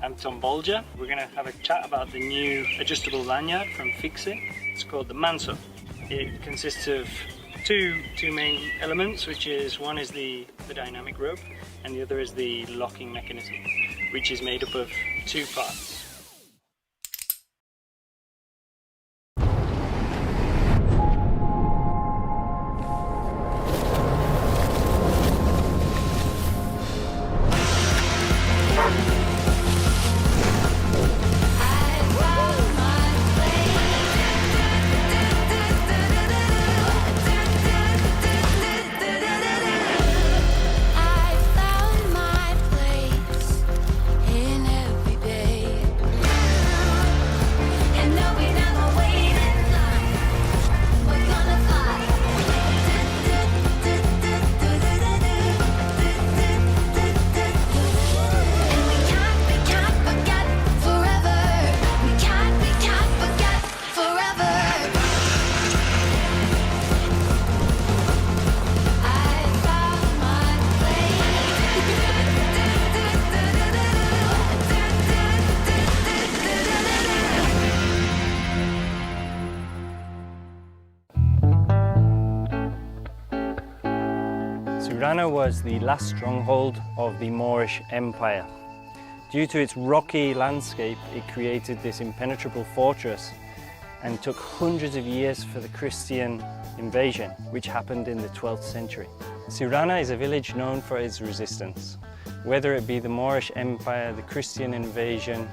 I'm Tom Bolger. We're going to have a chat about the new adjustable lanyard from Fixe. It's called the Manso. It consists of two main elements, which is one is the dynamic rope and the other is the locking mechanism, which is made up of two parts. Saurana was the last stronghold of the Moorish Empire. Due to its rocky landscape, it created this impenetrable fortress and took hundreds of years for the Christian invasion, which happened in the 12th century. Saurana is a village known for its resistance. Whether it be the Moorish Empire, the Christian invasion,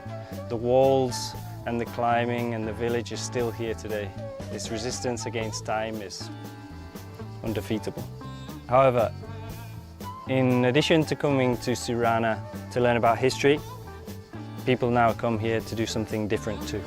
the walls and the climbing, and the village is still here today. Its resistance against time is undefeatable. However, in addition to coming to Saurana to learn about history, people now come here to do something different too.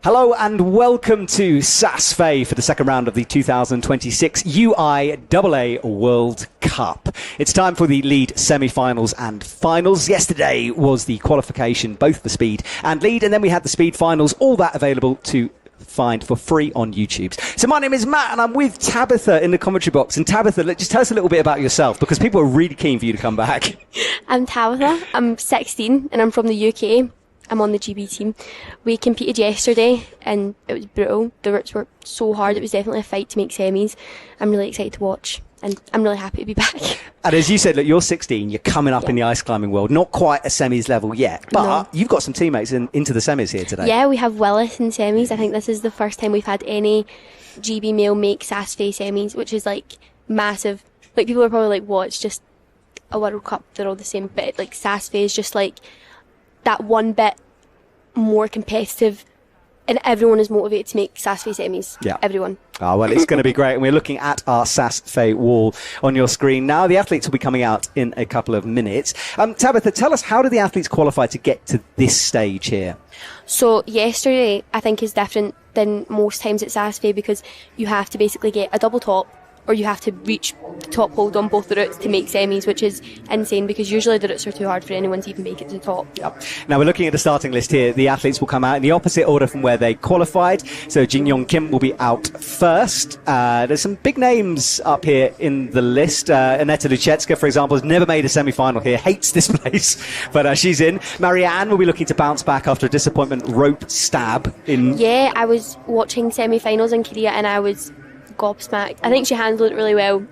Hello and welcome to Saas-Fee for the second round of the 2026 UIAA World Cup. It's time for the lead semi-finals and finals. Yesterday was the qualification, both the speed and lead, and then we had the speed finals, all that available to find for free on YouTube. So my name is Matt and I'm with Tabitha in the commentary box. And Tabitha, just tell us a little bit about yourself, because people are really keen for you to come back. I'm Tabitha, I'm 16 and I'm from the UK. I'm on the GB team. We competed yesterday and it was brutal. The routes were so hard. It was definitely a fight to make semis. I'm really excited to watch and I'm really happy to be back. And as you said, look, you're 16, you're coming up in the ice climbing world, not quite a semis level yet, but you've got some teammates into the semis here today. Yeah, we have Willis in semis. I think this is the first time we've had any GB male make Saas-Fee semis, which is like massive. Like people are probably like, what, it's just a World Cup, they're all the same, but like Saas-Fee is just like that one bit more competitive And everyone is motivated to make Saas-Fee semis. Yeah. Everyone. Oh, well, it's going to be great. And we're looking at our Saas-Fee wall on your screen now. The athletes will be coming out in a couple of minutes. Tabitha, tell us, how do the athletes qualify to get to this stage here? So yesterday, I think, is different than most times at Saas-Fee because you have to basically get a double top, or you have to reach the top hold on both the routes to make semis, which is insane because usually the routes are too hard for anyone to even make it to the top. Yep. Now we're looking at the starting list here. The athletes will come out in the opposite order from where they qualified. So Jin Yong Kim will be out first. There's some big names up here in the list. Aneta Luchetska, for example, has never made a semi-final here, hates this place, but she's in. Marianne will be looking to bounce back after a disappointment rope stab in. Yeah, I was watching semi-finals in Korea and I was gobsmacked. I think she handled it really well.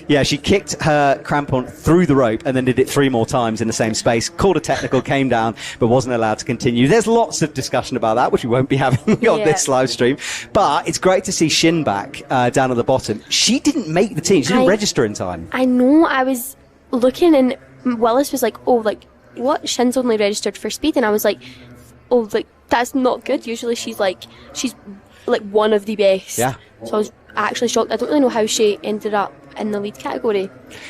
Yeah, she kicked her crampon through the rope and then did it 3 more times in the same space. Called a technical, came down, but wasn't allowed to continue. There's lots of discussion about that, which we won't be having on this live stream. But it's great to see Shin back down at the bottom. She didn't make the team. She didn't register in time. I know. I was looking and Willis was like, oh, like, what? Shin's only registered for speed. And I was like, oh, like, that's not good. Usually she's like one of the best. Yeah. So I was actually shocked. I don't really know how she ended up in the lead category.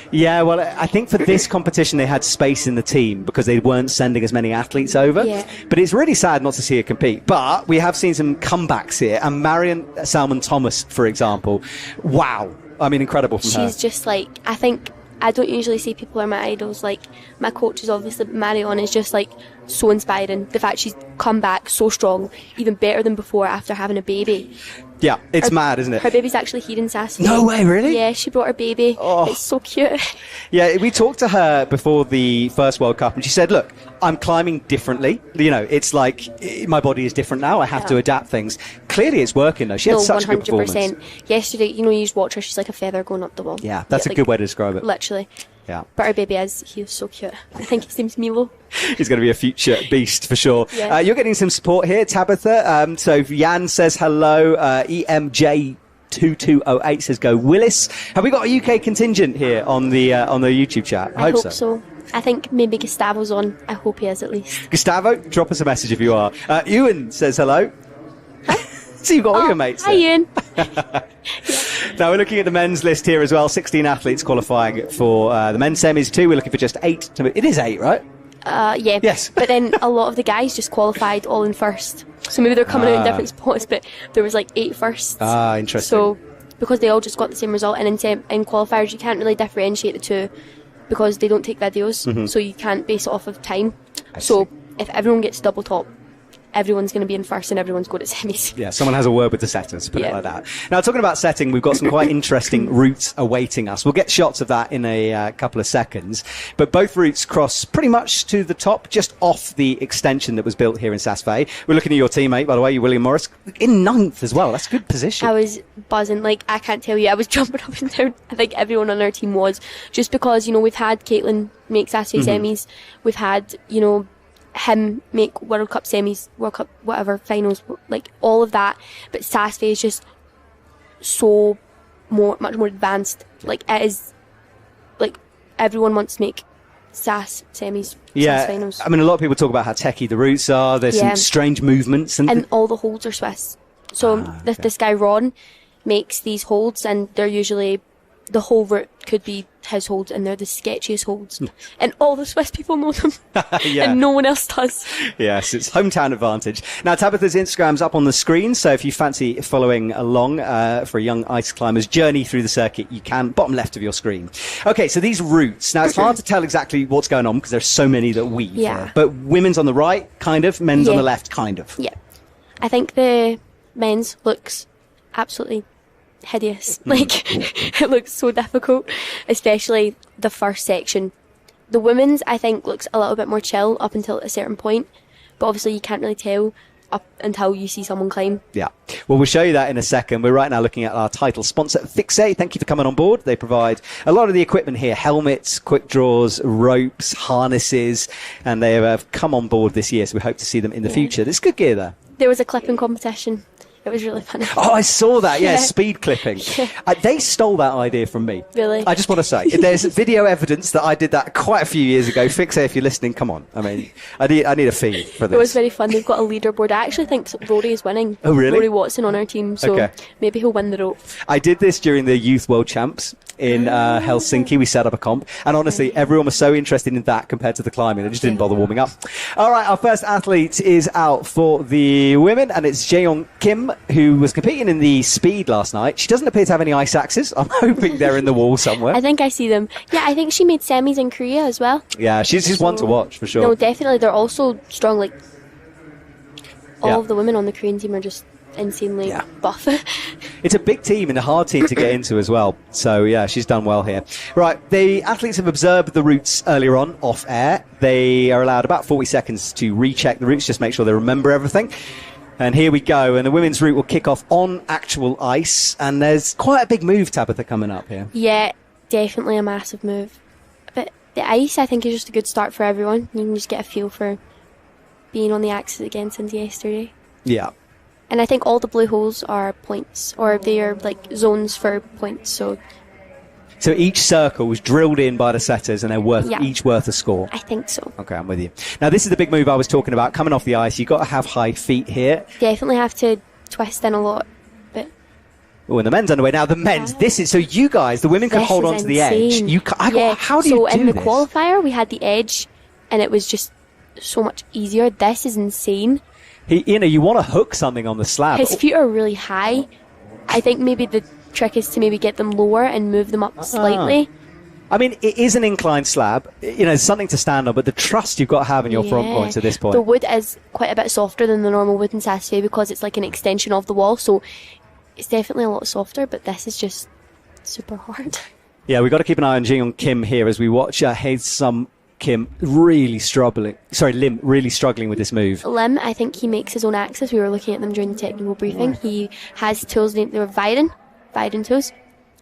Yeah, well, I think for this competition they had space in the team because they weren't sending as many athletes over. Yeah. But it's really sad not to see her compete. But we have seen some comebacks here. And Marion Salmon-Thomas, for example, wow. I mean, incredible from her. She's just like, I think, I don't usually say people are my idols. Like, my coach is obviously, Marion is just like so inspiring. The fact she's come back so strong, even better than before after having a baby. Yeah, it's mad, isn't it? Her baby's actually here in Saas-Fee. No way, really? Yeah, she brought her baby. Oh. It's so cute. Yeah, we talked to her before the first World Cup and she said, look, I'm climbing differently. You know, it's like my body is different now. I have to adapt things. Clearly it's working though. She had such a good performance. Yesterday, you know, you just watch her, she's like a feather going up the wall. Yeah, that's a good way to describe it. Literally. Yeah. But her baby he is so cute. I think his name's Milo. He's going to be a future beast for sure. Yeah. You're getting some support here, Tabitha. So Jan says hello. EMJ2208 says go Willis. Have we got a UK contingent here on the YouTube chat? I hope so. I think maybe Gustavo's on. I hope he is at least. Gustavo, drop us a message if you are. Ewan says hello. So you've got all your mates hi, there. Ian. Now we're looking at the men's list here as well. 16 athletes qualifying for the men's semis too. We're looking for just 8. It is 8, right? Yeah. Yes. But then a lot of the guys just qualified all in first. So maybe they're coming out in different spots, but there was like 8 firsts. Interesting. So because they all just got the same result, and in qualifiers you can't really differentiate the two because they don't take videos, so you can't base it off of time. So if everyone gets double top, everyone's going to be in first and everyone's good at semis. Yeah, someone has a word with the setters, put it like that. Now, talking about setting, we've got some quite interesting routes awaiting us. We'll get shots of that in a couple of seconds. But both routes cross pretty much to the top, just off the extension that was built here in Saas-Fee. We're looking at your teammate, by the way, you William Morris, in 9th as well. That's a good position. I was buzzing. Like, I can't tell you. I was jumping up and down. I think everyone on our team was. Just because, you know, we've had Caitlin make Saas-Fee semis. We've had, you know, him make World Cup semis, World Cup whatever finals, like all of that. But Saas-Fee is just so much more advanced. Like, it is, like, everyone wants to make Saas semis, Saas finals. I mean, a lot of people talk about how techie the routes are. There's some strange movements, and all the holds are Swiss. So this guy Ron makes these holds, and they're usually, the whole route could be his holds, and they're the sketchiest holds. And all the Swiss people know them. And no one else does. Yes, it's hometown advantage. Now, Tabitha's Instagram's up on the screen, so if you fancy following along for a young ice climber's journey through the circuit, you can, bottom left of your screen. Okay, so these routes. Now, it's hard to tell exactly what's going on because there's so many that weave. Yeah. But women's on the right, kind of. Men's on the left, kind of. Yeah. I think the men's looks absolutely hideous. Like, it looks so difficult, especially the first section. The women's, I think, looks a little bit more chill up until a certain point, but obviously you can't really tell up until you see someone climb. Yeah. Well, we'll show you that in a second. We're right now looking at our title sponsor, Fixe. Thank you for coming on board. They provide a lot of the equipment here, helmets, quick draws, ropes, harnesses, and they have come on board this year, so we hope to see them in the future. There's good gear there. There was a clipping competition It was really funny. Oh, I saw that. Yeah, Yeah. speed clipping. They stole that idea from me. Really? I just want to say, there's video evidence that I did that quite a few years ago. Fixe, if you're listening, come on. I mean, I need a fee for this. It was very fun. They've got a leaderboard. I actually think Rory is winning. Oh, really? Rory Watson on our team, so Okay. maybe he'll win the rope. I did this during the Youth World Champs in Helsinki. We set up a comp, and honestly, everyone was so interested in that compared to the climbing. They just didn't bother warming up. All right, our first athlete is out for the women, and it's Jaeyoung Kim, who was competing in the speed last night. She doesn't appear to have any ice axes. I'm hoping they're in the wall somewhere. I think I see them. Yeah, I think she made semis in Korea as well. Yeah, she's one to watch for sure. No, definitely. They're also strong. Like, all Yeah. of the women on the Korean team are just insanely Yeah. buff. It's a big team and a hard team to get into as well. So, yeah, she's done well here. Right, the athletes have observed the routes earlier on off air. They are allowed about 40 seconds to recheck the routes, just make sure they remember everything. And here we go. And the women's route will kick off on actual ice. And there's quite a big move, Tabitha, coming up here. Yeah, definitely a massive move. But the ice, I think, is just a good start for everyone. You can just get a feel for being on the axis again since yesterday. Yeah. And I think all the blue holes are points, or they are like zones for points. So So each circle was drilled in by the setters and they're Yeah. each worth a score. I think so. Okay, I'm with you. Now, this is the big move I was talking about. Coming off the ice, you've got to have high feet here. Definitely have to twist in a lot. But Oh, and the men's underway. Now, the men's, this is, so you guys, the women can this hold is on to the edge. insane. How do so you do in the this? qualifier, we had the edge, and it was just so much easier. This is insane. You want to hook something on the slab. His feet are really high. I think maybe the trick is to maybe get them lower and move them up slightly. I mean, it is an inclined slab. It's something to stand on, but the trust you've got to have in your front Yeah. points at this point. The wood is quite a bit softer than the normal wood in Saas-Fee because it's like an extension of the wall, so it's definitely a lot softer, but this is just super hard. Yeah, we've got to keep an eye on Jaeyoung Kim here as we watch Hae-Sum Kim really struggling. Lim really struggling with this move. Lim, I think he makes his own axes. We were looking at them during the technical briefing. He has tools named, they were Viden tools.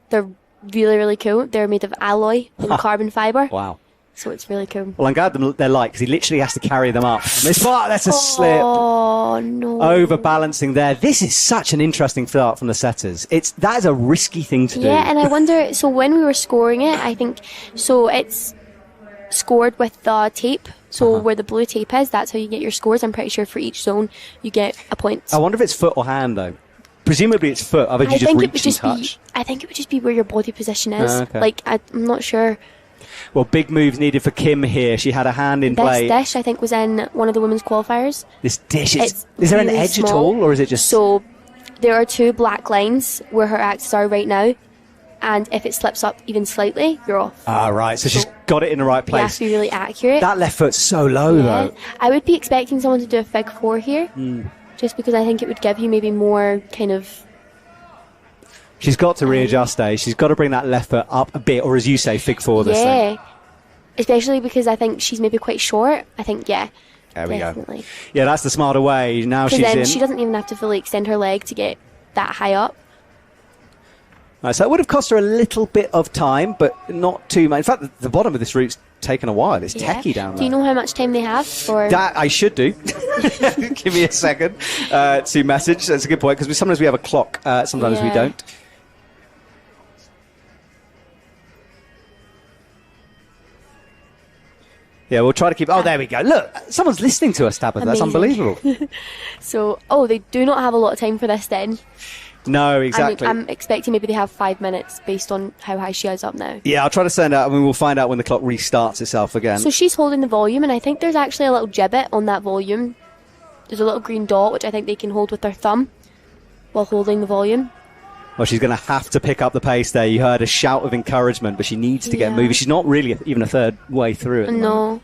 They're really, really cool. They're made of alloy and carbon fibre. Wow. So it's really cool. Well, I'm glad they're light because he literally has to carry them up. That's a slip. Oh, no. Overbalancing there. This is such an interesting start from the setters. That is a risky thing to do. Yeah, and I wonder, so when we were scoring it, I think, so it's scored with the tape. So where the blue tape is, that's how you get your scores. I'm pretty sure for each zone, you get a point. I wonder if it's foot or hand, though. Presumably it's foot. I bet you just reach and touch. I think it would just be where your body position is. Okay. Like, I'm not sure. Well, big moves needed for Kim here. She had a hand in This play. dish, I think, was in one of the women's qualifiers. This dish It's is there an really edge at small. all, or is it just? So there are two black lines where her axes are right now, and if it slips up even slightly, you're off. Ah, right. So she's got it in the right You have place. to be really accurate. That left foot's so low, Yeah. though. I would be expecting someone to do a fig 4 here, just because I think it would give you maybe more kind of. She's got to readjust, She's got to bring that left foot up a bit, or as you say, fig four this thing. Yeah. Especially because I think she's maybe quite short. I think, yeah. There we definitely. go. Yeah, that's the smarter way. Now Because she's then in. she doesn't even have to fully extend her leg to get that high up. Right, so it would have cost her a little bit of time, but not too much. In fact, the bottom of this route's taken a while. It's Yeah. techie down there. Do you know how much time they have for? That I should do. Give me a second to message. That's a good point, because sometimes we have a clock, sometimes we Yeah. don't. Yeah, we'll try to keep. Oh, there we go. Look, someone's listening to us, Tabitha. That's Amazing. unbelievable. So, they do not have a lot of time for this then. No, exactly. I'm expecting maybe they have 5 minutes based on how high she is up now. Yeah, I'll try to send out. I mean, we'll find out when the clock restarts itself again. So she's holding the volume, and I think there's actually a little gibbet on that volume. There's a little green dot, which I think they can hold with their thumb while holding the volume. Well, she's going to have to pick up the pace there. You heard a shout of encouragement, but she needs to get Yeah. moving. She's not really even a third way through it. No.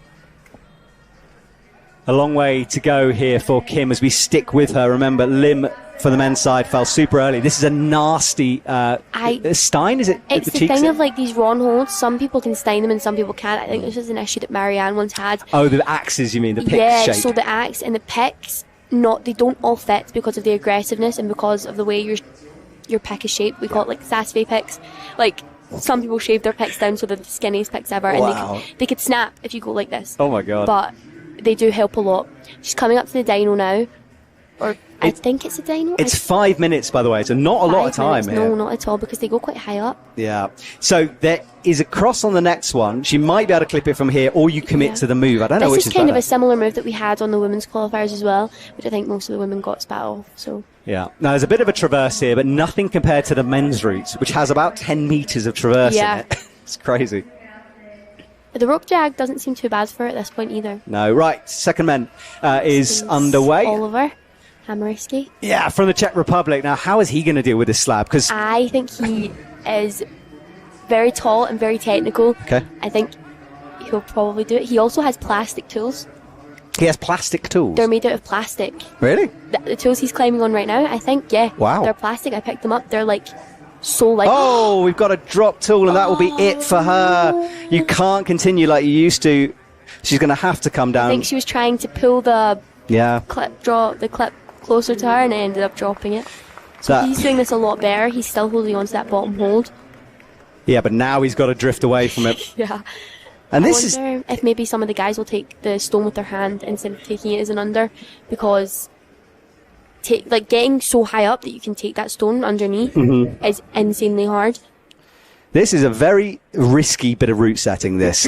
A long way to go here for Kim as we stick with her. Remember, Lim for the men's side fell super early. This is a nasty Stein, is it? It's the the cheeks thing in? of like these Ron holds. Some people can stein them and some people can't. I think this is an issue that Marianne once had. Oh, the axes, you mean, the pick Yeah, shape. so the axe and the picks, they don't all fit because of the aggressiveness and because of the way your pick is shaped. We call it like Saas-Fee picks. Like some people shave their picks down so they're the skinniest picks ever, Wow. and they could snap if you go like this. Oh my God. But they do help a lot. She's coming up to the dyno now. Or I think it's a dyno. It's 5 minutes, by the way, so not a lot of 5 time minutes. here. No, not at all, because they go quite high up. Yeah. So there is a cross on the next one. She might be able to clip it from here, or you commit to the move. I don't know which This is is kind better. of a similar move that we had on the women's qualifiers as well, which I think most of the women got spat off. So Yeah. Now, there's a bit of a traverse here, but nothing compared to the men's route, which has about 10 metres of traverse in it. It's crazy. the rope drag doesn't seem too bad for her at this point either. No. Right. Second men is underway. Oliver Hammerski. Yeah, from the Czech Republic. Now, how is he going to deal with this slab? Because I think he is very tall and very technical. Okay. I think he'll probably do it. He also has plastic tools. he has plastic tools. They're made out of plastic. Really? The tools he's climbing on right now, I think, yeah. Wow. They're plastic. I picked them up. They're like so light. Oh, we've got a drop tool, and that will be it for her. You can't continue like you used to. She's going to have to come I down. think she was trying to pull the Yeah. clip closer to her, and I ended up dropping it. So That- he's doing this a lot better. He's still holding on to that bottom hold. Yeah, but now he's got to drift away from it. Yeah. And I this is wonder if maybe some of the guys will take the stone with their hand instead of taking it as an under, because getting so high up that you can take that stone underneath Mm-hmm. is insanely hard. this is a very risky bit of route setting. This,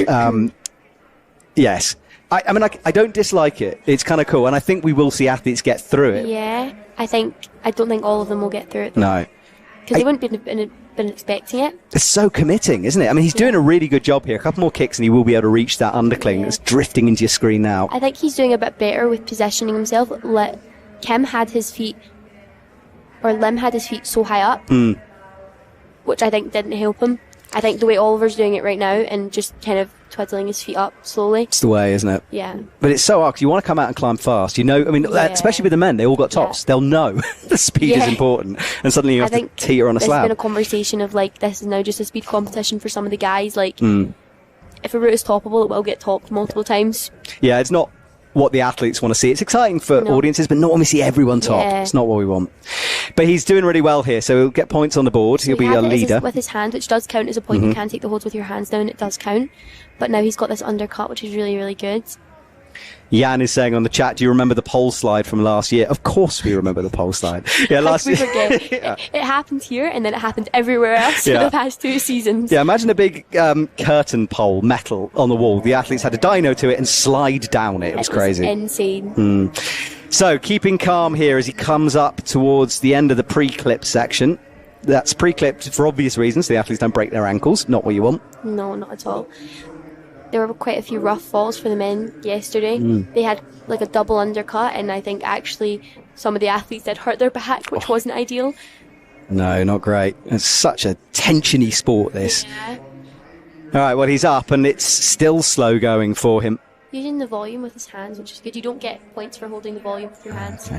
yes. I mean, I don't dislike it. It's kind of cool, and I think we will see athletes get through it. Yeah, I don't think all of them will get through it No, because they wouldn't been expecting it. it's so committing, isn't it? I mean, he's doing a really good job here. A couple more kicks, and he will be able to reach that undercling that's drifting into your screen now. I think he's doing a bit better with positioning himself. Lim had his feet so high up, which I think didn't help him. I think the way Oliver's doing it right now and just kind of twiddling his feet up slowly. It's the way, isn't it? Yeah. But it's so hard 'cause you want to come out and climb fast. You know, I mean, Yeah. especially with the men, they all got tops. Yeah. They'll know the speed is Yeah. important, and suddenly you I have to think teeter on a there's been a slab. conversation of this is now just a speed competition for some of the guys. If a route is toppable, it will get topped multiple times. Yeah, it's not what the athletes want to see. It's exciting for No. audiences, but not when we see everyone top. Yeah. It's not what we want. But he's doing really well here, so he'll get points on the board. He'll He be had a it as leader. with his hand, which does count as a point. You can take the holds with your hands down, it does count. But now he's got this undercut, which is really, really good. Jan is saying on the chat, do you remember the pole slide from last year? Of course we remember the pole slide. Yeah, last We year. forget. Yeah. It happened here, and then it happened everywhere else for Yeah. the past 2 seasons. Yeah, imagine a big curtain pole, metal, on the wall. The athletes had a dyno to it and slide down it. It was crazy. Insane. So, keeping calm here as he comes up towards the end of the pre-clip section. That's pre-clipped for obvious reasons, so the athletes don't break their ankles. Not what you want. No, not at all. There were quite a few rough falls for the men yesterday. They had a double undercut, and I think actually some of the athletes did hurt their back, which wasn't ideal. No, not great. It's such a tensiony sport, this. Yeah. All right, well, he's up, and it's still slow going for him. Using the volume with his hands, which is good. You don't get points for holding the volume with your hands.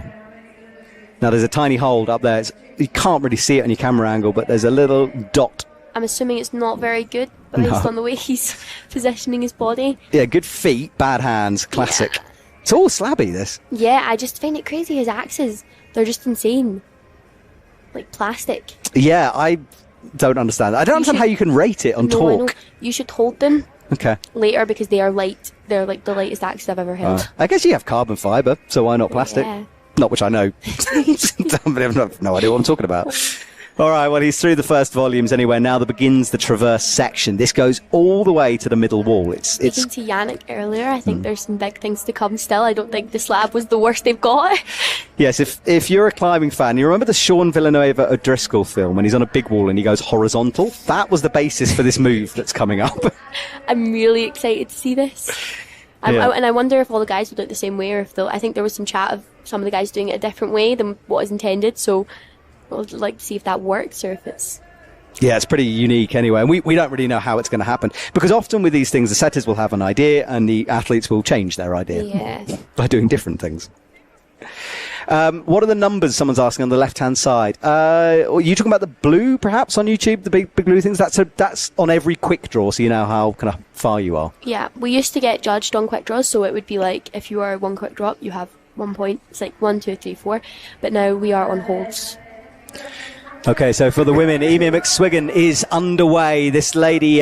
Now, there's a tiny hold up there. You can't really see it on your camera angle, but there's a little dot. I'm assuming it's not very good, based on the way he's positioning his body. Yeah, good feet, bad hands, classic. Yeah. It's all slabby, this. Yeah, I just find it crazy. His axes, they're just insane. Like plastic. Yeah, I don't understand. I don't understand how you can rate it on No, I know. torque. You should hold them Okay. later because they are light. They're like the lightest axes I've ever held. I guess you have carbon fibre, so why not plastic? Yeah. Not which I know. But I have no idea what I'm talking about. All right, well, he's through the first volumes anyway. Now there begins the traverse section. This goes all the way to the middle wall. It's Speaking to Yannick earlier, I think there's some big things to come still. I don't think the slab was the worst they've got. Yes, if you're a climbing fan, you remember the Sean Villanueva O'Driscoll film when he's on a big wall and he goes horizontal? That was the basis for this move that's coming up. I'm really excited to see this. Yeah. And I wonder if all the guys will do it the same way, or if they'll. I think there was some chat of some of the guys doing it a different way than what is intended, so we'll like to see if that works or if it's... Yeah, it's pretty unique anyway, and we don't really know how it's going to happen, because often with these things, the setters will have an idea and the athletes will change their idea Yeah. by doing different things. What are the numbers, someone's asking, on the left-hand side? Are you talking about the blue, perhaps, on YouTube, the big blue things? That's on every quick draw, so you know how kind of far you are. Yeah, we used to get judged on quick draws, so it would be like, if you are one quick drop, you have 1 point. It's like 1, 2, 3, 4. But now we are on holds. Okay, so for the women, Emir McSwiggan is underway. This lady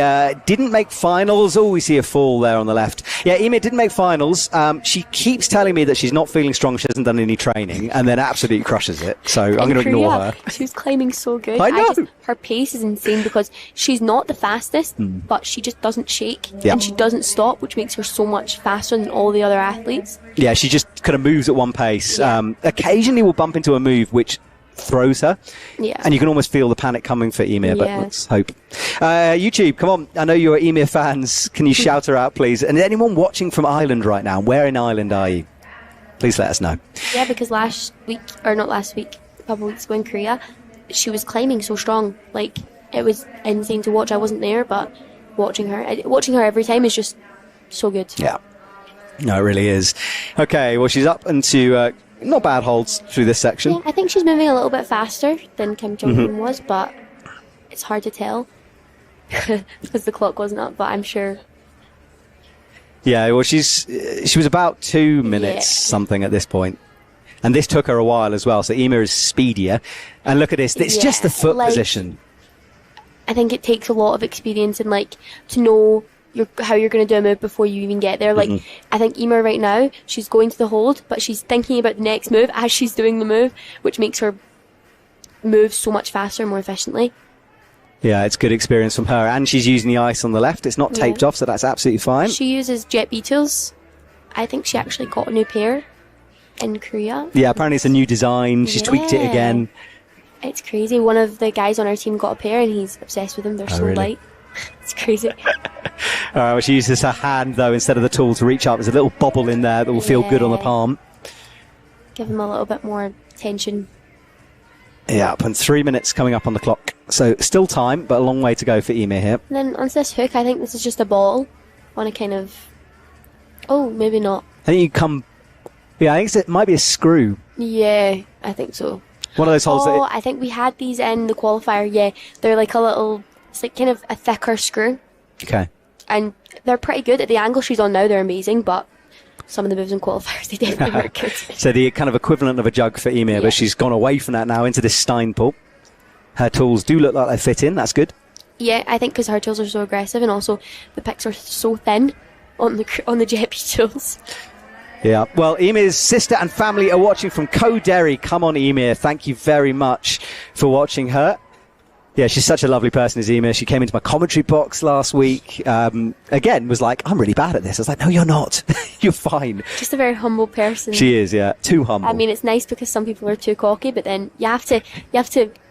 didn't make finals. Oh, we see a fall there on the left. Yeah, Emir didn't make finals. She keeps telling me that she's not feeling strong. She hasn't done any training, and then absolutely crushes it. So I'm going to ignore her. She was climbing so good. I know. Her pace is insane because she's not the fastest, but she just doesn't shake and she doesn't stop, which makes her so much faster than all the other athletes. Yeah, she just kind of moves at one pace. Yeah. Occasionally will bump into a move which throws her, and you can almost feel the panic coming for Emir, but let's hope. YouTube, come on, I know you're Emir fans, can you shout her out please? And anyone watching from Ireland right now, where in Ireland are you? Please let us know. Yeah, because a couple of weeks ago in Korea, she was climbing so strong, like it was insane to watch. I wasn't there, but watching her every time is just so good. Yeah, no, it really is. Okay, well, she's up into not bad holds through this section. Yeah, I think she's moving a little bit faster than Kim Jong-un was, but it's hard to tell because the clock wasn't up, but I'm sure. Yeah, well, she was about 2 minutes something at this point. And this took her a while as well, so Emir is speedier. And look at this, it's just the foot position. I think it takes a lot of experience and to know how you're going to do a move before you even get there. I think Emir right now, she's going to the hold, but she's thinking about the next move as she's doing the move, which makes her move so much faster and more efficiently. Yeah, it's good experience from her. And she's using the ice on the left. It's not taped off, so that's absolutely fine. She uses Jet B tools. I think she actually got a new pair in Korea. Yeah, apparently it's a new design. She's tweaked it again. It's crazy. One of the guys on our team got a pair and he's obsessed with them. They're so light. It's crazy. All right, well, she uses her hand, though, instead of the tool to reach up. There's a little bobble in there that will feel good on the palm. Give him a little bit more tension. Yeah, and 3 minutes coming up on the clock. So still time, but a long way to go for Emir here. And then onto this hook, I think this is just a ball on a kind of... Oh, maybe not. I think you come... Yeah, I think it might be a screw. Yeah, I think so. One of those holes that... I think we had these in the qualifier, yeah. They're like a little... It's like kind of a thicker screw. Okay. And they're pretty good. At the angle she's on now, they're amazing, but some of the moves in qualifiers, they definitely weren't good. So the kind of equivalent of a jug for Emir, but she's gone away from that now into this Stein pull. Her tools do look like they fit in. That's good. Yeah, I think because her tools are so aggressive, and also the picks are so thin on the Jet B tools. Yeah. Well, Emir's sister and family are watching from Co-Derry. Come on, Emir. Thank you very much for watching her. Yeah, she's such a lovely person, is Emir. She came into my commentary box last week. Again, was like, I'm really bad at this. I was like, no, you're not. You're fine. Just a very humble person. She is, yeah. Too humble. I mean, it's nice because some people are too cocky, but then you have to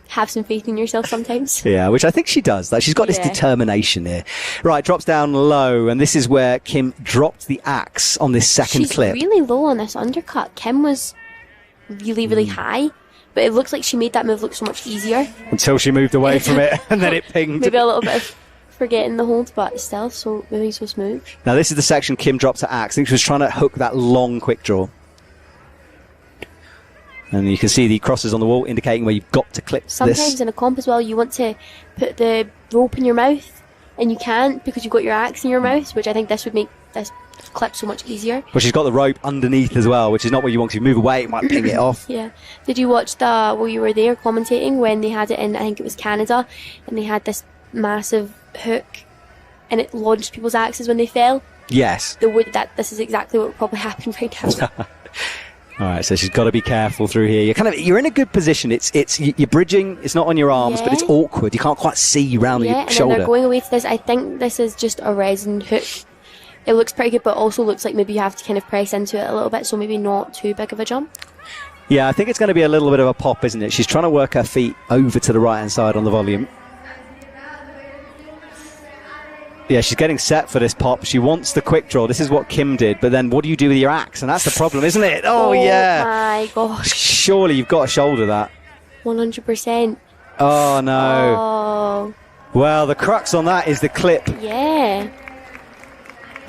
have some faith in yourself sometimes. Yeah, which I think she does. Like, she's got this determination here. Right, drops down low, and this is where Kim dropped the axe on this second clip. She's really low on this undercut. Kim was really, really high. But it looks like she made that move look so much easier. Until she moved away from it, and then it pinged. Maybe a little bit of forgetting the hold, but still, so moving so smooth. Now, this is the section Kim dropped her axe. I think she was trying to hook that long quick draw. And you can see the crosses on the wall indicating where you've got to clip Sometimes in a comp as well, you want to put the rope in your mouth, and you can't because you've got your axe in your mouth, which I think this would make this clip so much easier. Well, she's got the rope underneath as well, which is not what you want. If you move away, it might ping it off. Yeah. Did you watch you were there commentating when they had it in, I think it was Canada, and they had this massive hook and it launched people's axes when they fell? Yes. This is exactly what would probably happen right now. All right, so she's got to be careful through here. You're in a good position. You're bridging. It's not on your arms, but it's awkward. You can't quite see around the shoulder. And then they're going away to this. I think this is just a resin hook. It looks pretty good, but also looks like maybe you have to kind of press into it a little bit, so maybe not too big of a jump. Yeah, I think it's going to be a little bit of a pop, isn't it? She's trying to work her feet over to the right-hand side on the volume. Yeah, she's getting set for this pop. She wants the quick draw. This is what Kim did, but then what do you do with your axe? And that's the problem, isn't it? Oh yeah. Oh my gosh. Surely you've got to shoulder that. 100%. Oh no. Oh. Well, the crux on that is the clip. Yeah.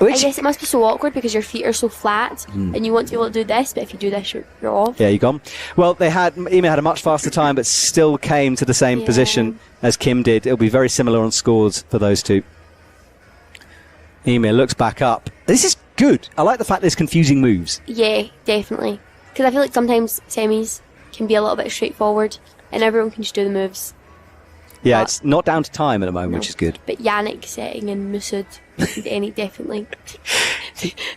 I guess it must be so awkward because your feet are so flat and you want to be able to do this, but if you do this, you're off. Yeah, you're gone. Well, Emir had a much faster time, but still came to the same position as Kim did. It'll be very similar on scores for those two. Emir looks back up. This is good. I like the fact there's confusing moves. Yeah, definitely. Because I feel like sometimes semis can be a little bit straightforward. and everyone can just do the moves. Yeah, But- it's not down to time at the moment, No. which is good. But Yannick setting and Masood, definitely.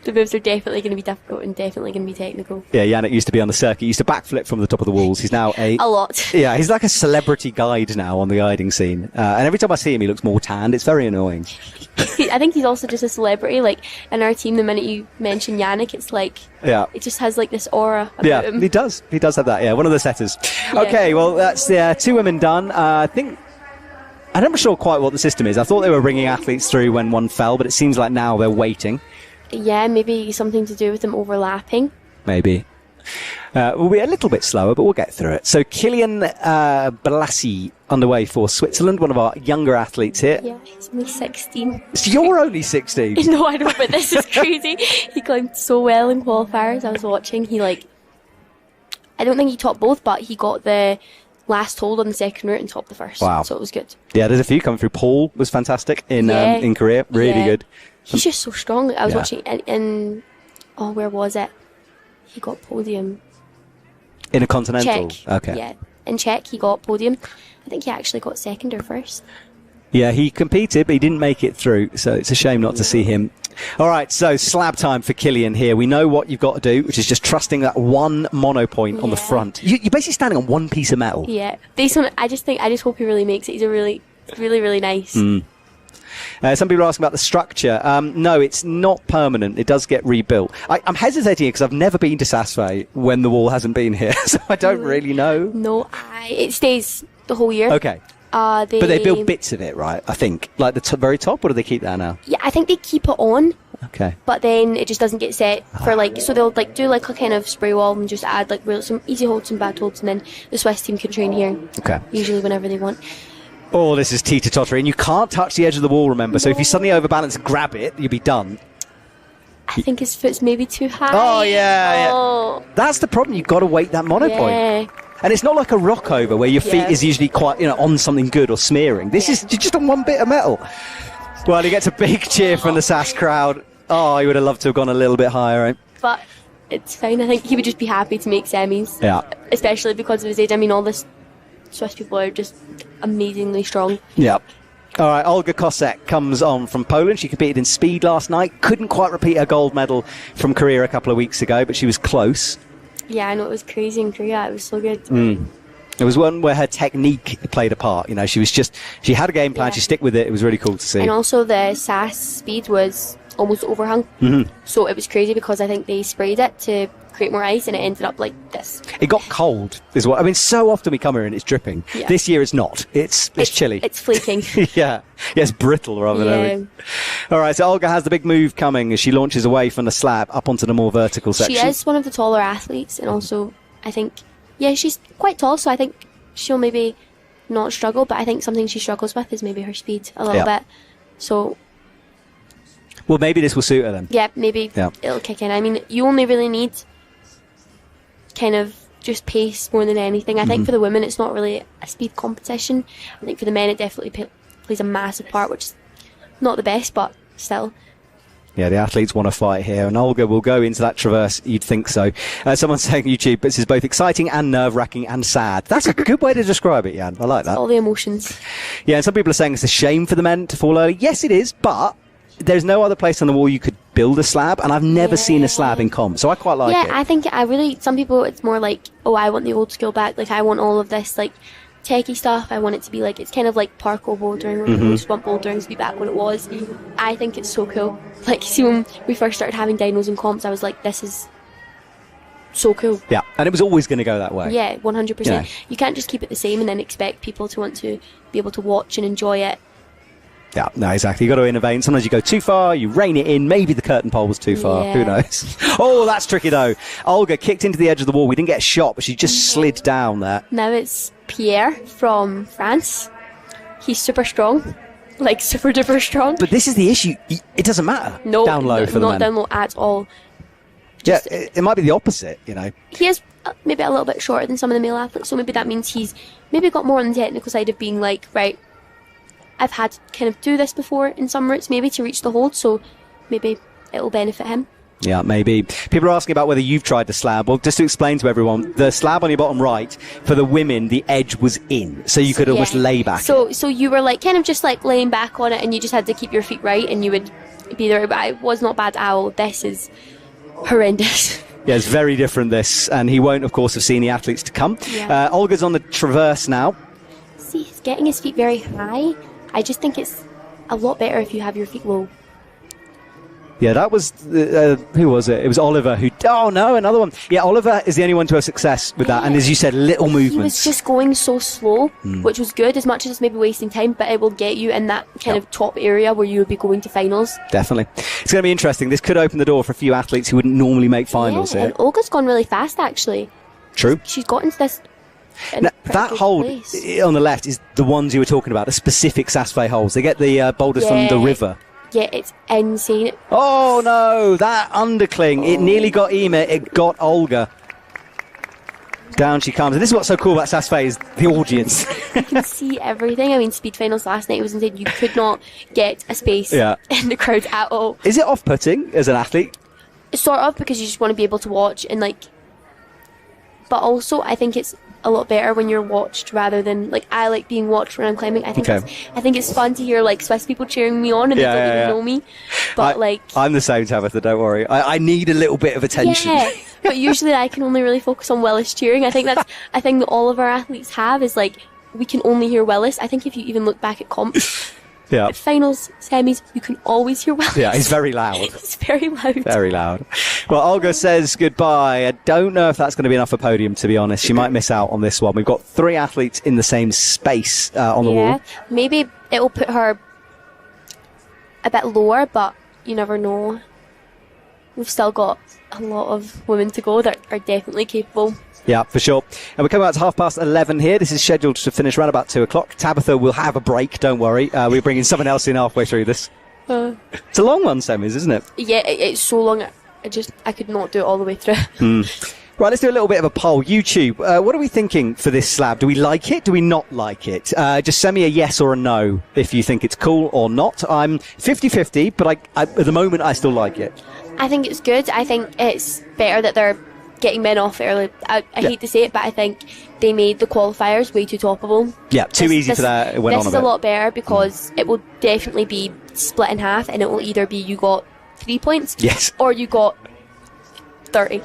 The moves are definitely going to be difficult and definitely going to be technical. Yeah, Yannick used to be on the circuit. He used to backflip from the top of the walls. He's now A lot. Yeah, he's like a celebrity guide now on the guiding scene. And every time I see him, he looks more tanned. It's very annoying. I think he's also just a celebrity. Like, in our team, the minute you mention Yannick, it's like, Yeah. it just has like this aura about Yeah, him. he does. He does have that. Yeah, one of the setters. Yeah. Okay, well, that's the 2 women done. I think I'm not sure quite what the system is. I thought they were bringing athletes through when one fell, but it seems like now they're waiting. Yeah, maybe something to do with them overlapping. Maybe. We'll be a little bit slower, but we'll get through it. So Kilian Balassi underway for Switzerland, one of our younger athletes here. Yeah, he's only 16. So you're only 16. No, I know, but this is crazy. He climbed so well in qualifiers. I was watching. I don't think he topped both, but he got the last hold on the second route and topped the first. Wow. So it was good. Yeah, there's a few coming through. Paul was fantastic in Yeah. Korea. Really Yeah. good. He's just so strong. I was Yeah. watching in where was it? He got podium. In a continental. Czech. Okay. Yeah. In Czech, he got podium. I think he actually got second or first. Yeah, he competed, but he didn't make it through, so it's a shame not to see him. All right, so slab time for Kilian here. We know what you've got to do, which is just trusting that one mono point on the Yeah. front. You're basically standing on one piece of metal. Yeah. Based on, I just hope he really makes it. He's a really, really, really nice. Some people are asking about the structure. No, it's not permanent. It does get rebuilt. I'm hesitating because I've never been to Saas-Fee when the wall hasn't been here, so I don't really know. No, it stays the whole year. Okay. But they build bits of it, right? I think. Like the very top, or do they keep that now? Yeah, I think they keep it on, Okay. but then it just doesn't get set for so they'll do a kind of spray wall and just add some easy holds and bad holds, and then the Swiss team can train here. Okay. Usually whenever they want. Oh, this is teeter-totter, and you can't touch the edge of the wall, remember? So if you suddenly overbalance and grab it, you'll be done. I think his foot's maybe too high. Oh, yeah. Oh, That's the problem. You've got to weight that mono point. yeah. And it's not like a rock over where your feet Yeah. is usually quite, on something good or smearing. This is just on one bit of metal. Well, he gets a big cheer from the SAS crowd. Oh, he would have loved to have gone a little bit higher, right? But it's fine. I think he would just be happy to make semis. Yeah. Especially because of his age. I mean, all the Swiss people are just amazingly strong. Yeah. All right, Olga Kosek comes on from Poland. She competed in speed last night. Couldn't quite repeat her gold medal from Korea a couple of weeks ago, but she was close. Yeah, I know, it was crazy in Korea. It was so good. It was one where her technique played a part. She had a game plan. Yeah. She stick with it. It was really cool to see. And also the SAS speed was almost overhung. Mm-hmm. So it was crazy because I think they sprayed it to create more ice and it ended up like this. It got cold, is what I mean. So often we come here and it's dripping. Yeah. This year it's not. It's chilly. It's flaking. yeah, it's brittle rather than Yeah. anything. All right, so Olga has the big move coming as she launches away from the slab up onto the more vertical section. She is one of the taller athletes, and also I think, she's quite tall, so I think she'll maybe not struggle, but I think something she struggles with is maybe her speed a little Yeah. bit. So Well, maybe this will suit her then. yeah, maybe Yeah. it'll kick in. I mean, you only really need kind of just pace more than anything. I Mm-hmm. think for the women, it's not really a speed competition. I think for the men, it definitely plays a massive part, which is not the best, but still. Yeah, the athletes want to fight here, and Olga will go into that traverse. You'd think so. Someone's saying YouTube, this is both exciting and nerve-wracking and sad. That's a good way to describe it, Jan. I like that. All the emotions. Yeah, and some people are saying it's a shame for the men to fall early. Yes, it is, but there's no other place on the wall you could build a slab, and I've never seen a slab in comp, so I quite like it. I think some people, it's more like, oh, I want the old school back. Like, I want all of this, techie stuff. I want it to be it's kind of like parkour bouldering, or we just want bouldering to be back when it was. I think it's so cool. See, when we first started having dynos and comps, I was like, this is so cool. Yeah, and it was always going to go that way. Yeah, 100%. Yeah. You can't just keep it the same and then expect people to want to be able to watch and enjoy it. Yeah, no, exactly. You've got to innovate. And sometimes you go too far, you rein it in. Maybe the curtain pole was too far. Yeah. Who knows? Oh, that's tricky, though. Olga kicked into the edge of the wall. We didn't get a shot, but she just slid down there. Now it's Pierre from France. He's super strong. Super duper strong. But this is the issue. It doesn't matter. No, down low for the not men. down low at all. Yeah, it might be the opposite, He is maybe a little bit shorter than some of the male athletes, so maybe that means he's maybe got more on the technical side of being right, I've had to kind of do this before in some routes, maybe to reach the hold, so maybe it'll benefit him. Yeah, maybe. People are asking about whether you've tried the slab. Well, just to explain to everyone, the slab on your bottom right, for the women, the edge was in, so you could almost lay back. So you were like kind of just like laying back on it, and you just had to keep your feet right, and you would be there. But it was not bad at all. This is horrendous. Yeah, it's very different, this, and he won't, of course, have seen the athletes to come. Yeah. Olga's on the traverse now. See, he's getting his feet very high. I just think it's a lot better if you have your feet low. Yeah, that was, who was it? It was Oliver who, oh no, another one. Yeah, Oliver is the only one to have success with that. And as you said, little movements. He was just going so slow, which was good, as much as it's maybe wasting time, but it will get you in that kind of top area where you will be going to finals. Definitely. It's going to be interesting. This could open the door for a few athletes who wouldn't normally make finals here. And Olga's gone really fast, actually. True. She's got into this. Now, that hold on the left is the ones you were talking about, the specific Saas-Fee holes. They get the boulders from the river. Yeah, it's insane. Oh no, that undercling. It nearly got Ema, it got Olga. Down she comes. And this is what's so cool about Saas-Fee is the audience. You can see everything. I mean, speed finals last night, it was insane. You could not get a space in the crowd at all. Is it off-putting as an athlete? Sort of, because you just want to be able to watch and like... But also, I think it's a lot better when you're watched rather than like I like being watched when I'm climbing. I think I think it's fun to hear like Swiss people cheering me on and they don't even know me. But I'm the same, Tabitha. Don't worry. I need a little bit of attention. Yeah, but usually I can only really focus on Willis cheering. I think that's a thing that all of our athletes have is like we can only hear Willis. I think if you even look back at comps. Yeah. At finals, semis, you can always hear Willis. Yeah, he's very loud. He's very loud. Very loud. Well, Olga says goodbye. I don't know if that's going to be enough for podium, to be honest. She might miss out on this one. We've got 3 athletes in the same space on the wall. Maybe it'll put her a bit lower, but you never know. We've still got a lot of women to go that are definitely capable. Yeah, for sure. And we're coming out to 11:30 here. This is scheduled to finish around about 2 o'clock. Tabitha will have a break, don't worry. We're bringing someone else in halfway through this. It's a long one, semis, isn't it? Yeah, it's so long. I could not do it all the way through. Right, let's do a little bit of a poll. YouTube, what are we thinking for this slab? Do we like it? Do we not like it? Just send me a yes or a no if you think it's cool or not. I'm 50-50, but at the moment I still like it. I think it's good. I think it's better that they're getting men off early. I hate to say it, but I think they made the qualifiers way too toppable. Yeah, too easy for that. It went on a bit. This is a lot better because it will definitely be split in half, and it will either be you got 3 points, or you got 30.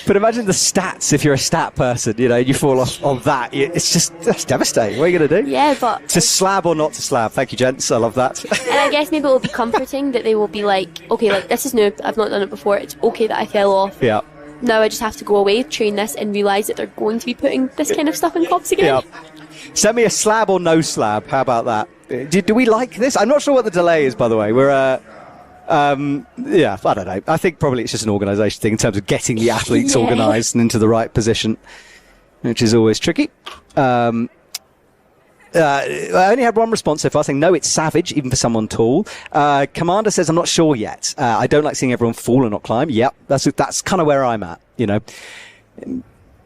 But imagine the stats if you're a stat person. You know, you fall off on that. That's devastating. What are you going to do? Yeah, but to slab or not to slab? Thank you, gents. I love that. And I guess maybe it will be comforting that they will be like, okay, like this is new. I've not done it before. It's okay that I fell off. Yeah. Now I just have to go away, train this, and realise that they're going to be putting this kind of stuff in comps again. Yeah. Send me a slab or no slab. How about that? Do we like this? I'm not sure what the delay is, by the way. We're, I don't know. I think probably it's just an organisation thing in terms of getting the athletes organised and into the right position, which is always tricky. I only had one response so far saying, no, it's savage, even for someone tall. Commander says, I'm not sure yet. I don't like seeing everyone fall and not climb. Yep, that's kind of where I'm at, you know.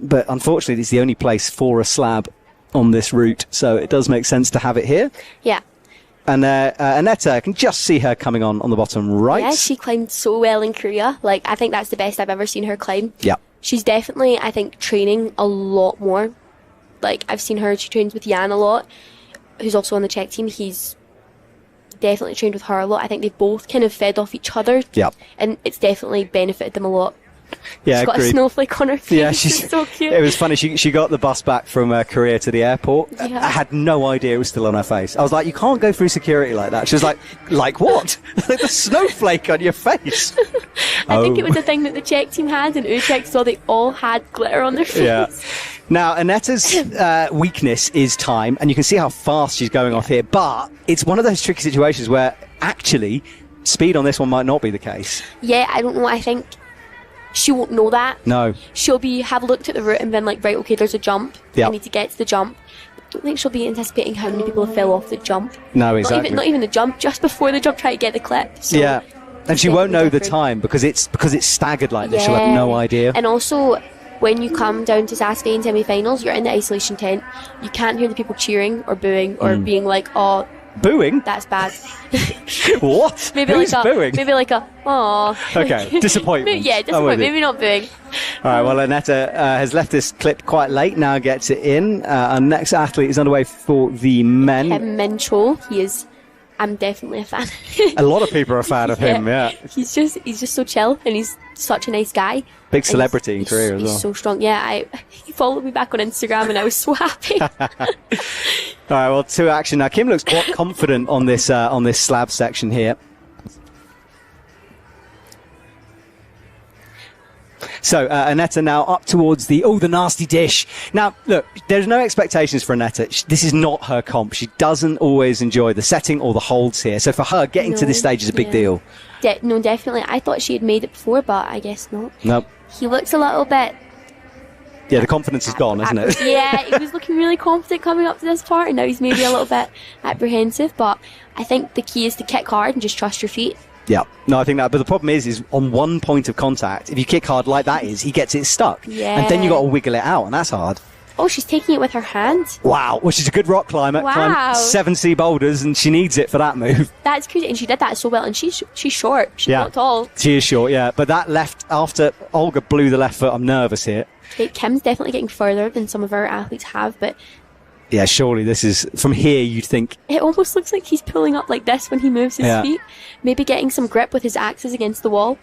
But unfortunately, it's the only place for a slab on this route, so it does make sense to have it here. Yeah. And Annette, I can just see her coming on the bottom right. Yeah, she climbed so well in Korea. Like, I think that's the best I've ever seen her climb. Yeah. She's definitely, I think, training a lot more. Like, I've seen her, she trains with Jan a lot, who's also on the Czech team. He's definitely trained with her a lot. I think they both kind of fed off each other. Yeah. And it's definitely benefited them a lot. Yeah, she's got a snowflake on her face. Yeah, she's so cute. It was funny. She got the bus back from Korea to the airport. Yeah. I had no idea it was still on her face. I was like, you can't go through security like that. She was like what? Like the snowflake on your face. I think it was a thing that the Czech team had, and Utrecht saw they all had glitter on their face. Yeah. Now, Annetta's weakness is time, and you can see how fast she's going off here. But it's one of those tricky situations where actually speed on this one might not be the case. Yeah, I don't know. I think she won't know that. No. She'll have looked at the route and been like, right, okay, there's a jump. Yep. I need to get to the jump. I don't think she'll be anticipating how many people have fell off the jump. No, exactly. Not even the jump, just before the jump, try to get the clip. So yeah. And she won't know the time because it's staggered like this. She'll have no idea. And also, when you come down to Saas-Fee in semi-finals, you're in the isolation tent. You can't hear the people cheering or booing or being like, oh, Booing? That's bad. What? Maybe Who's like a booing? maybe like a oh. Okay, disappointment. Yeah, I'm with disappointment. you. Maybe not booing. All right, well, Annetta has left this clip quite late, now gets it in. Our next athlete is underway for the men. Kevin Mincho, I'm definitely a fan. A lot of people are a fan of him, yeah. He's just so chill, and he's such a nice guy. Big And celebrity in Korea as well. He's so strong. Yeah, he followed me back on Instagram, and I was so happy. All right, well, to action now. Kim looks quite confident on this slab section here. So Annetta now up towards the nasty dish. Now, look, there's no expectations for Annetta. This is not her comp. She doesn't always enjoy the setting or the holds here. So for her, getting to this stage is a big deal. No, definitely. I thought she had made it before, but I guess not. Nope. He looks a little bit... Yeah, the confidence is gone, isn't it? Yeah, he was looking really confident coming up to this part, and now he's maybe a little bit apprehensive, but I think the key is to kick hard and just trust your feet. Yeah, no, I think that. But the problem is on one point of contact, if you kick hard like that he gets it stuck. Yeah. And then you got to wiggle it out, and that's hard. Oh, she's taking it with her hand. Wow, well, she's a good rock climber. Wow. Climbed 7C boulders, and she needs it for that move. That's crazy, and she did that so well, and she's short. She's not tall. She is short, yeah. But that left, after Olga blew the left foot, I'm nervous here. Kim's definitely getting further than some of our athletes have, but... Yeah, surely this is, from here you'd think... It almost looks like he's pulling up like this when he moves his feet. Maybe getting some grip with his axes against the wall.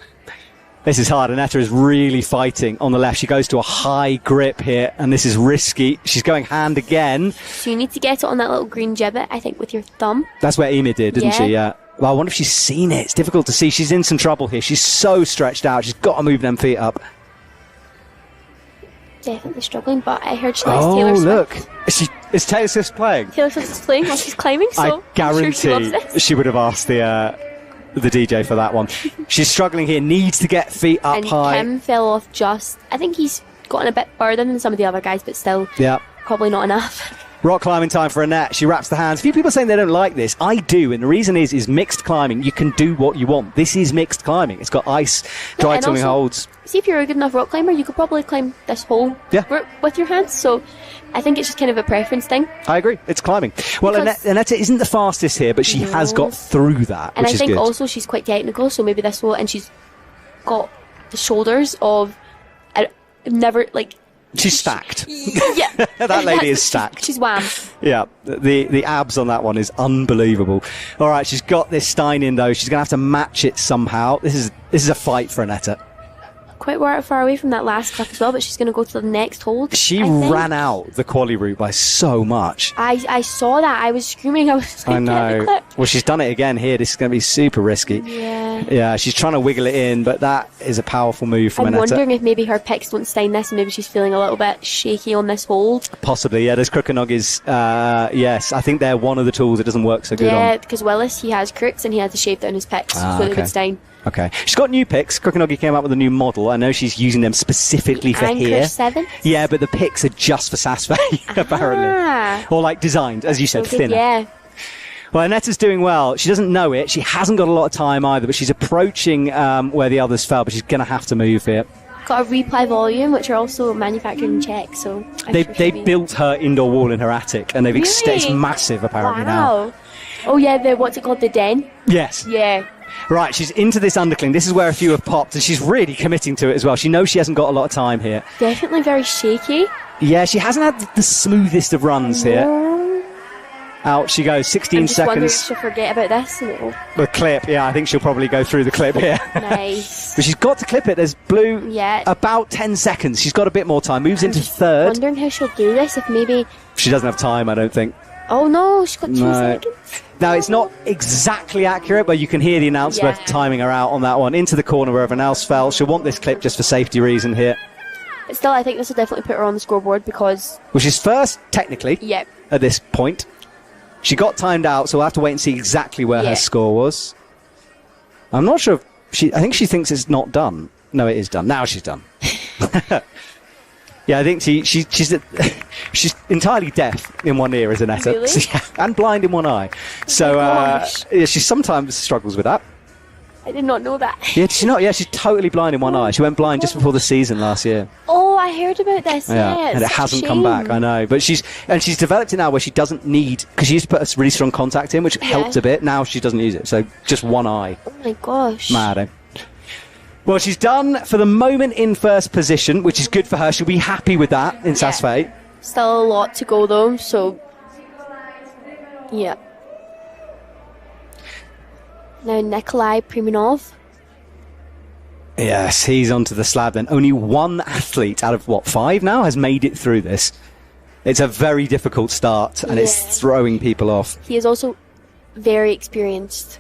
This is hard. Annetta is really fighting on the left. She goes to a high grip here, and this is risky. She's going hand again. So you need to get it on that little green gibbet, I think, with your thumb. That's where Ema did, didn't she? Yeah. Well, I wonder if she's seen it. It's difficult to see. She's in some trouble here. She's so stretched out. She's got to move them feet up. Definitely struggling, but I heard she likes Taylor Swift. Look. Is Taylor Swift playing? Taylor Swift is playing while she's climbing, so I guarantee I'm sure she loves this. she would have asked the DJ for that one. She's struggling here, needs to get feet up And high. Kim fell off just... I think he's gotten a bit further than some of the other guys, but still probably not enough. Rock climbing time for Annette. She wraps the hands. A few people are saying they don't like this. I do, and the reason is mixed climbing. You can do what you want. This is mixed climbing. It's got ice, dry and towing also, holds. See, if you're a good enough rock climber, you could probably climb this whole route with your hands. So I think it's just kind of a preference thing. I agree. It's climbing. Well, Annette isn't the fastest here, but she has got through that, and which is good. And I think also she's quite technical, so maybe this will... And she's got the shoulders of... never, like... She's stacked. Yeah. That lady is stacked. She's wham. Yeah, the abs on that one is unbelievable. All right, she's got this Stein in, though. She's going to have to match it somehow. This is a fight for Annetta. Quite far away from that last clip as well, but she's going to go to the next hold. She ran out the quali route by so much. I saw that. I was screaming. I was I know. Clip. Well, she's done it again here. This is going to be super risky. Yeah, she's trying to wiggle it in, but that is a powerful move from Annetta. I'm wondering if maybe her picks don't stein this, and maybe she's feeling a little bit shaky on this hold. Possibly, yeah. There's Crookenoggies. Yes, I think they're one of the tools it doesn't work so good on. Yeah, because Willis, he has crooks and he has the shape down his picks, so they would stein. Okay. She's got new picks. Crookenoggie came out with a new model. I know she's using them specifically for Anchor here. 7? Yeah, but the picks are just for Saas-Fee, apparently. Or like designed, as you said, thinner. Yeah. Well, Annetta's doing well. She doesn't know it. She hasn't got a lot of time either, but she's approaching where the others fell, but she's going to have to move here. Got a reply volume, which are also manufactured in Czech, so... They built her indoor wall in her attic, and they've it's massive, apparently, now. Oh, yeah, what's it called? The den? Yes. Yeah. Right, she's into this undercling. This is where a few have popped, and she's really committing to it as well. She knows she hasn't got a lot of time here. Definitely very shaky. Yeah, she hasn't had the smoothest of runs here. Out she goes, 16 seconds. I seconds. she'll forget about this. The clip, yeah, I think she'll probably go through the clip here. Nice. But she's got to clip it. There's blue, about 10 seconds. She's got a bit more time. Moves into third. Wondering how she'll do this, if maybe... She doesn't have time, I don't think. Oh no, she's got 2 seconds. Now, it's not exactly accurate, but you can hear the announcer timing her out on that one. Into the corner where everyone else fell. She'll want this clip just for safety reason here. But still, I think this will definitely put her on the scoreboard because... Well, she's first, technically, at this point. She got timed out, so we'll have to wait and see exactly where her score was. I'm not sure if I think she thinks it's not done. No, it is done. Now she's done. Yeah, I think she's entirely deaf in one ear, is Annetta. Really? And blind in one eye. So she sometimes struggles with that. I did not know that. Yeah, she's not. Yeah, she's totally blind in one eye. She went blind just before the season last year. Oh Oh, I heard about this. Yeah, and it hasn't come back. I know, but she's developed it now where she doesn't need, because she used to put a really strong contact in, which helped a bit. Now she doesn't use it, so just one eye. Oh my gosh. Mad. Eh? Well, she's done for the moment in first position, which is good for her. She'll be happy with that in Saas-Fee. Still a lot to go though, so yeah. Now Nikolai Primanov. Yes, he's onto the slab then. Only one athlete out of, 5 now, has made it through this. It's a very difficult start, and it's throwing people off. He is also very experienced.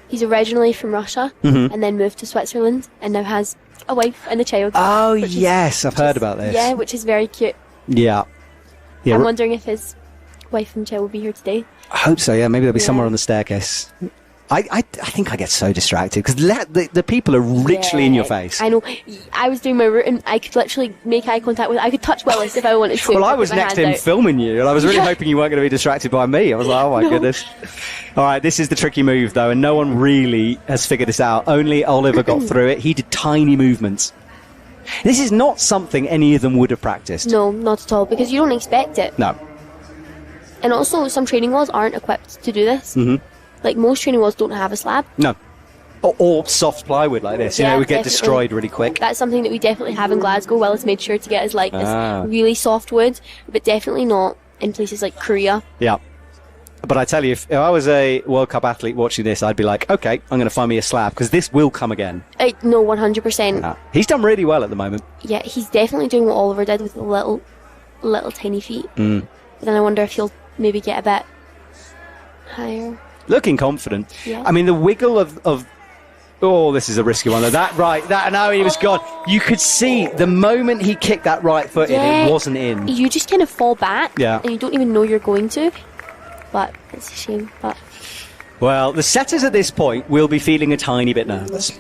He's originally from Russia, and then moved to Switzerland, and now has a wife and a child. Oh, yes, I've heard about this. Yeah, which is very cute. Yeah. I'm wondering if his wife and child will be here today. I hope so, yeah. Maybe they'll be somewhere on the staircase. I think I get so distracted because the people are literally in your face. I know. I was doing my route and I could literally make eye contact with. I could touch Willis if I wanted to. Well, I was next to him filming you, and I was really hoping you weren't going to be distracted by me. I was like, oh my goodness. All right, this is the tricky move though, and no one really has figured this out. Only Oliver got through it. He did tiny movements. This is not something any of them would have practiced. No, not at all, because you don't expect it. No. And also, some training walls aren't equipped to do this. Like, most training walls don't have a slab. No. Or soft plywood like this. You know, it would get destroyed really quick. That's something that we definitely have in Glasgow. Willis made sure to get us, like, this really soft wood, but definitely not in places like Korea. Yeah. But I tell you, if I was a World Cup athlete watching this, I'd be like, okay, I'm going to find me a slab, because this will come again. No, 100%. He's done really well at the moment. Yeah, he's definitely doing what Oliver did with the little tiny feet. But then I wonder if he'll maybe get a bit higher. Looking confident. Yeah. I mean, the wiggle of oh, this is a risky one. No, he was gone. You could see the moment he kicked that right foot in, it wasn't in. You just kind of fall back, and you don't even know you're going to. But it's a shame. But well, the setters at this point will be feeling a tiny bit nervous.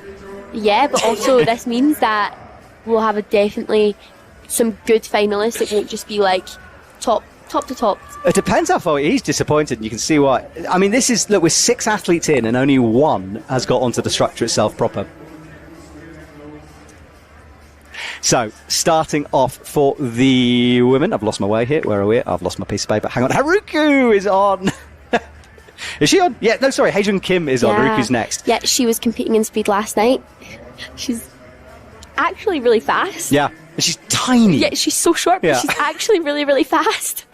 Yeah, but also this means that we'll have definitely some good finalists. It won't just be like top to top. It depends how far he's disappointed, and you can see why. I mean, look, we're 6 athletes in, and only 1 has got onto the structure itself proper. So, starting off for the women. I've lost my way here. Where are we? I've lost my piece of paper. Hang on. Haruku is on. Is she on? Yeah, no, sorry. Haejun Kim is on. Haruku's next. Yeah, she was competing in speed last night. She's actually really fast. Yeah, and she's tiny. Yeah, she's so short, but she's actually really, really fast.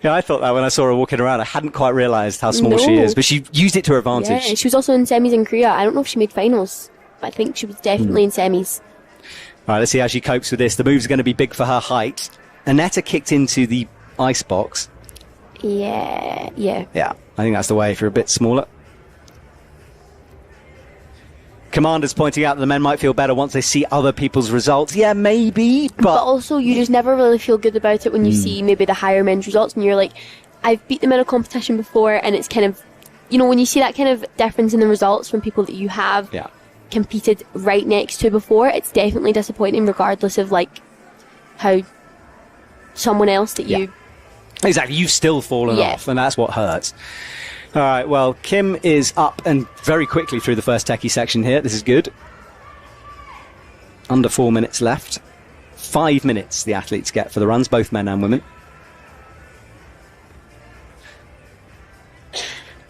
Yeah, I thought that when I saw her walking around. I hadn't quite realised how small she is, but she used it to her advantage. Yeah, she was also in semis in Korea. I don't know if she made finals, but I think she was definitely in semis. All right, let's see how she copes with this. The move's going to be big for her height. Aneta kicked into the ice box. Yeah. Yeah, I think that's the way if you're a bit smaller. Commander's pointing out that the men might feel better once they see other people's results. Yeah, maybe, but also you just never really feel good about it when you see maybe the higher men's results, and you're like, I've beat them in a competition before, and it's kind of, you know, when you see that kind of difference in the results from people that you have competed right next to before, it's definitely disappointing, regardless of like how someone else that you exactly, you've still fallen off, and that's what hurts. All right, well, Kim is up and very quickly through the first techie section here. This is good. Under 4 minutes left. 5 minutes the athletes get for the runs, both men and women.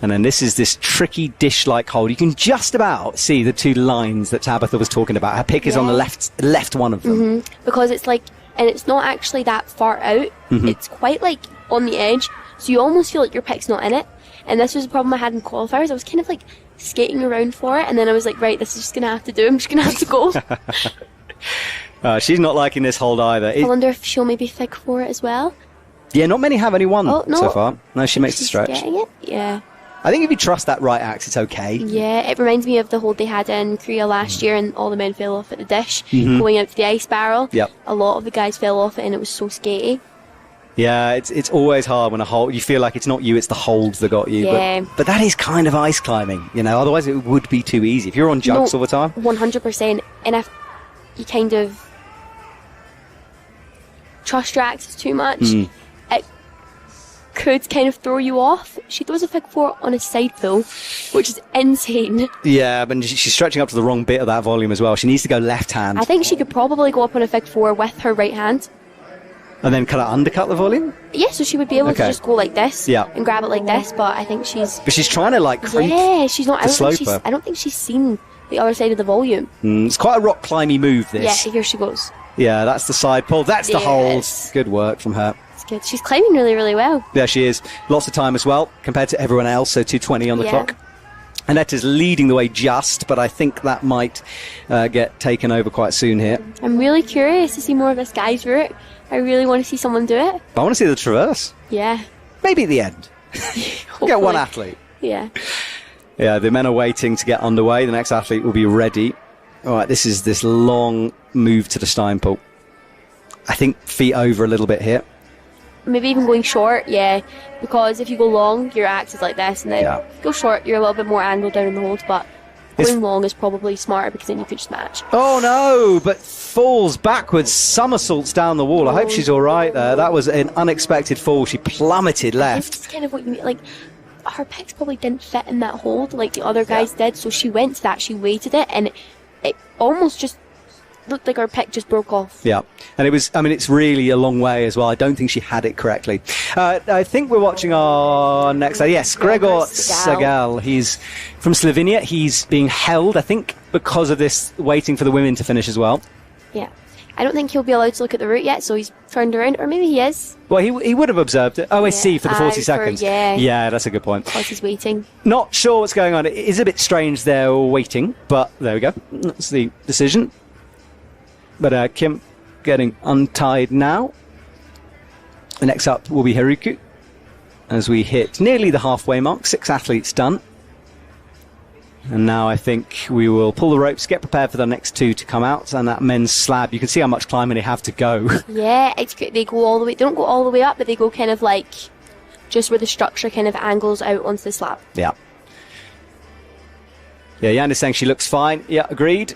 And then this is this tricky dish-like hold. You can just about see the 2 lines that Tabitha was talking about. Her pick is on the left one of them. Because it's like, and it's not actually that far out. It's quite like on the edge, so you almost feel like your pick's not in it. And this was a problem I had in qualifiers. I was kind of like skating around for it, and then I was like, right, this is just going to have to do. I'm just going to have to go. She's not liking this hold either. I wonder if she'll maybe fig for it as well. Yeah, not many have only one so far. No, she makes the stretch. Getting it? Yeah. I think if you trust that right axe, it's okay. Yeah, it reminds me of the hold they had in Korea last year, and all the men fell off at the dish, going out to the ice barrel. Yep. A lot of the guys fell off it, and it was so skatey. Yeah, it's always hard when a hold, you feel like it's not you, it's the holds that got you. Yeah. But that is kind of ice climbing, you know, otherwise it would be too easy. If you're on jugs all the time. 100%. And if you kind of trust your axes too much, could kind of throw you off. She throws a fig 4 on a side pull, which is insane. Yeah, but she's stretching up to the wrong bit of that volume as well. She needs to go left hand. I think she could probably go up on a fig 4 with her right hand. And then kind of undercut the volume? Yeah, so she would be able to just go like this and grab it like this, but I think she's... But she's trying to like creep she's not... I don't think she's seen the other side of the volume. It's quite a rock climby move, this. Yeah, here she goes. Yeah, that's the side pull. That's the hold. Good work from her. It's good. She's climbing really, really well. Yeah, she is. Lots of time as well, compared to everyone else, so 2:20 on the clock. Anetta's leading the way just, but I think that might get taken over quite soon here. I'm really curious to see more of this guy's route. I really want to see someone do it. I want to see the traverse. Yeah. Maybe at the end. We'll get one athlete. Yeah. Yeah, the men are waiting to get underway. The next athlete will be ready. All right, this is this long move to the Steinpull. I think feet over a little bit here. Maybe even going short, because if you go long, your axe is like this, and then if you go short, you're a little bit more angled down in the hold, but going long is probably smarter because then you could just match. Oh no, but falls backwards, somersaults down the wall. I hope she's all right there. That was an unexpected fall. She plummeted left. That's kind of what you mean, like, her picks probably didn't fit in that hold like the other guys did, so she went to that, she weighted it, and it almost just looked like her pick just broke off. Yeah, and it was, I mean, it's really a long way as well. I don't think she had it correctly. I think we're watching our next, yes, Gregor Sagal. He's from Slovenia. He's being held, I think, because of this waiting for the women to finish as well. Yeah. I don't think he'll be allowed to look at the route yet, so he's turned around, or maybe he is. Well, he would have observed it. Oh, I see, for the 40 seconds. Yeah, that's a good point. Because he's waiting. Not sure what's going on. It is a bit strange they're waiting, but there we go. That's the decision. But Kim getting untied now. The next up will be Haruku, as we hit nearly the halfway mark. 6 athletes done. And now I think we will pull the ropes, get prepared for the next 2 to come out, and that men's slab. You can see how much climbing they have to go. Yeah, it's great. They go all the way. They don't go all the way up, but they go kind of like just where the structure kind of angles out onto the slab. Yeah. Yeah, Jan is saying she looks fine. Yeah, agreed.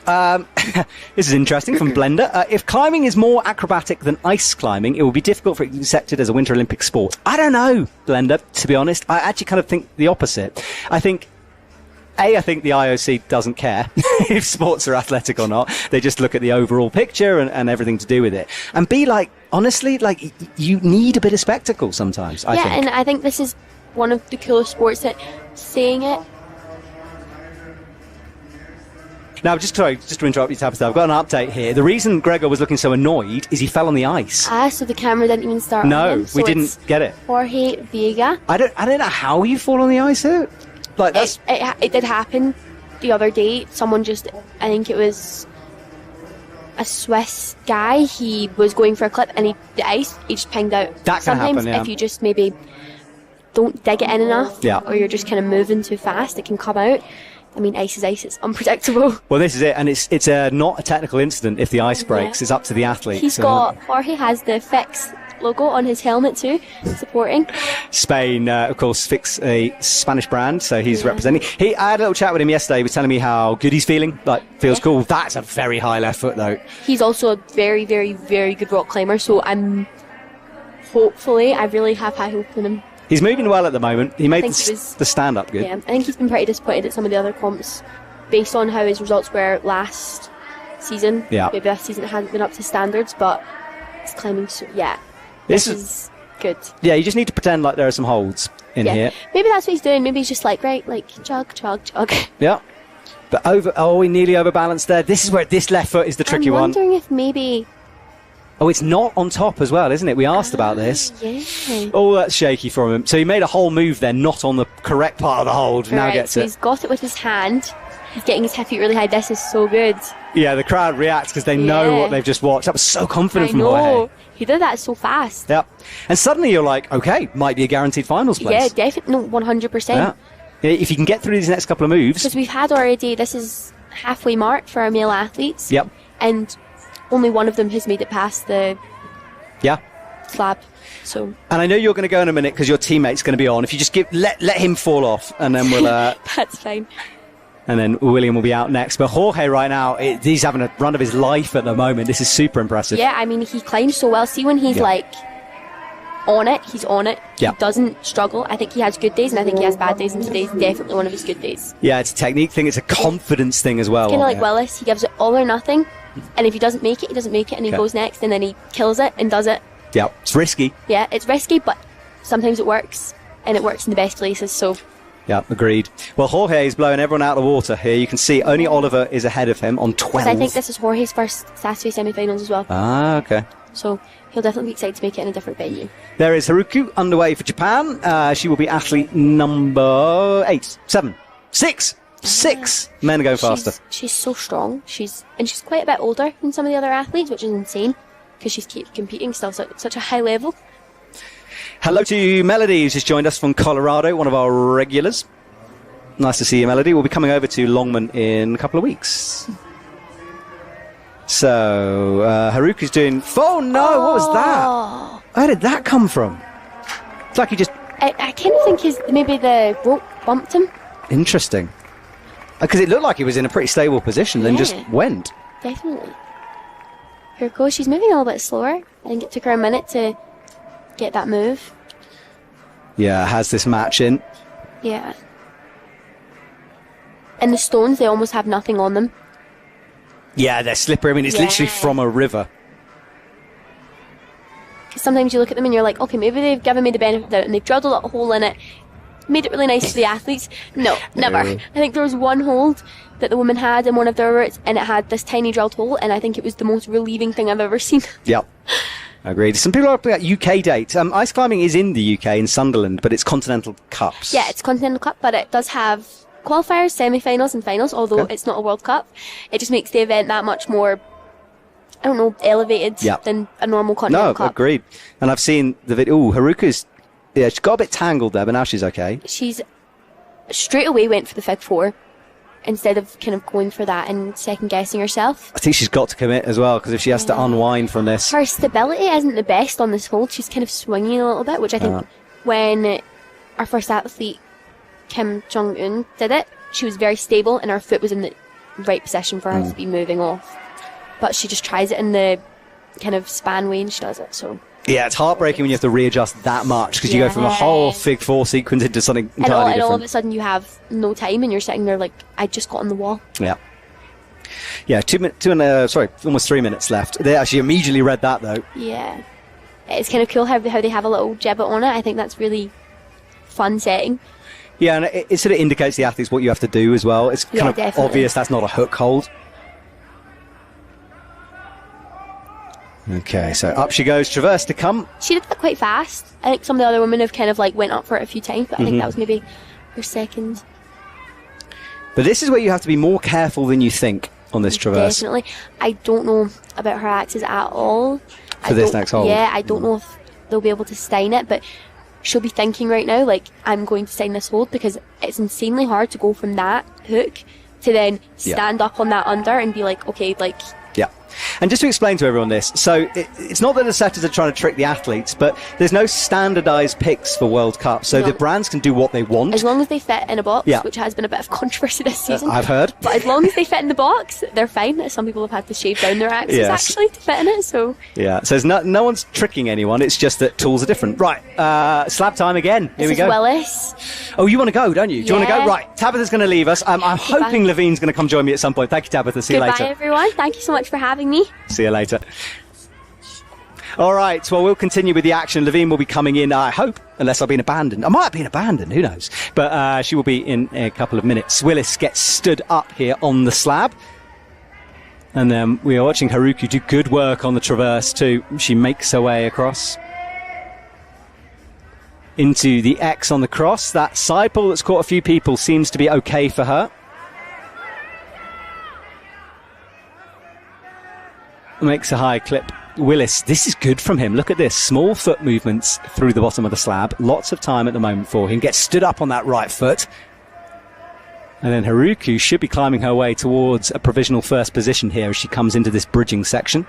This is interesting from Blender. If climbing is more acrobatic than ice climbing, it will be difficult for it to be accepted as a Winter Olympic sport. I don't know, Blender, to be honest. I actually kind of think the opposite. I think the IOC doesn't care if sports are athletic or not. They just look at the overall picture and everything to do with it. And B, like, honestly, like, you need a bit of spectacle sometimes, I think. Yeah, and I think this is one of the coolest sports that saying it. Now, just to interrupt you, Tabitha, I've got an update here. The reason Gregor was looking so annoyed is he fell on the ice. So the camera didn't even start. No, on him, so we didn't get it. Jorge Vega. I don't know how you fall on the ice here. Like, that's... It did happen the other day. Someone just, I think it was a Swiss guy. He was going for a clip and the ice, he just pinged out. That can happen, yeah. If you just maybe don't dig it in enough, or you're just kind of moving too fast, it can come out. I mean, ice is ice. It's unpredictable. Well, this is it, and it's not a technical incident if the ice breaks. It's up to the athlete. Jorge has the Fixe logo on his helmet too, supporting. Spain, of course, Fixe, a Spanish brand, so he's representing. I had a little chat with him yesterday. He was telling me how good he's feeling. Like, feels cool. That's a very high left foot, though. He's also a very, very, very good rock climber, so I really have high hope in him. He's moving well at the moment. He made the stand-up good. Yeah, I think he's been pretty disappointed at some of the other comps based on how his results were last season. Yeah. Maybe this season hasn't been up to standards, but he's climbing this is good. Yeah, you just need to pretend like there are some holds in here. Maybe that's what he's doing. Maybe he's just like, right, like, chug, chug, chug. Yeah. But we nearly overbalanced there. This is where this left foot is the tricky one. I'm wondering if maybe... Oh, it's not on top as well, isn't it? We asked about this. Yeah. Oh, that's shaky from him. So he made a whole move there, not on the correct part of the hold. Now gets it. He's got it with his hand. He's getting his hip feet really high. This is so good. Yeah, the crowd reacts because they know what they've just watched. That was so confident from Jorge. He did that so fast. Yep. And suddenly you're like, okay, might be a guaranteed finals place. Yeah, definitely. No, 100%. Yeah. If you can get through these next couple of moves. Because we've had already, this is halfway mark for our male athletes. Yep. And only one of them has made it past the slab. So. And I know you're going to go in a minute because your teammate's going to be on. If you just let him fall off, and then we'll. That's fine. And then William will be out next. But Jorge right now, he's having a run of his life at the moment. This is super impressive. Yeah, I mean, he climbs so well. See when he's like on it, he's on it. Yeah. He doesn't struggle. I think he has good days, and I think he has bad days, and today's definitely one of his good days. Yeah, it's a technique thing. It's a confidence thing as well. Kind of like Willis, he gives it all or nothing, and if he doesn't make it, he doesn't make it, and he goes next, and then he kills it and does it. Yeah, it's risky. Yeah, it's risky, but sometimes it works, and it works in the best places, so... Yeah, agreed. Well, Jorge is blowing everyone out of the water here. You can see only Oliver is ahead of him on 12. Because I think this is Jorge's first Saas-Fee semi-finals as well. Ah, okay. So he'll definitely be excited to make it in a different venue. There is Haruku underway for Japan. She will be athlete number 8, 7, 6. 6 men are going faster. She's so strong. She's quite a bit older than some of the other athletes, which is insane because she's competing still at such a high level. Hello to Melody, who's just joined us from Colorado, one of our regulars. Nice to see you, Melody. We'll be coming over to Longman in a couple of weeks. So, Haruku's doing... Oh, no, what was that? Where did that come from? It's like he just... I kind of think maybe the rope bumped him. Interesting. Because it looked like he was in a pretty stable position and just went. Definitely. Here it goes. She's moving a little bit slower. I think it took her a minute to get that move. Yeah, has this match in. Yeah. And the stones, they almost have nothing on them. Yeah, they're slippery. I mean, it's literally from a river. Because sometimes you look at them and you're like, okay, maybe they've given me the benefit of the doubt and they've drilled a little hole in it, made it really nice for the athletes. No, never. I think there was one hold that the woman had in one of their routes and it had this tiny drilled hole, and I think it was the most relieving thing I've ever seen. Yep. Agreed. Some people are looking at UK dates. Ice climbing is in the UK, in Sunderland, but it's Continental Cups. Yeah, it's Continental Cup, but it does have qualifiers, semi-finals and finals, although it's not a World Cup. It just makes the event that much more, I don't know, elevated than a normal Continental Cup. No, agreed. And I've seen the video. Ooh, Haruku's, she got a bit tangled there, but now she's okay. She's straight away went for the Fig 4 instead of kind of going for that and second-guessing herself. I think she's got to commit as well, because if she has to unwind from this... Her stability isn't the best on this hold. She's kind of swinging a little bit, which I think when our first athlete, Kim Jong-un, did it, she was very stable and her foot was in the right position for her to be moving off. But she just tries it in the kind of span way and she does it, so... Yeah, it's heartbreaking when you have to readjust that much, because you go from a whole Fig 4 sequence into something entirely different. And all of a sudden you have no time and you're sitting there like, I just got on the wall. Yeah. Yeah, almost 3 minutes left. They actually immediately read that, though. Yeah. It's kind of cool how they have a little gibbet on it. I think that's really fun setting. Yeah, and it sort of indicates the athletes what you have to do as well. It's kind of obvious that's not a hook hold. Okay, so up she goes, traverse to come. She did that quite fast. I think some of the other women have kind of like went up for it a few times, but I think that was maybe her second. But this is where you have to be more careful than you think on this traverse. Definitely. I don't know about her axes at all. For this next hold? Yeah, I don't know if they'll be able to stein it, but she'll be thinking right now, like, I'm going to stein this hold, because it's insanely hard to go from that hook to then stand up on that under and be like, okay, like... Yeah. And just to explain to everyone this, so it's not that the setters are trying to trick the athletes, but there's no standardised picks for World Cup, so the brands can do what they want. As long as they fit in a box, which has been a bit of controversy this season. I've heard. But as long as they fit in the box, they're fine. Some people have had to shave down their axes actually to fit in it, so... Yeah, so there's no one's tricking anyone, it's just that tools are different. Right, slab time again. Here we go. Willis. Oh, you want to go, don't you? Do you want to go? Right, Tabitha's going to leave us. I'm hoping Levine's going to come join me at some point. Thank you, Tabitha. See you later. Goodbye, everyone. Thank you so much for having me. See you later. All right, well, we'll continue with the action. Levine will be coming in, I hope, unless I've been abandoned. I might have been abandoned, who knows? But she will be in a couple of minutes. Willis gets stood up here on the slab. And then we are watching Haruku do good work on the traverse too. She makes her way across into the X on the cross. That side pull that's caught a few people seems to be okay for her. Makes a high clip. Willis, this is good from him. Look at this. Small foot movements through the bottom of the slab. Lots of time at the moment for him. Gets stood up on that right foot. And then Haruku should be climbing her way towards a provisional first position here as she comes into this bridging section.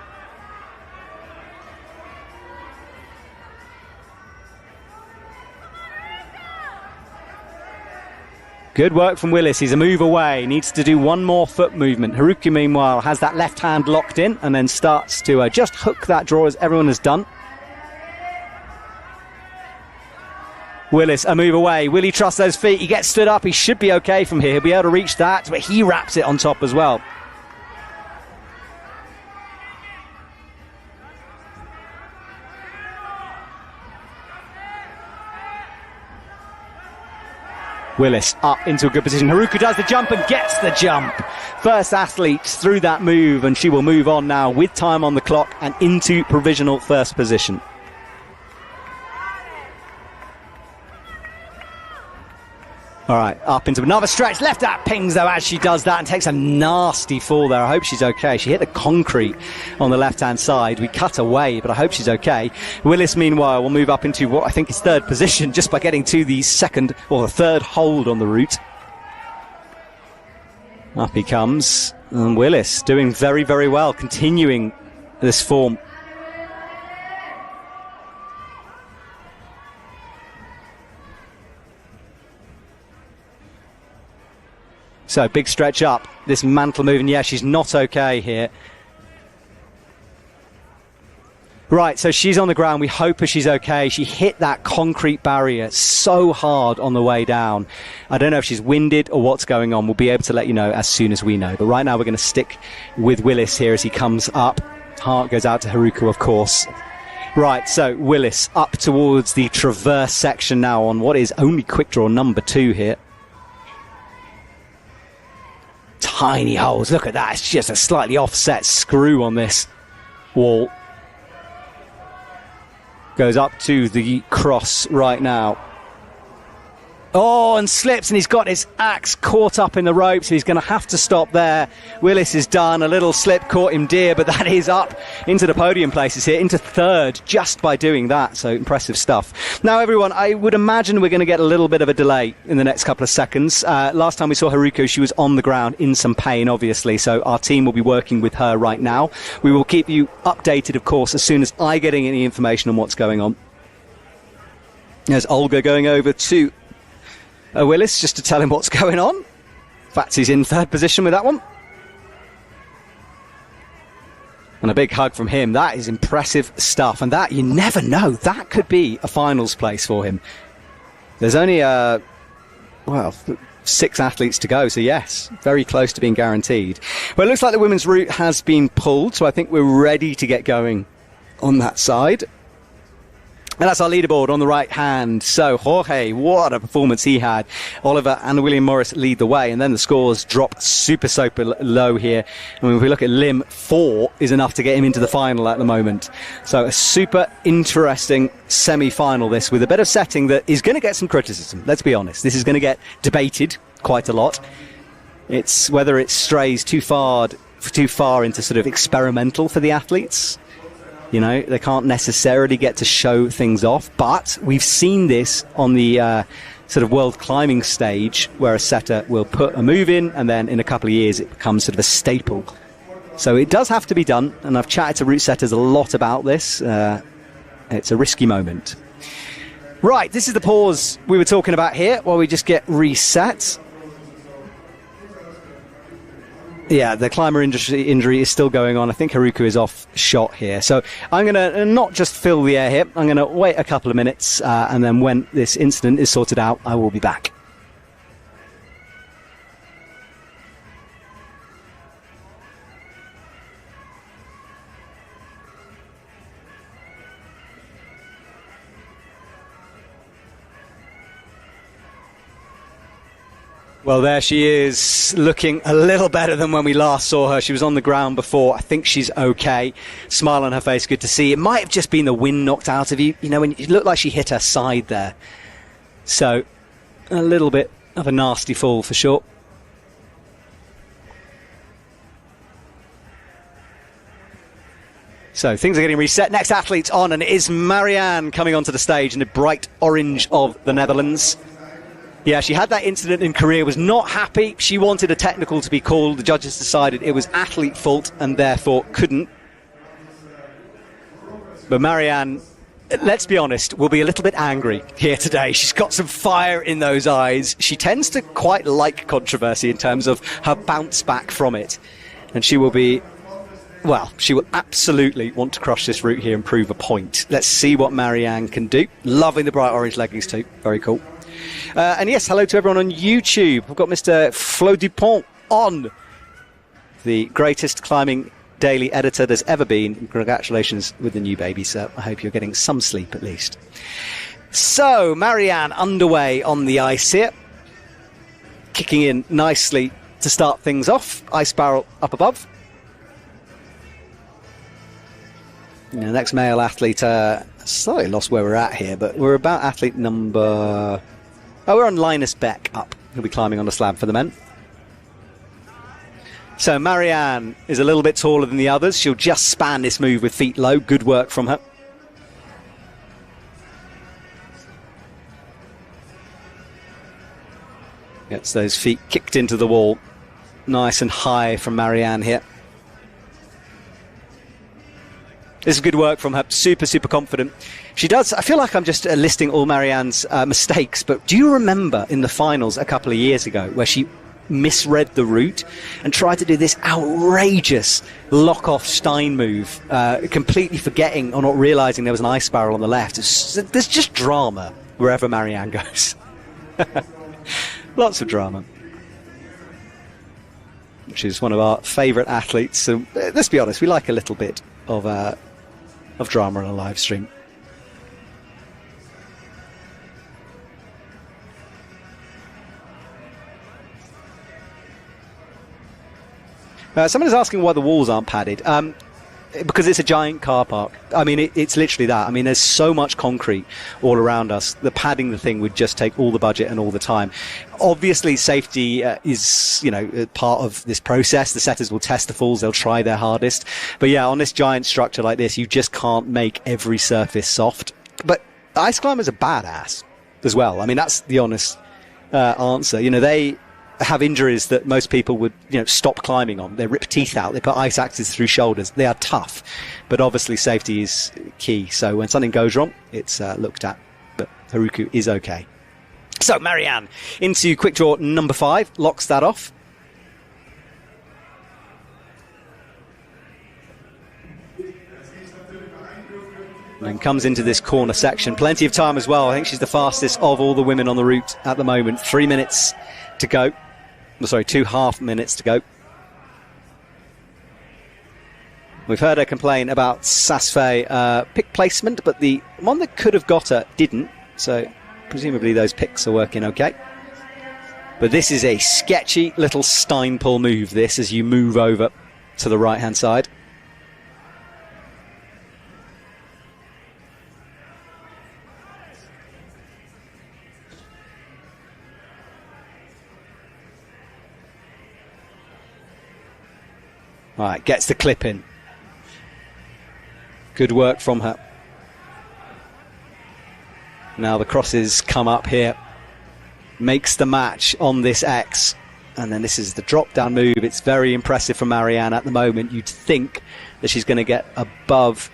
Good work from Willis. He's a move away. Needs to do one more foot movement. Haruku, meanwhile, has that left hand locked in and then starts to just hook that draw as everyone has done. Willis, a move away. Will he trust those feet? He gets stood up. He should be okay from here. He'll be able to reach that, but he wraps it on top as well. Willis up into a good position. Haruka does the jump and gets the jump. First athlete through that move, and she will move on now with time on the clock and into provisional first position. All right, up into another stretch. Left out pings, though, as she does that and takes a nasty fall there. I hope she's okay. She hit the concrete on the left-hand side. We cut away, but I hope she's okay. Willis, meanwhile, will move up into what I think is third position just by getting to the second or the third hold on the route. Up he comes. And Willis doing very, very well, continuing this form. So, big stretch up, this mantle moving. Yeah, she's not okay here. Right, so she's on the ground. We hope she's okay. She hit that concrete barrier so hard on the way down. I don't know if she's winded or what's going on. We'll be able to let you know as soon as we know. But right now we're going to stick with Willis here as he comes up. Heart goes out to Haruka, of course. Right, so Willis up towards the traverse section now on what is only quick draw number 2 here. Tiny holes, look at that, it's just a slightly offset screw on this wall. Goes up to the cross right now. Oh, and slips, and he's got his axe caught up in the ropes. He's going to have to stop there. Willis is done. A little slip caught him dear, but that is up into the podium places here, into third, just by doing that. So impressive stuff. Now, everyone, I would imagine we're going to get a little bit of a delay in the next couple of seconds. Last time we saw Haruko, she was on the ground in some pain, obviously. So our team will be working with her right now. We will keep you updated, of course, as soon as I get any information on what's going on. There's Olga going over to Willis just to tell him what's going on. In fact, he's in third position with that one. And a big hug from him. That is impressive stuff. And that, you never know, that could be a finals place for him. There's only, 6 athletes to go. So yes, very close to being guaranteed. Well, it looks like the women's route has been pulled. So I think we're ready to get going on that side. And that's our leaderboard on the right hand. So Jorge, what a performance he had. Oliver and William Morris lead the way, and then the scores drop super low here. And if we look at Lim, 4 is enough to get him into the final at the moment. So a super interesting semi-final this, with a bit of setting that is going to get some criticism. Let's be honest. This is going to get debated quite a lot. It's whether it strays too far into sort of experimental for the athletes. You know, they can't necessarily get to show things off, but we've seen this on the sort of world climbing stage, where a setter will put a move in, and then in a couple of years it becomes sort of a staple. So it does have to be done, and I've chatted to route setters a lot about this. It's a risky moment. Right, this is the pause we were talking about here, while we just get reset. Yeah, the climber injury is still going on. I think Haruka is off shot here. So I'm going to not just fill the air here. I'm going to wait a couple of minutes, and then when this incident is sorted out, I will be back. Well, there she is, looking a little better than when we last saw her. She was on the ground before. I think she's okay. Smile on her face, good to see. It might have just been the wind knocked out of you. You know, when it looked like she hit her side there. So, a little bit of a nasty fall for sure. So, things are getting reset. Next athlete's on, and it is Marianne coming onto the stage in the bright orange of the Netherlands. Yeah, she had that incident in Korea, was not happy. She wanted a technical to be called. The judges decided it was athlete fault and therefore couldn't. But Marianne, let's be honest, will be a little bit angry here today. She's got some fire in those eyes. She tends to quite like controversy in terms of her bounce back from it. And she will be well, she will absolutely want to crush this route here and prove a point. Let's see what Marianne can do. Loving the bright orange leggings too. Very cool. And yes, hello to everyone on YouTube. We've got Mr. Flo Dupont on, the greatest climbing daily editor there's ever been. Congratulations with the new baby, sir. I hope you're getting some sleep at least. So, Marianne underway on the ice here. Kicking in nicely to start things off. Ice barrel up above. The next male athlete, slightly lost where we're at here, but we're about athlete number... Oh, we're on Linus Beck up. He'll be climbing on the slab for the men. So Marianne is a little bit taller than the others. She'll just span this move with feet low. Good work from her. Gets those feet kicked into the wall. Nice and high from Marianne here. This is good work from her. Super, super confident. She does. I feel like I'm just listing all Marianne's mistakes, but do you remember in the finals a couple of years ago where she misread the route and tried to do this outrageous lock-off Stein move, completely forgetting or not realising there was an ice barrel on the left? There's just drama wherever Marianne goes. Lots of drama. She's one of our favourite athletes. So let's be honest, we like a little bit of drama on a live stream. Someone is asking why the walls aren't padded. Because it's a giant car park. I mean, it's literally that. I mean, there's so much concrete all around us. The padding the thing would just take all the budget and all the time. Obviously, safety is, part of this process. The setters will test the falls. They'll try their hardest. But yeah, on this giant structure like this, you just can't make every surface soft. But ice climbers are badass as well. I mean, that's the honest answer. They have injuries that most people would stop climbing on. They rip teeth out, they put ice axes through shoulders. They are tough, but obviously safety is key. So when something goes wrong, it's looked at, but Haruku is okay. So Marianne into quick draw number 5, locks that off. And then comes into this corner section. Plenty of time as well. I think she's the fastest of all the women on the route at the moment. 3 minutes to go. Sorry, 2.5 minutes to go. We've heard her complain about Saas-Fee pick placement, but the one that could have got her didn't. So presumably those picks are working okay. But this is a sketchy little Stein pull move, this, as you move over to the right-hand side. All right, gets the clip in. Good work from her. Now the crosses come up here. Makes the match on this X. And then this is the drop-down move. It's very impressive from Marianne at the moment. You'd think that she's going to get above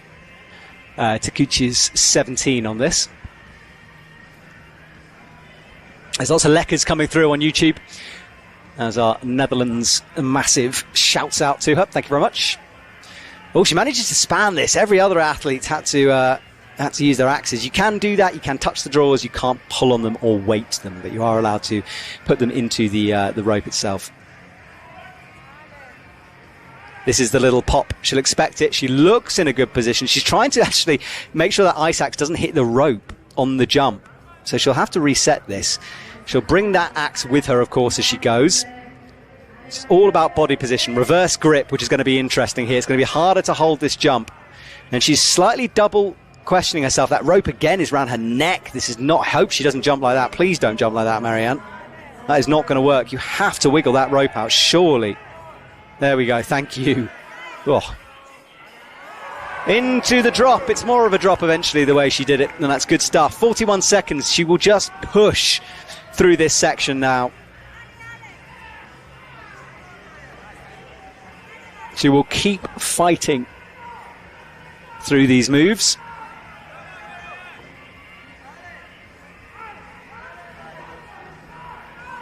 Takuchi's 17 on this. There's lots of leckers coming through on YouTube, as our Netherlands massive shouts out to her. Thank you very much. Oh, she manages to span this. Every other athlete had to use their axes. You can do that. You can touch the drawers. You can't pull on them or weight them, but you are allowed to put them into the rope itself. This is the little pop. She'll expect it. She looks in a good position. She's trying to actually make sure that ice axe doesn't hit the rope on the jump. So she'll have to reset this. She'll bring that axe with her, of course, as she goes. It's all about body position. Reverse grip, which is going to be interesting here. It's going to be harder to hold this jump. And she's slightly double questioning herself. That rope again is around her neck. This is not... I hope she doesn't jump like that. Please don't jump like that, Marianne. That is not going to work. You have to wiggle that rope out, surely. There we go. Thank you. Oh. Into the drop. It's more of a drop eventually, the way she did it. And that's good stuff. 41 seconds. She will just push through this section now. She will keep fighting through these moves.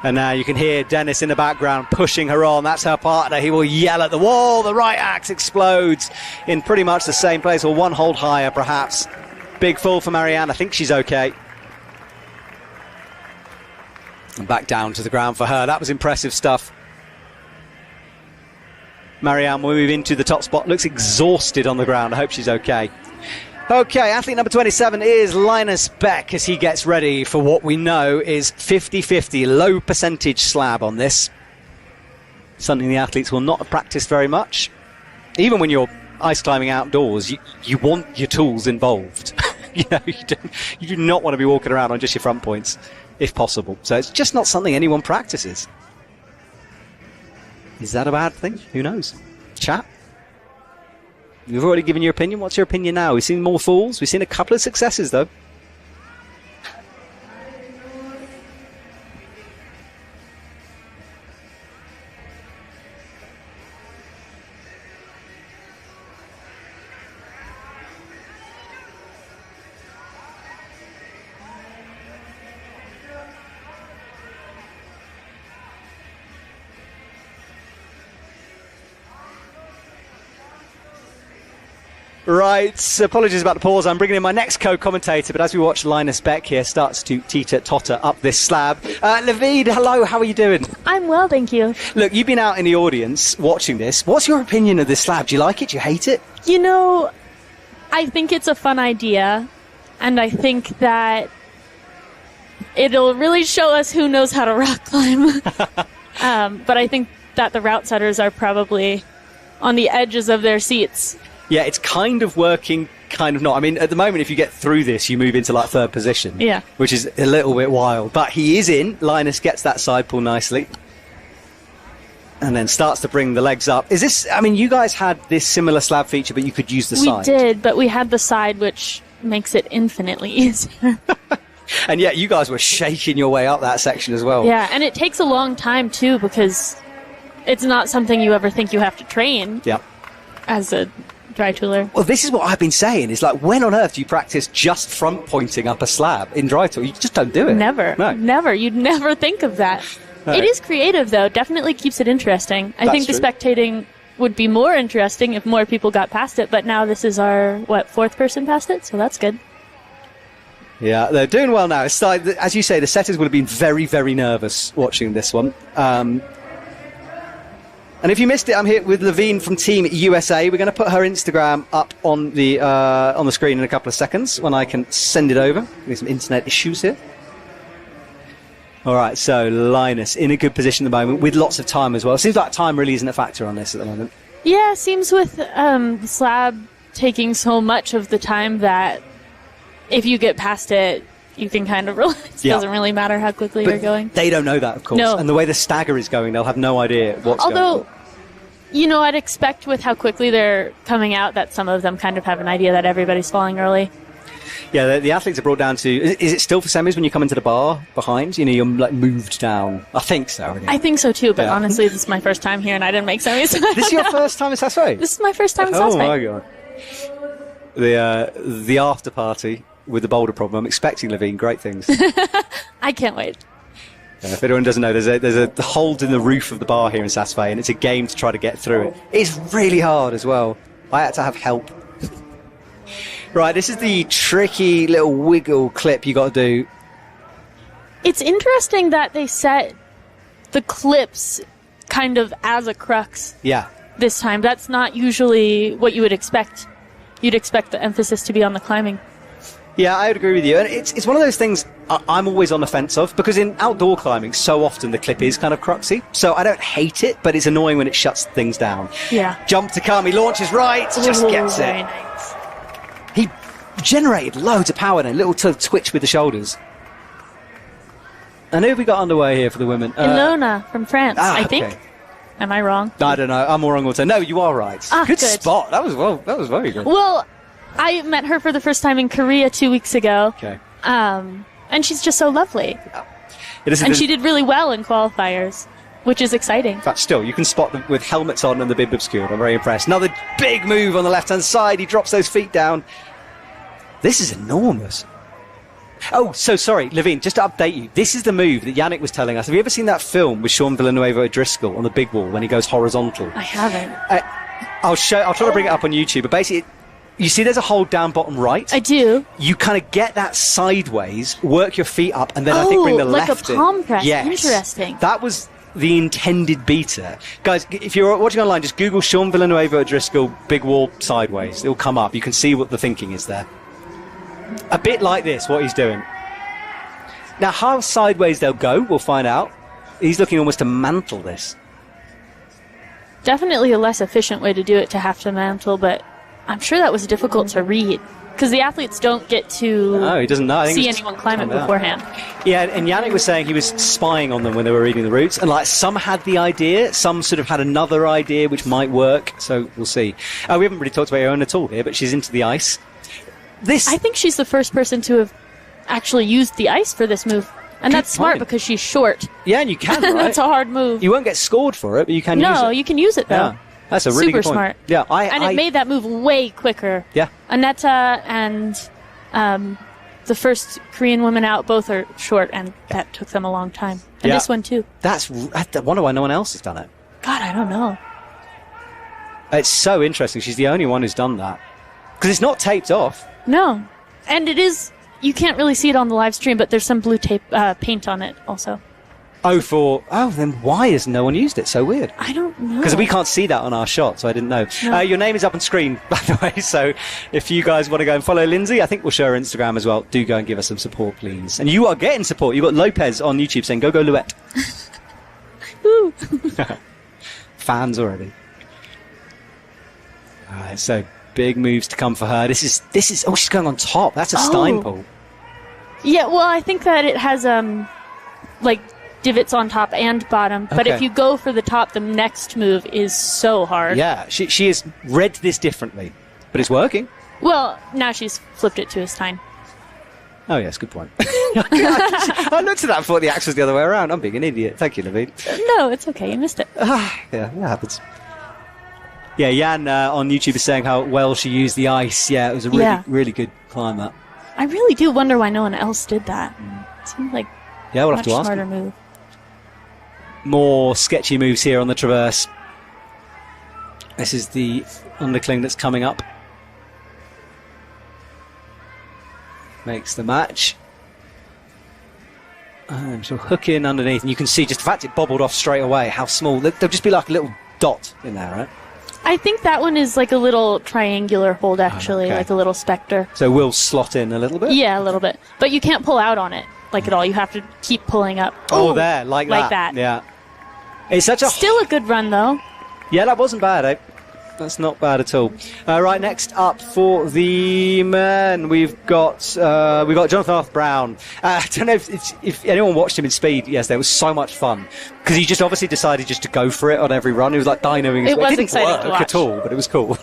And now you can hear Dennis in the background pushing her on. That's her partner. He will yell at the wall. The right axe explodes in pretty much the same place, or one hold higher perhaps. Big fall for Marianne. I think she's okay. And back down to the ground for her. That was impressive stuff. Marianne will move into the top spot. Looks exhausted on the ground. I hope she's okay. Okay, athlete number 27 is Linus Beck as he gets ready for what we know is 50-50, low percentage slab on this. Something the athletes will not have practiced very much. Even when you're ice climbing outdoors, you want your tools involved. You do not want to be walking around on just your front points, if possible. So it's just not something anyone practices. Is that a bad thing? Who knows? Chat. You've already given your opinion. What's your opinion now? We've seen more falls. We've seen a couple of successes, though. Right, apologies about the pause. I'm bringing in my next co-commentator, but as we watch Linus Beck here starts to teeter-totter up this slab. Levine, hello, how are you doing? I'm well, thank you. Look, you've been out in the audience watching this. What's your opinion of this slab? Do you like it? Do you hate it? You know, I think it's a fun idea, and I think that it'll really show us who knows how to rock climb. But I think that the route setters are probably on the edges of their seats. Yeah, it's kind of working, kind of not. I mean, at the moment, if you get through this, you move into like third position. Yeah. Which is a little bit wild. But he is in. Linus gets that side pull nicely. And then starts to bring the legs up. Is this, I mean, you guys had this similar slab feature, but you could use the side. We did, but we had the side, which makes it infinitely easier. And yet you guys were shaking your way up that section as well. Yeah, and it takes a long time, too, because it's not something you ever think you have to train as a dry tooler. Well, this is what I've been saying. Is like, when on earth do you practice just front pointing up a slab in dry tool? You just don't do it. Never. No. Never. You'd never think of that. No. It is creative, though. Definitely keeps it interesting. I think the true. spectating would be more interesting if more people got past it, but now this is our, fourth person past it, so that's good. Yeah, they're doing well now. It's like, as you say, the setters would have been very, very nervous watching this one. And if you missed it, I'm here with Levine from Team USA. We're going to put her Instagram up on the screen in a couple of seconds when I can send it over. There's some internet issues here. All right, so Linus in a good position at the moment with lots of time as well. It seems like time really isn't a factor on this at the moment. Yeah, seems with the slab taking so much of the time that if you get past it, you can kind of relax. It doesn't really matter how quickly you're going. They don't know that, of course. No. And the way the stagger is going, they'll have no idea what's going on. Although, you know, I'd expect with how quickly they're coming out that some of them kind of have an idea that everybody's falling early. Yeah, the athletes are brought down to... Is it still for semis when you come into the bar behind? You know, you're like moved down. I think so. Anyway. I think so too, but honestly, this is my first time here and I didn't make semis. This is your first time at Saas-Fee? This is my first time at Saas-Fee. Oh my god. The after party with the boulder problem. I'm expecting, Levine, great things. I can't wait. If anyone doesn't know, there's a hold in the roof of the bar here in Saas-Fee, and it's a game to try to get through it. It's really hard as well. I had to have help. Right, this is the tricky little wiggle clip you got to do. It's interesting that they set the clips kind of as a crux. Yeah. This time. That's not usually what you would expect. You'd expect the emphasis to be on the climbing. Yeah, I would agree with you. And it's one of those things I'm always on the fence of, because in outdoor climbing, so often the clip is kind of cruxy. So I don't hate it, but it's annoying when it shuts things down. Yeah. Jump to come, he launches right, just gets very it. Nice. He generated loads of power then, a little twitch with the shoulders. And who have we got underway here for the women? Ilona from France, I think. Okay. Am I wrong? I don't know. I'm all wrong also. No, you are right. Good spot. That was very good. Well, I met her for the first time in Korea 2 weeks ago. Okay. And she's just so lovely. And she did really well in qualifiers, which is exciting. In fact, still, you can spot them with helmets on and the bib obscured. I'm very impressed. Another big move on the left-hand side. He drops those feet down. This is enormous. Oh, so sorry, Levine, just to update you. This is the move that Yannick was telling us. Have you ever seen that film with Sean Villanueva O'Driscoll on the big wall when he goes horizontal? I haven't. I'll try to bring it up on YouTube, but basically, you see there's a hold down bottom right? I do. You kind of get that sideways, work your feet up, and then I think bring the like left a in. palm press. Yes. Interesting. That was the intended beater. Guys, if you're watching online, just Google Sean Villanueva O'Driscoll big wall sideways. It'll come up. You can see what the thinking is there. A bit like this, what he's doing. Now, how sideways they'll go, we'll find out. He's looking almost to mantle this. Definitely a less efficient way to do it, to have to mantle, but I'm sure that was difficult to read. Because the athletes don't get to No, he doesn't know. I think see it's anyone climb it come out. beforehand. Yeah, and Yannick was saying he was spying on them when they were reading the routes, and like some had the idea, some sort of had another idea which might work, so we'll see. We haven't really talked about Eoin at all here, but she's into the ice. I think she's the first person to have actually used the ice for this move. And Good that's smart point. because she's short. Yeah, and you can, right? That's a hard move. You won't get scored for it, but you can use it. No, you can use it though. Yeah, that's a really Super good point. smart. Yeah, And it made that move way quicker. Yeah. Aneta and the first Korean woman out, both are short, and that took them a long time. And Yeah. this one too. I wonder why no one else has done it. God, I don't know. It's so interesting. She's the only one who's done that. Because it's not taped off. No. And it is, you can't really see it on the live stream, but there's some blue tape paint on it also. Then why has no one used it? So weird. I don't know. Because we can't see that on our shot, so I didn't know. No. Your name is up on screen, by the way, so if you guys want to go and follow Lindsay, I think we'll show her Instagram as well. Do go and give us some support, please. And you are getting support. You've got Lopez on YouTube saying, go, Luette. Woo. Fans already. All right, so big moves to come for her. This is. Oh, she's going on top. That's a Stein pole. Yeah, well, I think that it has like divots on top and bottom. But Okay. if you go for the top, the next move is so hard. Yeah, she has read this differently, but it's working. Well, now she's flipped it to a Stein. Oh, yes, good point. I looked at that and thought the axe was the other way around. I'm being an idiot. Thank you, Levine. No, it's okay. You missed it. Yeah, that happens. Yeah, Jan on YouTube is saying how well she used the ice. Yeah, it was a really, really good climb up. I really do wonder why no one else did that. It seemed like Yeah, we'll much have to ask smarter her. move. More sketchy moves here on the traverse. This is the undercling that's coming up. Makes the match. So hook in underneath, and you can see just the fact it bobbled off straight away, how small. There'll just be like a little dot in there, right? I think that one is like a little triangular hold, actually, okay. like a little spectre. So we'll slot in a little bit? Yeah, a little bit. But you can't pull out on it, like at all. You have to keep pulling up. Oh, there, like that. Yeah. It's such a... Still a good run, though. Yeah, that wasn't bad, eh? That's not bad at all. Right, next up for the men, we've got Jonathan Arthur Brown. I don't know if anyone watched him in speed yesterday. It was so much fun because he just obviously decided just to go for it on every run. He was like dynoing his It way. was It didn't exciting work to watch. at all, but it was cool.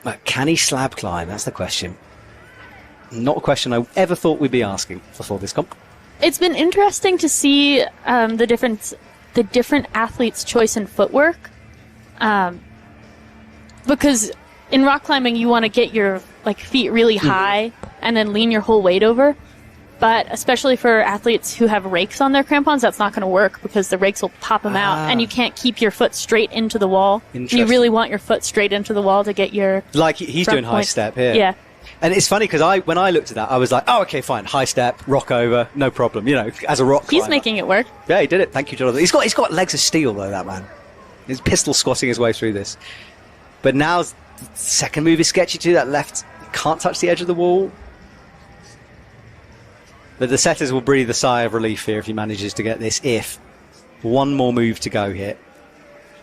But can he slab climb? That's the question. Not a question I ever thought we'd be asking before this comp. It's been interesting to see the different athletes' choice in footwork, because in rock climbing you want to get your feet really high and then lean your whole weight over. But especially for athletes who have rakes on their crampons, that's not going to work because the rakes will pop them out, and you can't keep your foot straight into the wall. You really want your foot straight into the wall to get your like he's doing high step here. Yeah. And it's funny because when I looked at that, I was like, oh, okay, fine, high step, rock over, no problem. You know, as a rock climber. He's making it work. Yeah, he did it. Thank you, Jonathan. He's got legs of steel, though, that man. He's pistol squatting his way through this. But now, the second move is sketchy too. That left can't touch the edge of the wall. But the setters will breathe a sigh of relief here if he manages to get this. If one more move to go here.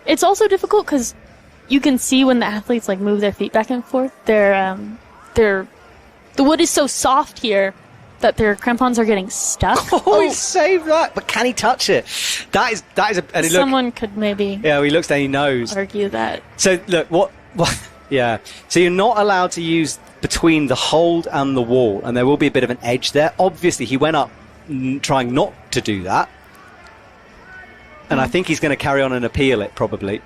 It's also difficult because you can see when the athletes move their feet back and forth. The wood is so soft here that their crampons are getting stuck. Oh, he saved that! But can he touch it? That is a. And Someone could maybe. Yeah, he looks down. He knows. Argue that. So look, what? Yeah. So you're not allowed to use between the hold and the wall, and there will be a bit of an edge there. Obviously, he went up trying not to do that, and I think he's going to carry on and appeal it probably.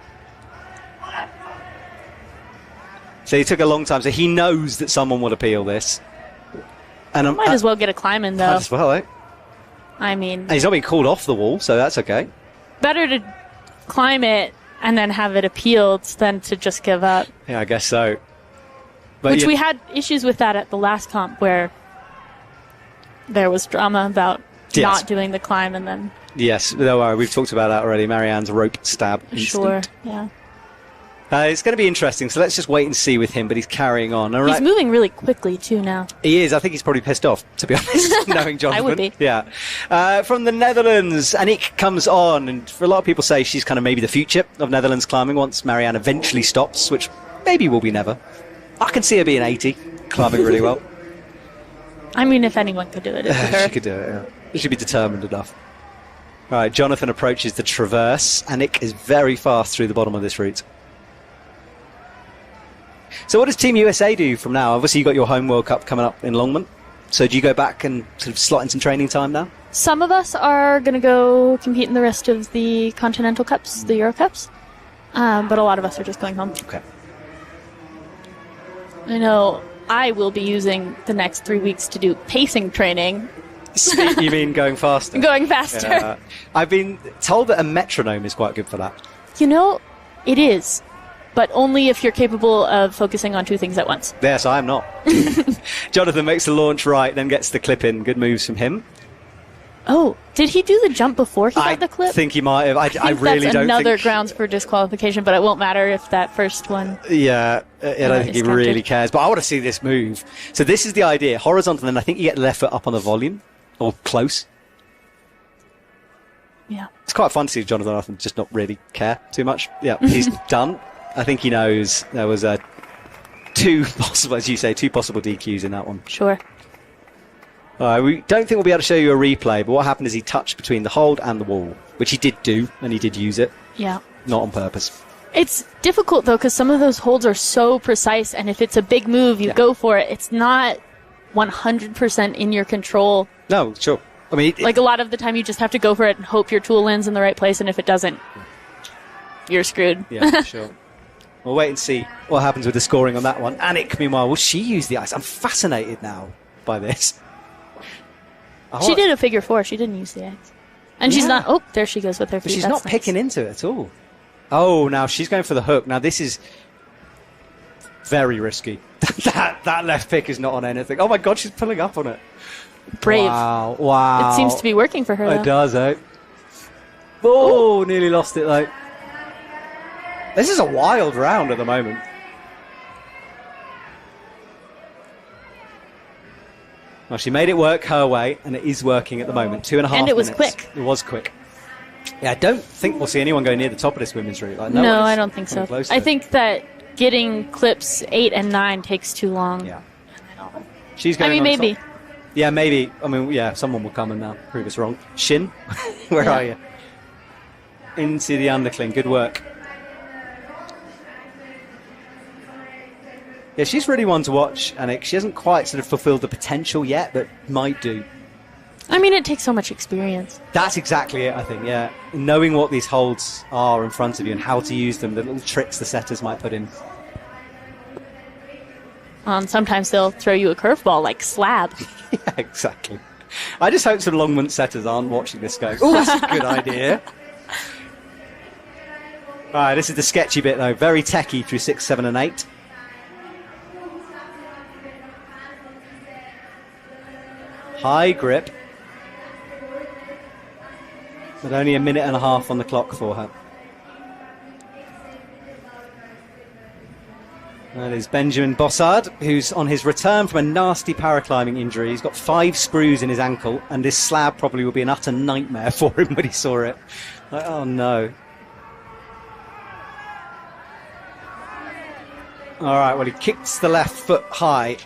So he took a long time. So he knows that someone will appeal this. And Might as well get a climb in, though. Might as well, eh? I mean, And he's not being called off the wall, so that's okay. better to climb it and then have it appealed than to just give up. Yeah, I guess so. But Which we had issues with that at the last comp where there was drama about Yes. not doing the climb and then... Yes, don't worry, we've talked about that already. Marianne's rope stab Sure, instant. yeah. It's going to be interesting, so let's just wait and see with him, but he's carrying on. All right. He's moving really quickly, too, now. He is. I think he's probably pissed off, to be honest, knowing Jonathan. I would be. Yeah. From the Netherlands, Aniek comes on, and for a lot of people say she's kind of maybe the future of Netherlands climbing once Marianne eventually stops, which maybe will be never. I can see her being 80, climbing really well. I mean, if anyone could do it, it's her. She could do it, yeah. She should be determined enough. All right, Jonathan approaches the traverse. Aniek is very fast through the bottom of this route. So what does Team USA do from now? Obviously, you've got your home World Cup coming up in Longman. So do you go back and sort of slot in some training time now? Some of us are going to go compete in the rest of the Continental Cups, the Euro Cups. But a lot of us are just going home. Okay. I know I will be using the next 3 weeks to do pacing training. You mean going faster? Going faster. Yeah. I've been told that a metronome is quite good for that. You know, it is. But only if you're capable of focusing on two things at once. Yes, I am not. Jonathan makes the launch right, then gets the clip in. Good moves from him. Oh, did he do the jump before he got the clip? I think he might have. I really that's don't another think... grounds for disqualification, but it won't matter if that first one... Yeah, I don't think he is counted. really cares. But I want to see this move. So this is the idea. Horizontal, and then I think you get the left foot up on the volume. Or close. Yeah. It's quite fun to see Jonathan Arthur just not really care too much. Yeah, he's done. I think he knows there was two possible, as you say, two possible DQs in that one. Sure. We don't think we'll be able to show you a replay, but what happened is he touched between the hold and the wall, which he did do, and he did use it. Yeah. Not on purpose. It's difficult, though, because some of those holds are so precise, and if it's a big move, you go for it. It's not 100% in your control. No, sure. I mean, Like, a lot of the time, you just have to go for it and hope your tool lands in the right place, and if it doesn't, you're screwed. Yeah, sure. We'll wait and see what happens with the scoring on that one. Aniek, meanwhile, will she use the ice? I'm fascinated now by this. She did a figure four. She didn't use the X. And she's not... Oh, there she goes with her feet. But she's That's not nice. picking into it at all. Oh, now she's going for the hook. Now, this is very risky. that left pick is not on anything. Oh, my God, she's pulling up on it. Brave. Wow. It seems to be working for her, though. It does, eh? Oh, nearly lost it, though. This is a wild round at the moment. Well, she made it work her way, and it is working at the moment. 2.5 minutes. And it was quick. It was quick. Yeah, I don't think we'll see anyone go near the top of this women's route. Like, No, one is I don't think coming so. close to I it. think that getting clips 8 and 9 takes too long. Yeah. She's going I mean, on maybe. top. Yeah, maybe. I mean, yeah, someone will come and now prove us wrong. Shin, where are you? Into the undercling. Good work. Yeah, she's really one to watch, Aniek. She hasn't quite sort of fulfilled the potential yet, but might do. I mean, it takes so much experience. That's exactly it, I think, yeah. Knowing what these holds are in front of you and how to use them, the little tricks the setters might put in. And sometimes they'll throw you a curveball like slab. Yeah, exactly. I just hope some Longmont setters aren't watching this going, oh, that's a good idea. All right, this is the sketchy bit, though. Very techy through 6, 7, and 8. High grip. But only 1.5 minutes on the clock for her. That is Benjamin Bossard, who's on his return from a nasty paraclimbing injury. He's got 5 screws in his ankle, and this slab probably will be an utter nightmare for him when he saw it. Like, oh no. All right, well, he kicks the left foot high.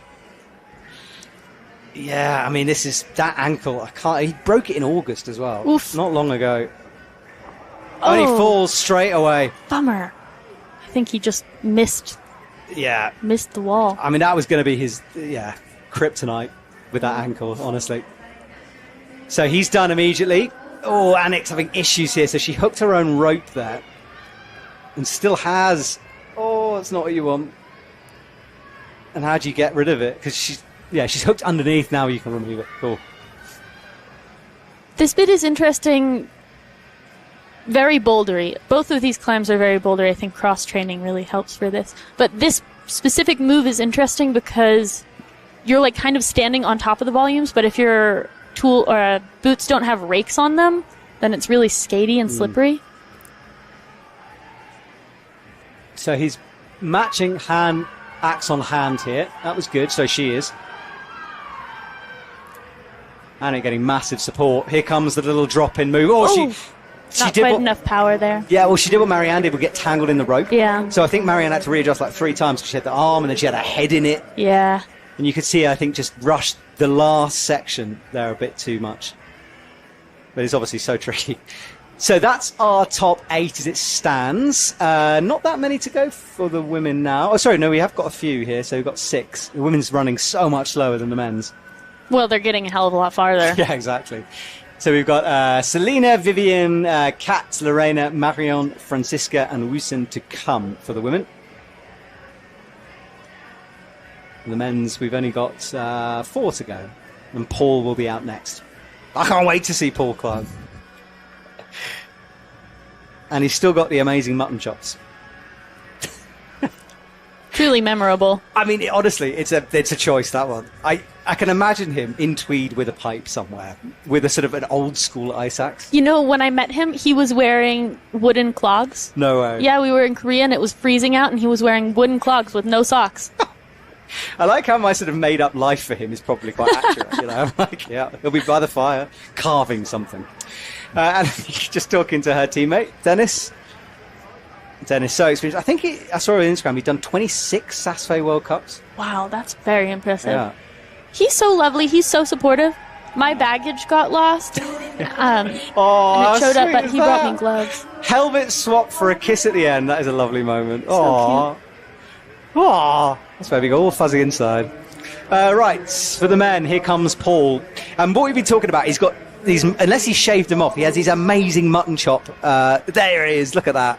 Yeah, I mean, this is that ankle. I can't. He broke it in August as well. Oof. Not long ago. And he falls straight away. Bummer. I think he just missed Yeah. the wall. I mean, that was going to be his, kryptonite with that ankle, honestly. So he's done immediately. Oh, Aniek's having issues here. So she hooked her own rope there. And still has... Oh, it's not what you want. And how do you get rid of it? Because she's Yeah, she's hooked underneath. Now you can remove it. Cool. This bit is interesting. Very bouldery. Both of these climbs are very bouldery. I think cross-training really helps for this. But this specific move is interesting because you're like kind of standing on top of the volumes, but if your tool or boots don't have rakes on them, then it's really skatey and slippery. So he's matching axe on hand here. That was good. So she is. Anna getting massive support. Here comes the little drop-in move. She not did quite what, enough power there. Yeah, well, she did what Marianne did, would get tangled in the rope. Yeah. So I think Marianne had to readjust like 3 times because she had the arm and then she had her head in it. Yeah. And you could see, I think, just rushed the last section there a bit too much. But it's obviously so tricky. So that's our top 8 as it stands. Not that many to go for the women now. Oh, sorry, no, we have got a few here. So we've got 6. The women's running so much slower than the men's. Well, they're getting a hell of a lot farther. Yeah, exactly. So we've got Selena, Vivian, Kat, Lorena, Marion, Francisca, and Wusen to come for the women. For the men's, we've only got 4 to go. And Paul will be out next. I can't wait to see Paul climb. And he's still got the amazing mutton chops. Truly memorable. I mean, honestly, it's a choice, that one. I can imagine him in tweed with a pipe somewhere, with a sort of an old school ice axe. You know, when I met him, he was wearing wooden clogs. No way. Yeah, we were in Korea and it was freezing out and he was wearing wooden clogs with no socks. I like how my sort of made-up life for him is probably quite accurate. You know, I'm like, yeah, he'll be by the fire, carving something. And just talking to her teammate, Dennis, so experienced. I think I saw on Instagram, he'd done 26 Saas-Fee World Cups. Wow, that's very impressive. Yeah. He's so lovely. He's so supportive. My baggage got lost. And it showed up, but he brought me gloves. Helmet swap for a kiss at the end. That is a lovely moment. So Aww. Aww. That's where we go, all fuzzy inside. Right, for the men, here comes Paul. And what we've been talking about, he's got these, unless he's shaved them off, he has these amazing mutton chop. There he is, look at that.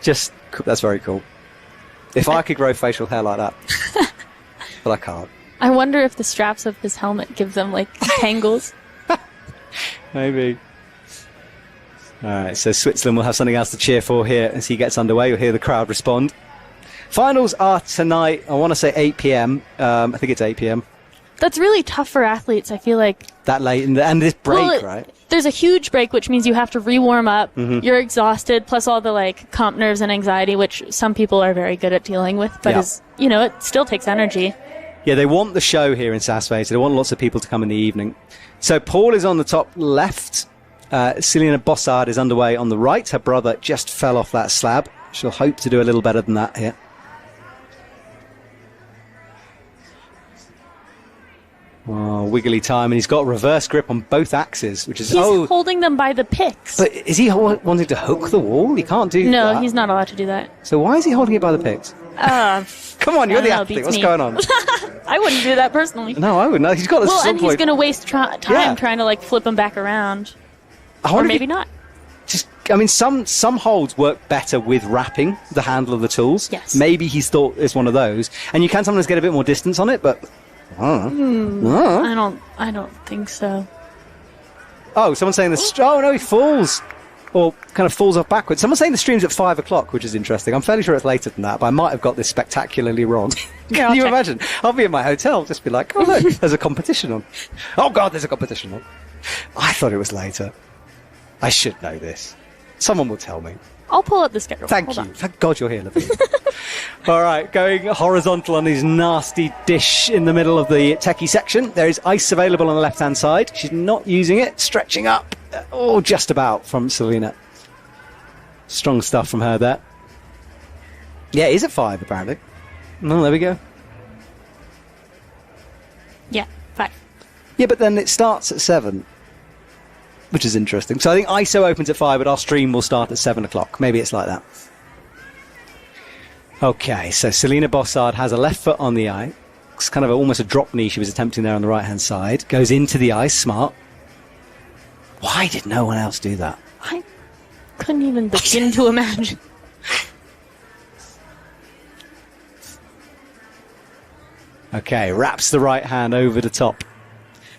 That's very cool. If I could grow facial hair like that. But I can't. I wonder if the straps of his helmet give them, like, tangles. Maybe. All right, so Switzerland will have something else to cheer for here as he gets underway. You'll hear the crowd respond. Finals are tonight. I want to say 8 p.m. I think it's 8 p.m. That's really tough for athletes, I feel like. That late, and this break, right? There's a huge break, which means you have to re-warm up. Mm-hmm. You're exhausted, plus all the, like, comp nerves and anxiety, which some people are very good at dealing with. But, it still takes energy. Yeah, they want the show here in Saas-Fee, so they want lots of people to come in the evening. So Paul is on the top left. Selena Bossard is underway on the right. Her brother just fell off that slab. She'll hope to do a little better than that here. Oh, wiggly time, and he's got reverse grip on both axes, which is... He's holding them by the picks. But is he wanting to hook the wall? He can't do that. No, he's not allowed to do that. So why is he holding it by the picks? Come on, you're the athlete. What's going on? I wouldn't do that personally. No, I wouldn't. He's got a and he's going to waste time trying to, like, flip him back around. Or maybe not. Some holds work better with wrapping the handle of the tools. Yes. Maybe he's thought it's one of those. And you can sometimes get a bit more distance on it, but... I don't think so. Oh, someone's saying oh no, he falls. Or kind of falls off backwards. Someone's saying the stream's at 5 o'clock, which is interesting. I'm fairly sure it's later than that, but I might have got this spectacularly wrong. Can you imagine? I'll be in my hotel, just be like, oh look, there's a competition on. Oh God, there's a competition on. I thought it was later. I should know this. Someone will tell me. I'll pull up the schedule. Thank you. Thank God you're here, Lavina. All right, going horizontal on his nasty dish in the middle of the techie section. There is ice available on the left-hand side. She's not using it. Stretching up. Oh, just about from Selena. Strong stuff from her there. Yeah, it is at 5, apparently. Oh, there we go. Yeah, 5. Yeah, but then it starts at 7. Which is interesting. So I think ISO opens at 5, but our stream will start at 7 o'clock. Maybe it's like that. Okay, so Selena Bossard has a left foot on the ice. It's kind of almost a drop knee she was attempting there on the right-hand side. Goes into the ice, smart. Why did no one else do that? I couldn't even begin to imagine. Okay, wraps the right hand over the top.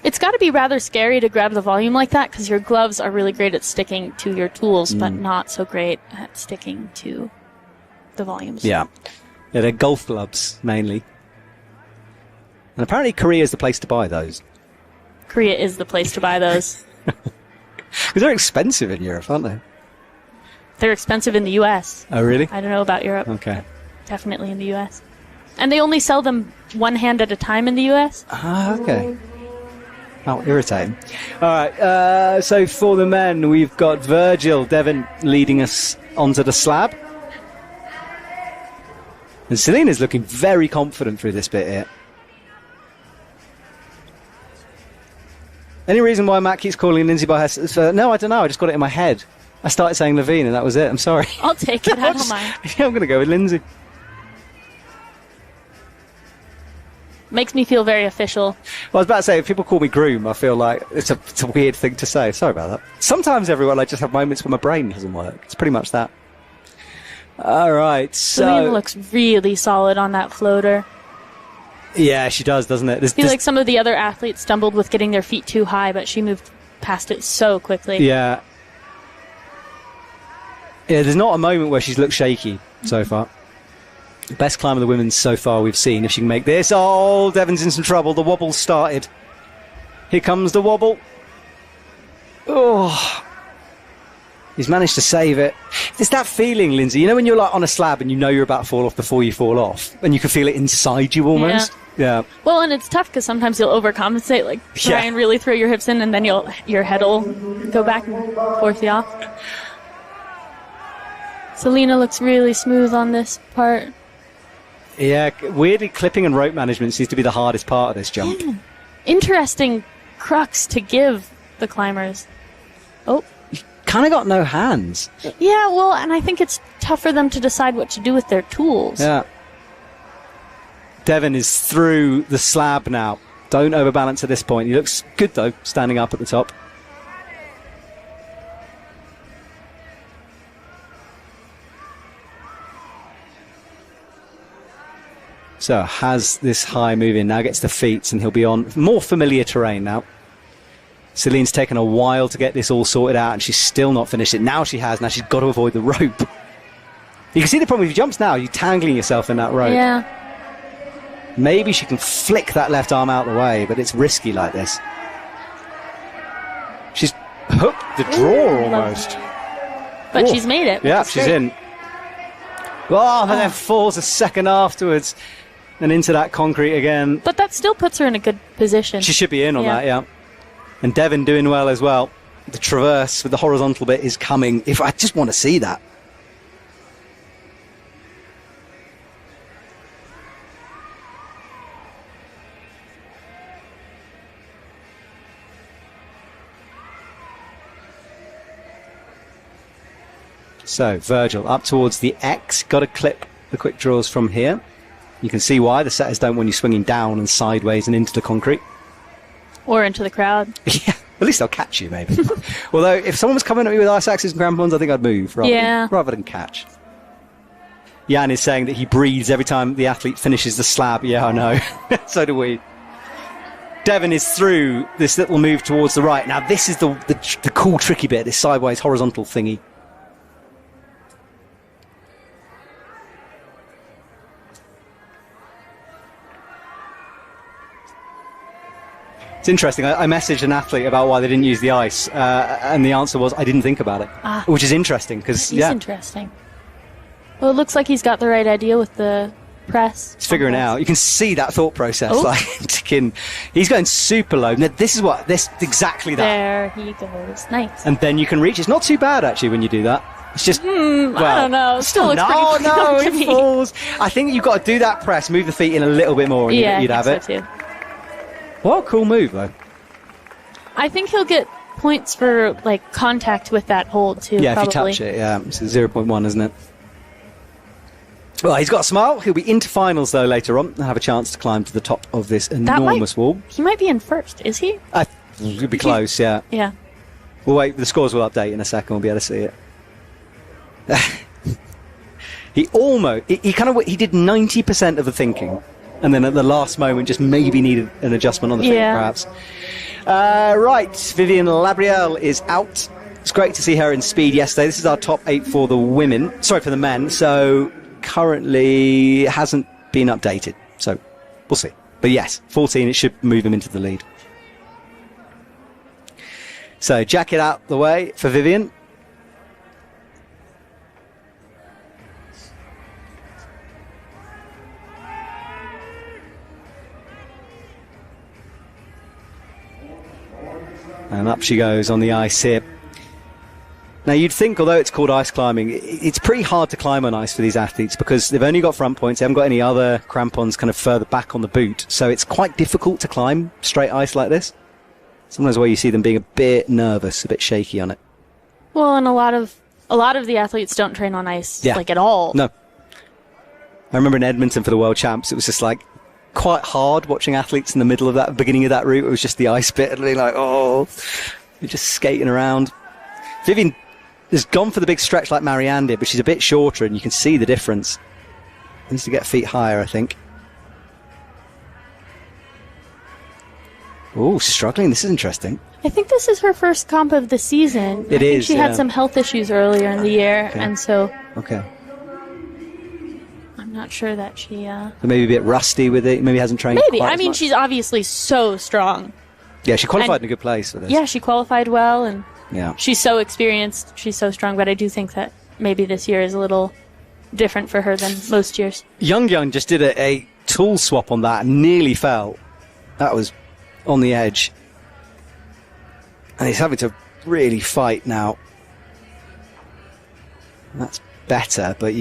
It's got to be rather scary to grab the volume like that because your gloves are really great at sticking to your tools, but not so great at sticking to the volumes. Yeah, they're golf gloves mainly. And apparently Korea's the place to buy those. Korea is the place to buy those. Because they're expensive in Europe, aren't they? They're expensive in the U.S. Oh, really? I don't know about Europe. Okay. Definitely in the U.S. And they only sell them one hand at a time in the U.S. Ah, okay. How irritating. All right, so for the men, we've got Virgil, Devon leading us onto the slab. And Selena's looking very confident through this bit here. Any reason why Matt keeps calling Lindsay by her... no, I don't know. I just got it in my head. I started saying Levine, and that was it. I'm sorry. I'll take it. I don't mind. Yeah, I'm going to go with Lindsay. Makes me feel very official. Well, I was about to say, if people call me groom, I feel like it's a weird thing to say. Sorry about that. Sometimes, everyone, I just have moments where my brain doesn't work. It's pretty much that. All right, so... Selena looks really solid on that floater. Yeah, she does, doesn't it? I feel like some of the other athletes stumbled with getting their feet too high, but she moved past it so quickly. Yeah. Yeah, there's not a moment where she's looked shaky so far. Best climb of the women's so far we've seen. If she can make this. Oh, Devon's in some trouble. The wobble started. Here comes the wobble. Oh. He's managed to save it. It's that feeling, Lindsay. You know when you're like on a slab and you know you're about to fall off before you fall off? And you can feel it inside you almost? Yeah. Well, and it's tough because sometimes you'll overcompensate, like try and really throw your hips in, and then your head will go back and forth you off. Selena looks really smooth on this part. Yeah, weirdly, clipping and rope management seems to be the hardest part of this jump. Yeah. Interesting crux to give the climbers. Oh. Kind of got no hands. Yeah, well, and I think it's tough for them to decide what to do with their tools. Yeah. Devon is through the slab now. Don't overbalance at this point. He looks good, though, standing up at the top. So has this high move in, now gets the feet, and he'll be on more familiar terrain now. Celine's taken a while to get this all sorted out, and she's still not finished it. Now she has. Now she's got to avoid the rope. You can see the problem. If you jumps now, you're tangling yourself in that rope. Yeah. Maybe she can flick that left arm out of the way, but it's risky like this. She's hooked the draw almost. But she's made it. Yeah, she's in. Oh, and then falls a second afterwards and into that concrete again. But that still puts her in a good position. She should be in on that, yeah. And Devon doing well as well. The traverse with the horizontal bit is coming. If I just want to see that. So, Virgil up towards the X. Got to clip the quick draws from here. You can see why. The setters don't want you swinging down and sideways and into the concrete. Or into the crowd. Yeah, at least they'll catch you, maybe. Although, if someone was coming at me with ice axes and crampons, I think I'd move rather than catch. Jan is saying that he breathes every time the athlete finishes the slab. Yeah, I know. So do we. Devon is through this little move towards the right. Now, this is the cool, tricky bit, this sideways horizontal thingy. It's interesting. I messaged an athlete about why they didn't use the ice, and the answer was I didn't think about it, which is interesting because interesting. Well, it looks like he's got the right idea with the press. He's figuring it out. You can see that thought process, like ticking. He's going super low. Now, this exactly that. There he goes. Nice. And then you can reach. It's not too bad actually when you do that. It's just I don't know. Still looks pretty it falls. I think you've got to do that press, move the feet in a little bit more, and you'd have it. So too. What a cool move, though. I think he'll get points for like contact with that hold too. Yeah, probably. If you touch it, yeah. It's 0.1, isn't it? Well, he's got a smile. He'll be into finals, though, later on. He'll have a chance to climb to the top of this enormous wall. He might be in first, is he? He'll be close, yeah. Yeah. We'll wait. The scores will update in a second. We'll be able to see it. He did 90% of the thinking, and then at the last moment just maybe needed an adjustment on the feet, perhaps. Right, Vivian Labrielle is out. It's great to see her in speed yesterday. This is our top 8 for the men. So currently hasn't been updated. So we'll see. But yes, 14, it should move him into the lead. So jacket out the way for Vivian. And up she goes on the ice here. Now you'd think, although it's called ice climbing, it's pretty hard to climb on ice for these athletes because they've only got front points, they haven't got any other crampons kind of further back on the boot. So it's quite difficult to climb straight ice like this. Sometimes where you see them being a bit nervous, a bit shaky on it. Well, and a lot of the athletes don't train on ice like at all. No. I remember in Edmonton for the World Champs, it was just like quite hard watching athletes in the middle of that beginning of that route. It was just the ice bit and being like, oh, you're just skating around. Vivian has gone for the big stretch like Marianne did, but she's a bit shorter and you can see the difference. Needs to get feet higher, I think. Oh, struggling. This is interesting. I think this is her first comp of the season. It is. She had some health issues earlier in the year, and so. Okay. I'm not sure that she. So maybe a bit rusty with it. Maybe hasn't trained. Maybe. I mean, she's obviously so strong. Yeah, she qualified in a good place for this. Yeah, she qualified well, and yeah, she's so experienced. She's so strong. But I do think that maybe this year is a little different for her than most years. Young just did a tool swap on that and nearly fell. That was on the edge. And he's having to really fight now. That's better, but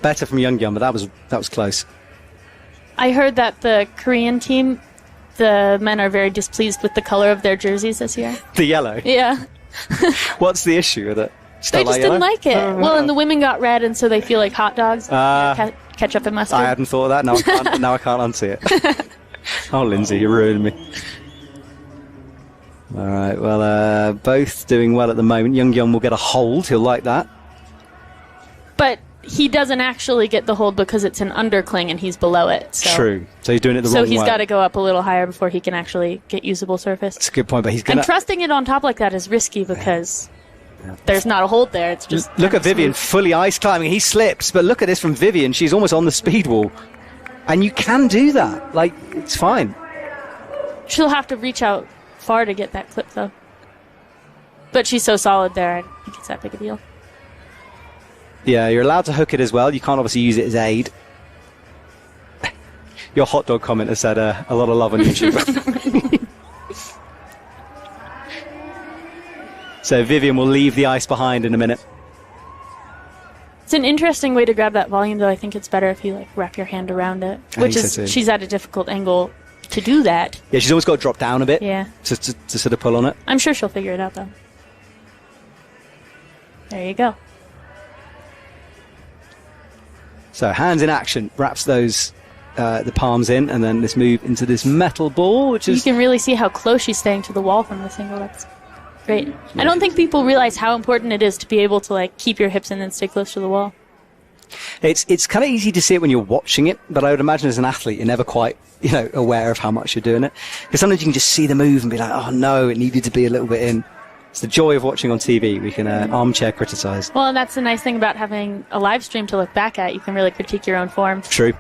better from Young, but that was close. I heard that the Korean team, the men are very displeased with the color of their jerseys this year. The yellow? Yeah. What's the issue with it? They just didn't like it. Well, and the women got red, and so they feel like hot dogs. Ketchup and mustard. I hadn't thought of that. Now I can't unsee it. Oh, Lindsay, you ruined me. All right, well, both doing well at the moment. Young will get a hold. He'll like that. But he doesn't actually get the hold because it's an undercling and he's below it. So. True. So he's doing it the wrong way. So he's got to go up a little higher before he can actually get usable surface. That's a good point, but he's going to... And trusting it on top like that is risky because there's not a hold there. It's just... Look at Vivian fully ice climbing. He slips, but look at this from Vivian. She's almost on the speed wall. And you can do that. Like, it's fine. She'll have to reach out far to get that clip, though. But she's so solid there, I don't think it's that big a deal. Yeah, you're allowed to hook it as well. You can't obviously use it as aid. Your hot dog comment has said a lot of love on YouTube. So Vivian will leave the ice behind in a minute. It's an interesting way to grab that volume, though. I think it's better if you wrap your hand around it. Which is, she's at a difficult angle to do that. Yeah, she's always got to drop down a bit. Yeah. To sort of pull on it. I'm sure she'll figure it out, though. There you go. So hands in action, wraps those the palms in, and then this move into this metal ball, which is... You can really see how close she's staying to the wall from this angle. That's great. I don't think people realize how important it is to be able to keep your hips in and stay close to the wall. It's kind of easy to see it when you're watching it, but I would imagine as an athlete you're never quite aware of how much you're doing it, because sometimes you can just see the move and be like, oh no, it needed to be a little bit in. It's the joy of watching on TV. We can armchair criticize. Well, and that's the nice thing about having a live stream to look back at. You can really critique your own form. True.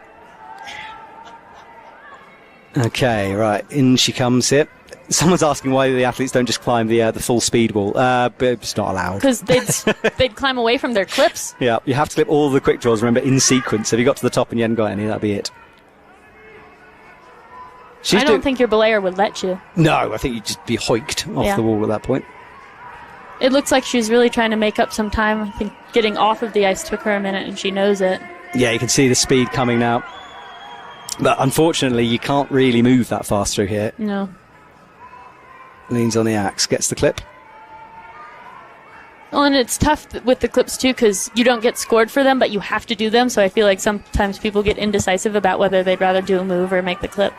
Okay, right. In she comes here. Someone's asking why the athletes don't just climb the full speed wall. But it's not allowed. Because they'd climb away from their clips. Yeah, you have to clip all the quick draws, remember, in sequence. If you got to the top and you hadn't got any, that'd be it. I don't think your belayer would let you. No, I think you'd just be hoiked off the wall at that point. It looks like she's really trying to make up some time. I think getting off of the ice took her a minute, and she knows it. Yeah, you can see the speed coming now. But unfortunately, you can't really move that fast through here. No. Leans on the axe, gets the clip. Well, and it's tough with the clips, too, because you don't get scored for them, but you have to do them. So I feel like sometimes people get indecisive about whether they'd rather do a move or make the clip.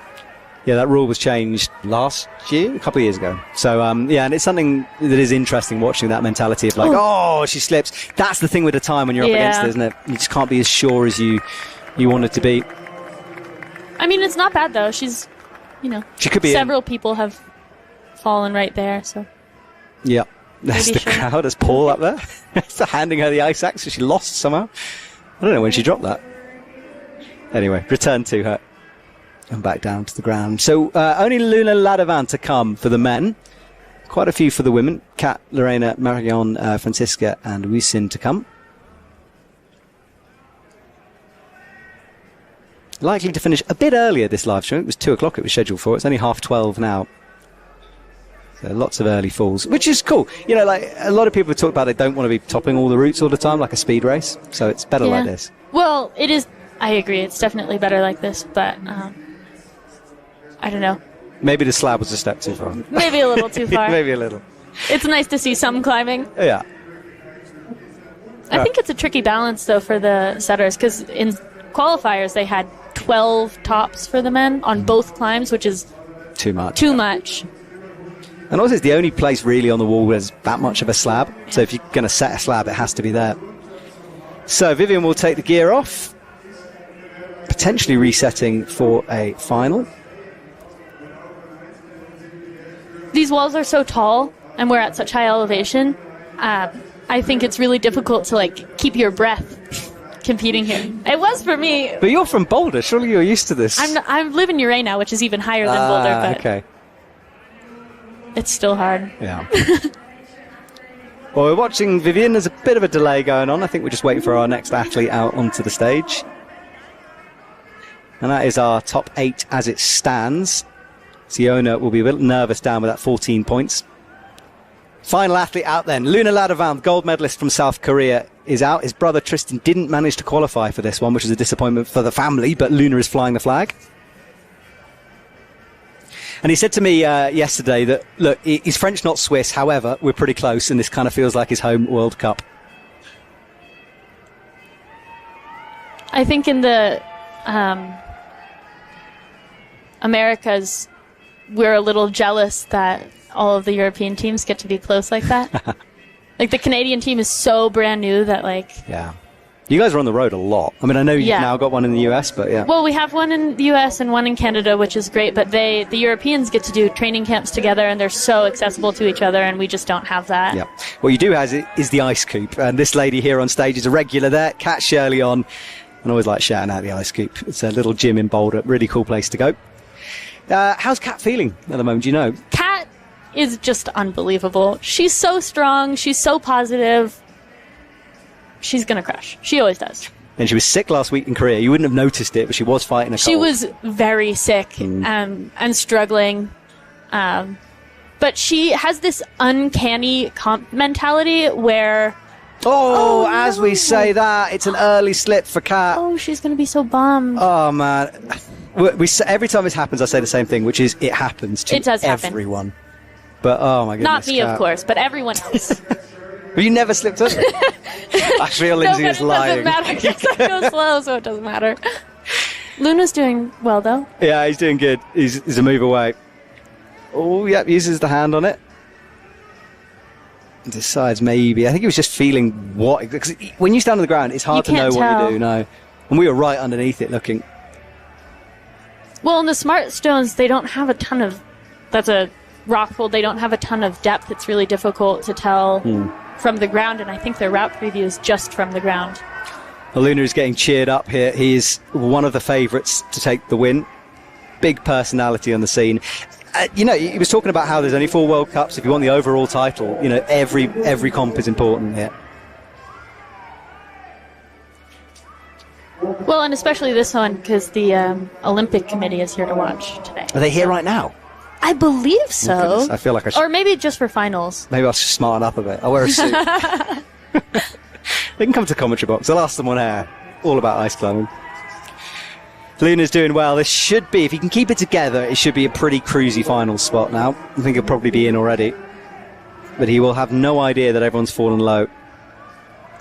Yeah, that rule was changed last year, a couple of years ago. So, and it's something that is interesting watching that mentality of oh, she slips. That's the thing with the time when you're up against it, isn't it? You just can't be as sure as you want it to be. I mean, it's not bad though. She's, She could be several people have fallen right there. So Yeah. There's Maybe the crowd. There's Paul up there. They're handing her the ice axe, so she lost somehow. I don't know when she dropped that. Anyway, return to her. And back down to the ground. So only Luna Ladovan to come for the men. Quite a few for the women. Kat, Lorena, Marion, Francisca and Wisin to come. Likely to finish a bit earlier this live stream. It was 2 o'clock it was scheduled for. It's only 12:30 now. So lots of early falls, which is cool. Like a lot of people talk about they don't want to be topping all the routes all the time, like a speed race. So it's better like this. Well, it is. I agree. It's definitely better like this, but I don't know. Maybe the slab was a step too far. Maybe a little too far. Maybe a little. It's nice to see some climbing. Yeah. I think it's a tricky balance, though, for the setters, because in qualifiers they had 12 tops for the men on both climbs, which is Too much. too much. And also it's the only place really on the wall where there's that much of a slab. So if you're going to set a slab, it has to be there. So Vivian will take the gear off. Potentially resetting for a final. These walls are so tall, and we're at such high elevation. I think it's really difficult to keep your breath competing here. It was for me. But you're from Boulder. Surely you're used to this. I live in Uray now, which is even higher than Boulder, but okay. it's still hard. Yeah. Well, we're watching Vivian. There's a bit of a delay going on. I think we're just waiting for our next athlete out onto the stage. And that is our top 8 as it stands. Siona will be a bit nervous down with that 14 points. Final athlete out then. Luna Ladovan, gold medalist from South Korea, is out. His brother Tristan didn't manage to qualify for this one, which is a disappointment for the family, but Luna is flying the flag. And he said to me yesterday that, look, he's French, not Swiss. However, we're pretty close, and this kind of feels like his home World Cup. I think in the Americas, we're a little jealous that all of the European teams get to be close like that. The Canadian team is so brand new that Yeah. You guys are on the road a lot. I mean, I know you've now got one in the US, but yeah. Well, we have one in the US and one in Canada, which is great, but the Europeans get to do training camps together, and they're so accessible to each other, and we just don't have that. Yeah. What you do have is the ice coop, and this lady here on stage is a regular there, Kat Shirley on, and I always like shouting out the ice coop. It's a little gym in Boulder, really cool place to go. How's Kat feeling at the moment, do you know? Kat is just unbelievable. She's so strong, she's so positive. She's going to crush. She always does. And she was sick last week in Korea. You wouldn't have noticed it, but she was fighting a cold. She was very sick and struggling. But she has this uncanny comp mentality where... As we say that, it's an early slip for Kat. Oh, she's going to be so bummed. Oh, man. Every time this happens, I say the same thing, which is it happens to everyone. But, oh, my goodness. Not me, Kat. Of course, but everyone else. But you never slipped up? I feel Lindsay is lying. It doesn't matter because I go slow, so it doesn't matter. Luna's doing well, though. Yeah, he's doing good. He's a move away. Oh, yep, uses the hand on it. Decides maybe. I think he was just feeling what... Because when you stand on the ground, it's hard to know what you do. No. And we were right underneath it looking. Well, in the smart stones, they don't have a ton of... That's a rock hold. They don't have a ton of depth. It's really difficult to tell... from the ground, and I think their route preview is just from the ground. Well, Luna is getting cheered up here. He is one of the favourites to take the win. Big personality on the scene. He was talking about how there's only 4 World Cups. If you want the overall title, every comp is important here. Well, and especially this one, because the Olympic Committee is here to watch today. Are they here right now? I believe so. I feel like I should. Or maybe just for finals. Maybe I should smarten up a bit. I'll wear a suit. They can come to commentary box. I'll ask them on air. All about ice climbing. Luna's doing well. This should be, if he can keep it together, it should be a pretty cruisy final spot now. I think he'll probably be in already. But he will have no idea that everyone's fallen low.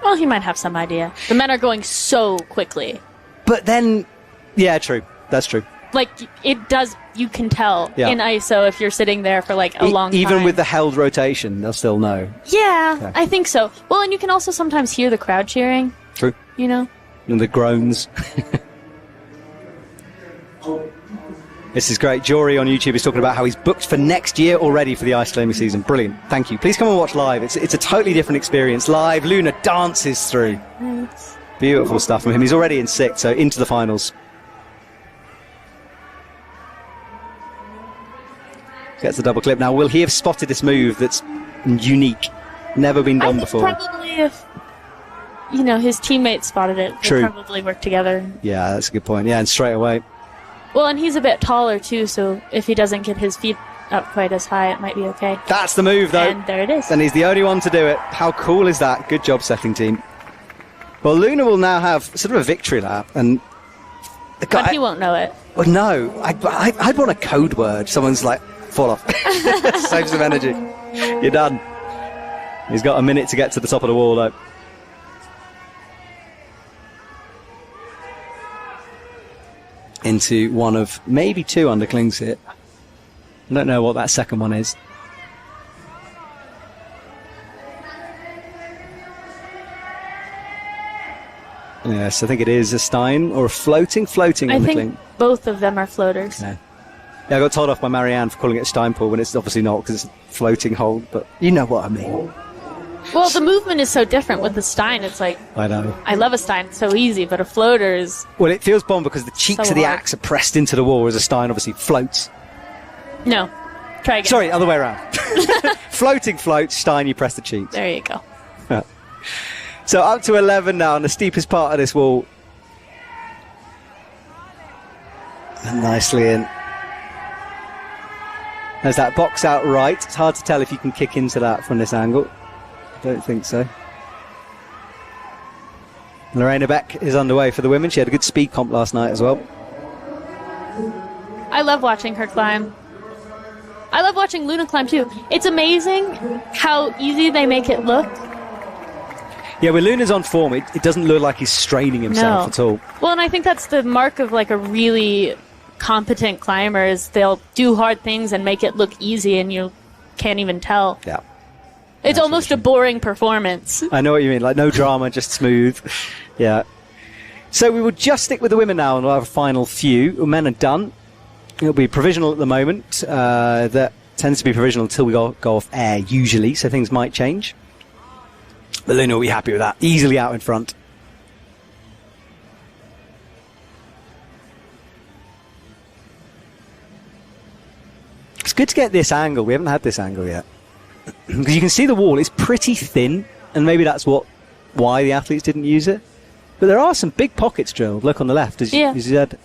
Well, he might have some idea. The men are going so quickly. But then, yeah, true. That's true. It does, you can tell in ISO if you're sitting there for a long time. Even with the held rotation, they'll still know. Yeah, okay. I think so. Well, and you can also sometimes hear the crowd cheering. True. And the groans. This is great. Jory on YouTube is talking about how he's booked for next year already for the ice climbing season. Brilliant. Thank you. Please come and watch live. It's a totally different experience. Live, Luna dances through. Thanks. Beautiful stuff from him. He's already in sixth, so into the finals. Gets the double clip. Now, will he have spotted this move that's unique? Never been done before. Probably if, his teammates spotted it, True. they'd probably work together. Yeah, that's a good point. Yeah, and straight away. Well, and he's a bit taller, too, so if he doesn't get his feet up quite as high, it might be okay. That's the move, though. And there it is. And he's the only one to do it. How cool is that? Good job, setting team. Well, Luna will now have sort of a victory lap, and But he won't know it. Well, no, I'd want a code word. Someone's like, fall off. Save some energy. You're done. He's got a minute to get to the top of the wall, though. Into one of maybe two underclings here. I don't know what that second one is. Yes, I think it is a Stein or a floating I undercling. think both of them are floaters. No. Yeah, I got told off by Marianne for calling it a Stein pool when it's obviously not because it's a floating hold, but you know what I mean. Well, the movement is so different with the Stein. It's like, I know. I love a Stein, it's so easy, but a floater is... Well, it feels bomb because the cheeks So of the hard. axe are pressed into the wall, whereas a Stein obviously floats. No. Try again. Sorry, other way around. Floating floats, Stein, you press the cheeks. There you go. So up to 11 now on the steepest part of this wall. And nicely in. There's that box out right. It's hard to tell if you can kick into that from this angle. Don't think so. Lorena Beck is underway for the women. She had a good speed comp last night as well. I love watching her climb. I love watching Luna climb too. It's amazing how easy they make it look. Yeah, when Luna's on form, it doesn't look like he's straining himself at all. Well, and I think that's the mark of like a really competent climber is they'll do hard things and make it look easy and you can't even tell. Yeah. It's almost a boring performance. I know what you mean, like no drama, just smooth. Yeah. So we will just stick with the women now and we'll have a final few. The men are done. It'll be provisional at the moment. That tends to be provisional until we go off air usually, so things might change. But Luna will be happy with that. Easily out in front. It's good to get this angle. We haven't had this angle yet. Because you can see the wall. It's pretty thin. And maybe that's why the athletes didn't use it. But there are some big pockets drilled. Look on the left. As you said.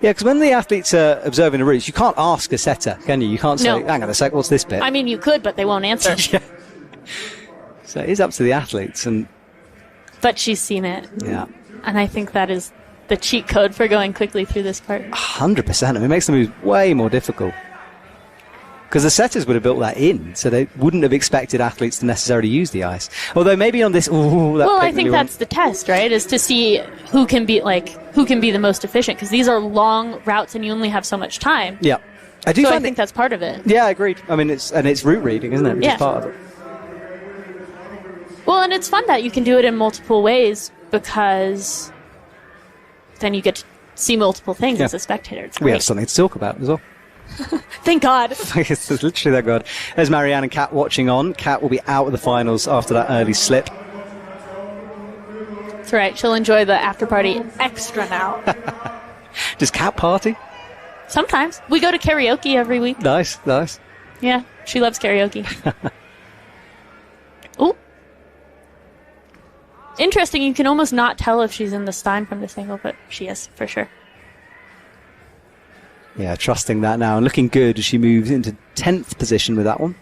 Yeah, because when the athletes are observing the routes, you can't ask a setter, can you? You can't say, hang on a sec, what's this bit? I mean, you could, but they won't answer. Yeah. So it is up to the athletes. But she's seen it. Yeah. And I think that is the cheat code for going quickly through this part. 100%. I mean, it makes the moves way more difficult. Because the setters would have built that in, so they wouldn't have expected athletes to necessarily use the ice. Although maybe on this... Well, I think that's the test, right? Is to see who can be the most efficient. Because these are long routes and you only have so much time. Yeah. I think that's part of it. Yeah, I agreed. I mean, it's route reading, isn't it? Which is part of it. Well, and it's fun that you can do it in multiple ways because then you get to see multiple things as a spectator. It's great. We have something to talk about as well. Thank God. It's literally that good. There's Marianne and Kat watching on. Kat will be out of the finals after that early slip. That's right. She'll enjoy the after party extra now. Does Kat party? Sometimes. We go to karaoke every week. Nice. Yeah, she loves karaoke. Ooh. Interesting, you can almost not tell if she's in the Stein from this angle, but she is, for sure. Yeah, trusting that now and looking good as she moves into 10th position with that one.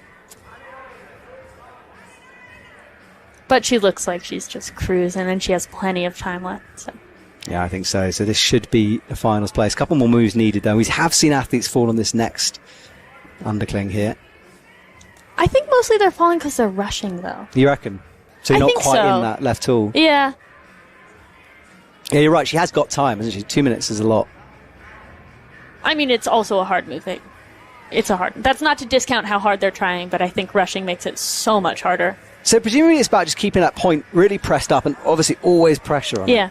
But she looks like she's just cruising and she has plenty of time left. So. Yeah, I think so. So this should be a finals place. A couple more moves needed, though. We have seen athletes fall on this next undercling here. I think mostly they're falling because they're rushing, though. You reckon? So you're not quite in that left tool? Yeah. Yeah, you're right. She has got time, hasn't she? 2 minutes is a lot. I mean, it's also a hard move. It's a hard... That's not to discount how hard they're trying, but I think rushing makes it so much harder. So presumably it's about just keeping that point really pressed up and obviously always pressure on it. Yeah.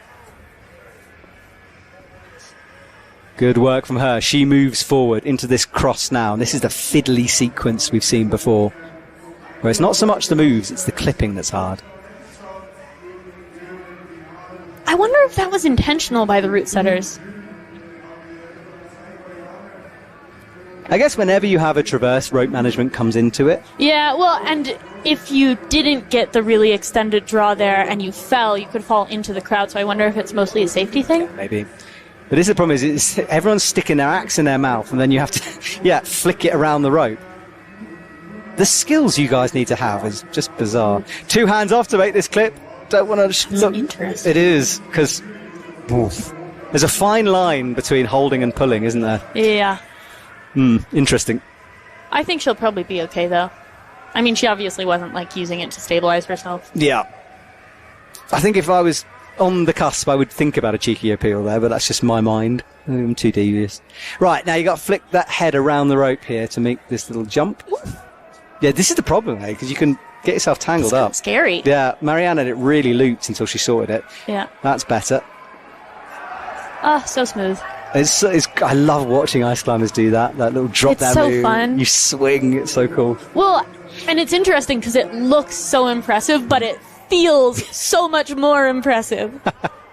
Good work from her. She moves forward into this cross now. And this is the fiddly sequence we've seen before, where it's not so much the moves, it's the clipping that's hard. I wonder if that was intentional by the route setters. I guess whenever you have a traverse, rope management comes into it. Yeah, well, and if you didn't get the really extended draw there and you fell, you could fall into the crowd. So I wonder if it's mostly a safety thing. Maybe. But this is the problem, is everyone's sticking their axe in their mouth and then you have to, flick it around the rope. The skills you guys need to have is just bizarre. 2 hands off to make this clip. Don't want to look. Interesting. It is, because there's a fine line between holding and pulling, isn't there? Yeah. Interesting. I think she'll probably be okay, though. I mean, she obviously wasn't, like, using it to stabilize herself. Yeah. I think if I was on the cusp, I would think about a cheeky appeal there, but that's just my mind. I'm too devious. Right, now you got to flick that head around the rope here to make this little jump. Yeah, this is the problem, because you can get yourself tangled up. Scary. Yeah, Marianne had it really looped until she sorted it. Yeah. That's better. Oh, so smooth. I love watching ice climbers do that little drop down so move. fun. You swing, it's so cool. Well, and it's interesting because it looks so impressive, but it feels so much more impressive.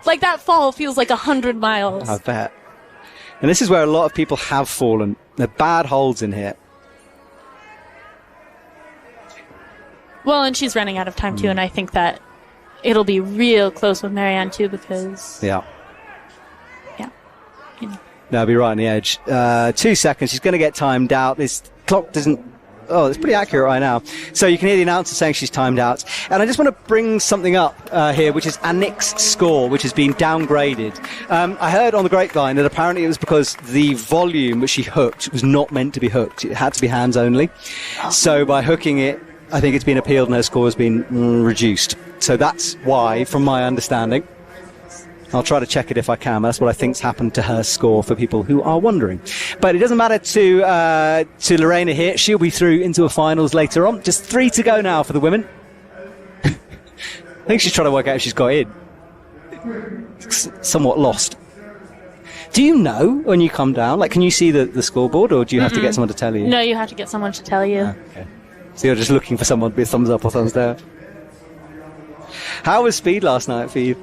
Like, that fall feels like 100 miles. I bet. And this is where a lot of people have fallen. There are bad holds in here. Well, and she's running out of time, too, and I think that it'll be real close with Marianne, too, because... Yeah. You know. That'll be right on the edge. 2 seconds. She's going to get timed out. This clock doesn't... Oh, it's pretty accurate right now. So you can hear the announcer saying she's timed out. And I just want to bring something up here, which is Anik's score, which has been downgraded. I heard on the grapevine that apparently it was because the volume which she hooked was not meant to be hooked. It had to be hands only. So by hooking it, I think it's been appealed and her score has been reduced. So that's why, from my understanding... I'll try to check it if I can. That's what I think's happened to her score for people who are wondering. But it doesn't matter to Lorena here. She'll be through into a finals later on. Just 3 to go now for the women. I think she's trying to work out if she's got in. Somewhat lost. Do you know when you come down? Like, can you see the scoreboard, or do you have to get someone to tell you? No, you have to get someone to tell you. Okay. So you're just looking for someone to be a thumbs up or thumbs down. How was speed last night for you?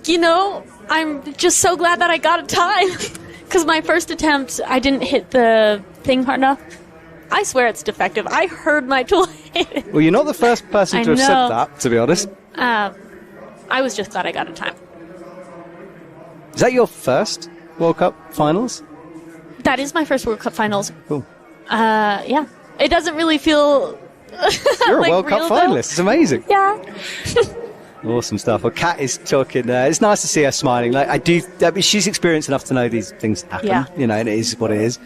You know, I'm just so glad that I got a time. Because my first attempt, I didn't hit the thing hard enough. I swear it's defective. I heard my tool hit it. Well, you're not the first person to have said know. that, to be honest. I was just glad I got a time. Is that your first World Cup finals? That is my first World Cup finals. Cool. Yeah. It doesn't really feel You're like a World Cup real, though. finalist. It's amazing. Yeah. Awesome stuff. Well, Kat is talking. It's nice to see her smiling. Like she's experienced enough to know these things happen. Yeah. You know, and it is what it is.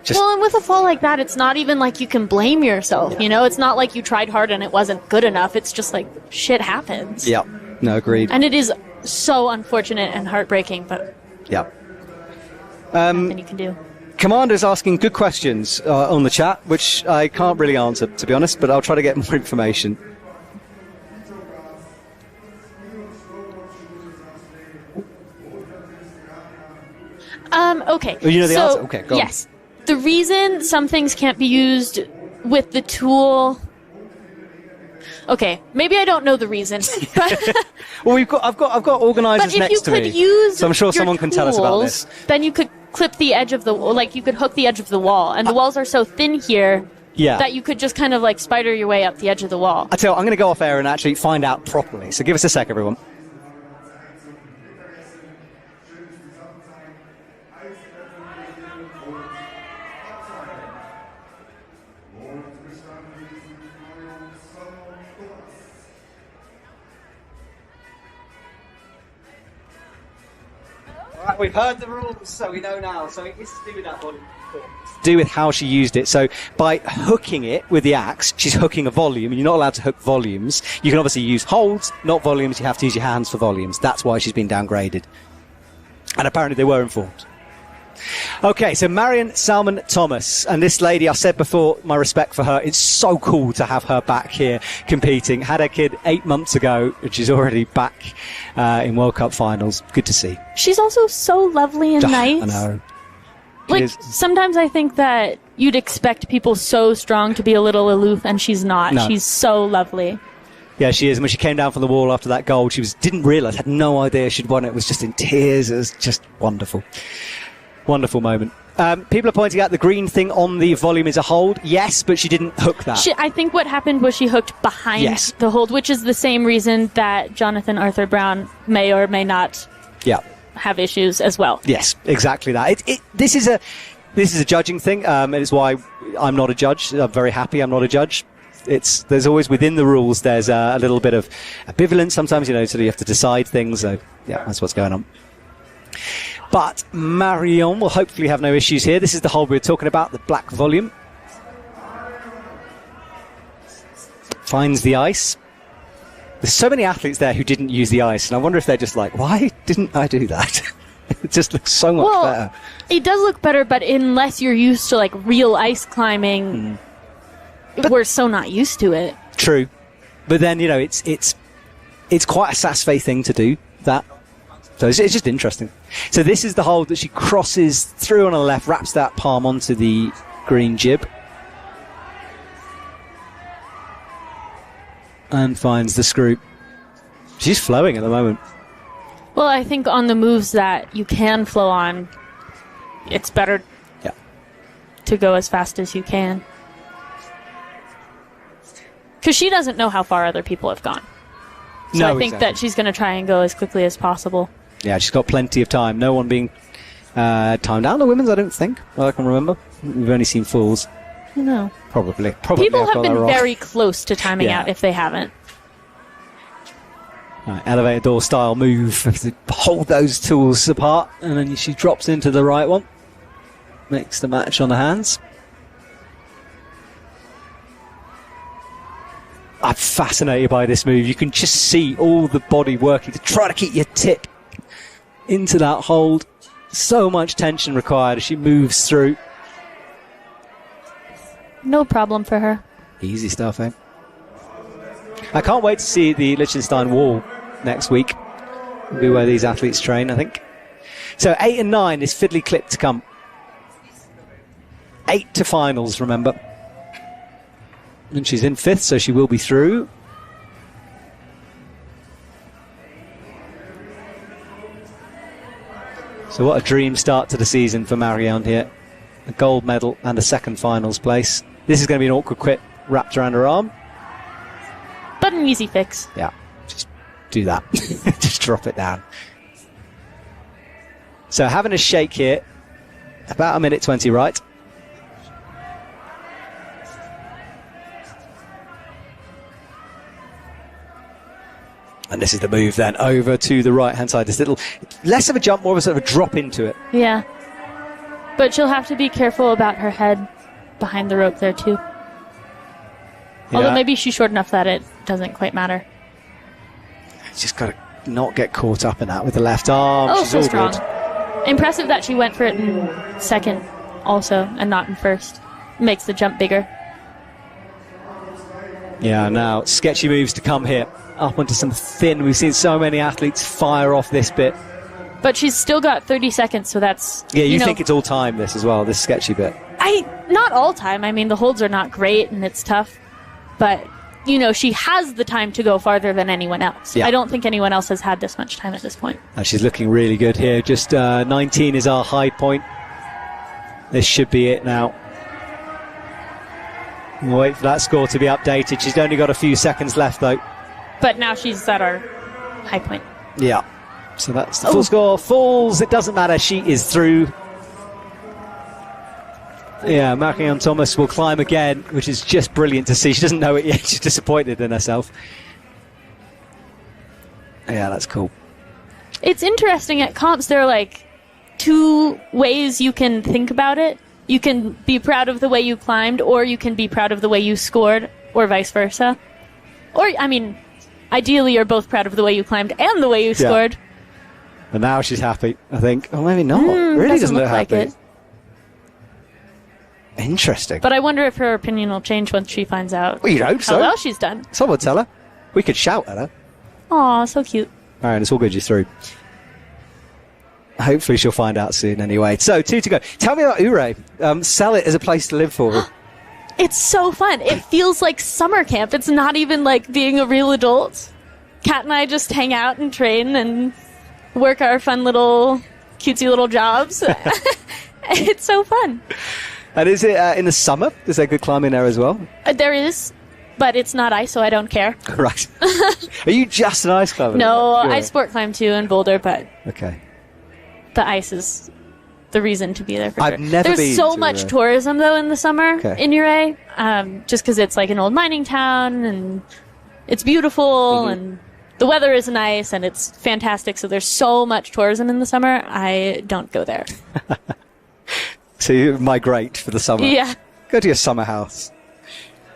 Well, and with a fall like that, it's not even like you can blame yourself. You know, it's not like you tried hard and it wasn't good enough. It's just like shit happens. Yeah. No, agreed. And it is so unfortunate and heartbreaking, but yeah. nothing you can do. Commander's asking good questions on the chat, which I can't really answer, to be honest, but I'll try to get more information. Okay. Oh, you know the answer? Okay, go on. Yes. The reason some things can't be used with the tool... Okay, maybe I don't know the reason. But Well, I've got organisers next to me. But if you could use so I'm sure your someone can tell us about tools, this. then you could clip the edge of the... Like, you could hook the edge of the wall. And the walls are so thin here that you could just kind of, like, spider your way up the edge of the wall. I tell you what, I'm going to go off air and actually find out properly. So give us a sec, everyone. Right, we've heard the rules, so we know now. So it's to do with that volume. It's to do with how she used it. So by hooking it with the axe, she's hooking a volume, and you're not allowed to hook volumes. You can obviously use holds, not volumes. You have to use your hands for volumes. That's why she's been downgraded. And apparently they were informed. Okay, so Marion Salmon Thomas, and this lady, I said before, my respect for her. It's so cool to have her back here competing. Had her kid 8 months ago, and she's already back in World Cup finals. Good to see. She's also so lovely and nice. I know. Like, sometimes I think that you'd expect people so strong to be a little aloof, and she's not. No. She's so lovely. Yeah, she is. And when she came down from the wall after that goal, she didn't realise, had no idea she'd won it. Was just in tears. It was just wonderful. Wonderful moment. People are pointing out the green thing on the volume is a hold. Yes, but she didn't hook that. I think what happened was she hooked behind the hold, which is the same reason that Jonathan Arthur Brown may or may not have issues as well. Yes, exactly that. This is a judging thing, and it's why I'm not a judge. I'm very happy I'm not a judge. There's always within the rules. There's a little bit of ambivalence sometimes, so you have to decide things. So yeah, that's what's going on. But Marion will hopefully have no issues here. This is the hold we were talking about, the black volume. Finds the ice. There's so many athletes there who didn't use the ice, and I wonder if they're just like, why didn't I do that? It just looks so much better. It does look better, but unless you're used to like real ice climbing, we're so not used to it. True. But then, it's quite a Saas-Fee thing to do, that. So it's just interesting. So this is the hold that she crosses through on the left, wraps that palm onto the green jib, and finds the screw. She's flowing at the moment. Well, I think on the moves that you can flow on, it's better to go as fast as you can. Because she doesn't know how far other people have gone. So I think that she's going to try and go as quickly as possible. Yeah, she's got plenty of time. No one being timed out. The women's, I don't think. Well, I can remember. We've only seen fools. No. Probably. People have been very close to timing out if they haven't. Right, elevator door style move. Have to hold those tools apart, and then she drops into the right one. Makes the match on the hands. I'm fascinated by this move. You can just see all the body working to try to keep your tip into that hold. So much tension required as she moves through. No problem for her. Easy stuff, eh? I can't wait to see the Liechtenstein wall next week. It'll be where these athletes train, I think. So 8 and 9 is fiddly clip to come. 8 to finals, remember. And she's in 5th, so she will be through. So what a dream start to the season for Marion here. A gold medal and a second finals place. This is going to be an awkward quit wrapped around her arm. But an easy fix. Yeah, just do that. Just drop it down. So having a shake here. About 1:20, right? And this is the move then, over to the right-hand side. This little, less of a jump, more of a sort of a drop into it. Yeah. But she'll have to be careful about her head behind the rope there, too. Yeah. Although maybe she's short enough that it doesn't quite matter. Just got to not get caught up in that with the left arm. Oh, she's so all strong. Good. Impressive that she went for it in second also, and not in first. Makes the jump bigger. Yeah, now sketchy moves to come here. Up onto some thin. We've seen so many athletes fire off this bit. But she's still got 30 seconds, so that's... Yeah, you think it's all time, this as well, this sketchy bit. Not all time. I mean, the holds are not great, and it's tough. But, she has the time to go farther than anyone else. Yeah. I don't think anyone else has had this much time at this point. And she's looking really good here. Just 19 is our high point. This should be it now. We'll wait for that score to be updated. She's only got a few seconds left, though. But now she's at our high point. Yeah. So that's the full score. Falls. It doesn't matter. She is through. Yeah, Marion Thomas will climb again, which is just brilliant to see. She doesn't know it yet. She's disappointed in herself. Yeah, that's cool. It's interesting. At comps, there are like 2 ways you can think about it. You can be proud of the way you climbed, or you can be proud of the way you scored, or vice versa. Or, ideally, you're both proud of the way you climbed and the way you scored. And now she's happy, I think. Oh, maybe not. Really doesn't look like happy. it. Interesting. But I wonder if her opinion will change once she finds out Well, you'd hope so. how well she's done. Someone tell her. We could shout at her. Aw, so cute. All right, it's all good. You're through. Hopefully she'll find out soon anyway. So, 2 to go. Tell me about UIAA. Sell it as a place to live for. It's so fun. It feels like summer camp. It's not even like being a real adult. Kat and I just hang out and train and work our fun little, cutesy little jobs. It's so fun. And is it in the summer? Is there good climbing there as well? There is, but it's not ice, so I don't care. Right. Are you just an ice climber? No, You're I a- sport climb too in Boulder, but Okay. the ice is the reason to be there for I've sure. never There's been so to much Uray. tourism though in the summer Okay. in Uray, just because it's like an old mining town and it's beautiful and the weather is nice and it's fantastic. So there's so much tourism in the summer. I don't go there. So you migrate for the summer. Yeah. Go to your summer house.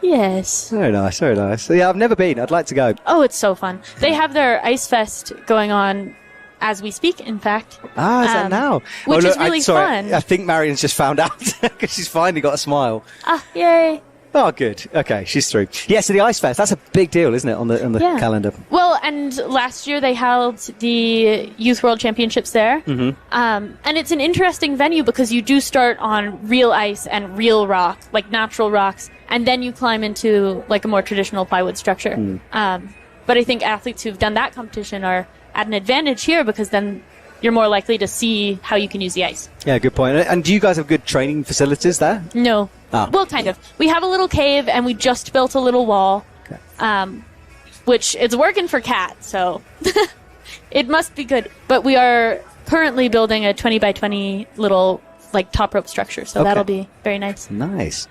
Yes. Very nice, very nice. So, yeah, I've never been. I'd like to go. Oh, it's so fun. They have their ice fest going on as we speak. In fact. Ah, is that now? Which Oh, is look, really sorry, fun. I think Marion's just found out because she's finally got a smile. Ah, yay. Oh, good. Okay, she's through. Yeah, so the Ice Fest, that's a big deal, isn't it, on the Yeah. calendar? Well, and last year they held the Youth World Championships there. Mm-hmm. And it's an interesting venue because you do start on real ice and real rock, like natural rocks, and then you climb into like a more traditional plywood structure. But I think athletes who've done that competition are at an advantage here because then you're more likely to see how you can use the ice. Yeah, good point. And do you guys have good training facilities there? No. Ah. Well, kind of. We have a little cave and we just built a little wall, which it's working for Kat, so it must be good. But we are currently building a 20 by 20 little like top rope structure, so Okay. that'll be very nice. Nice.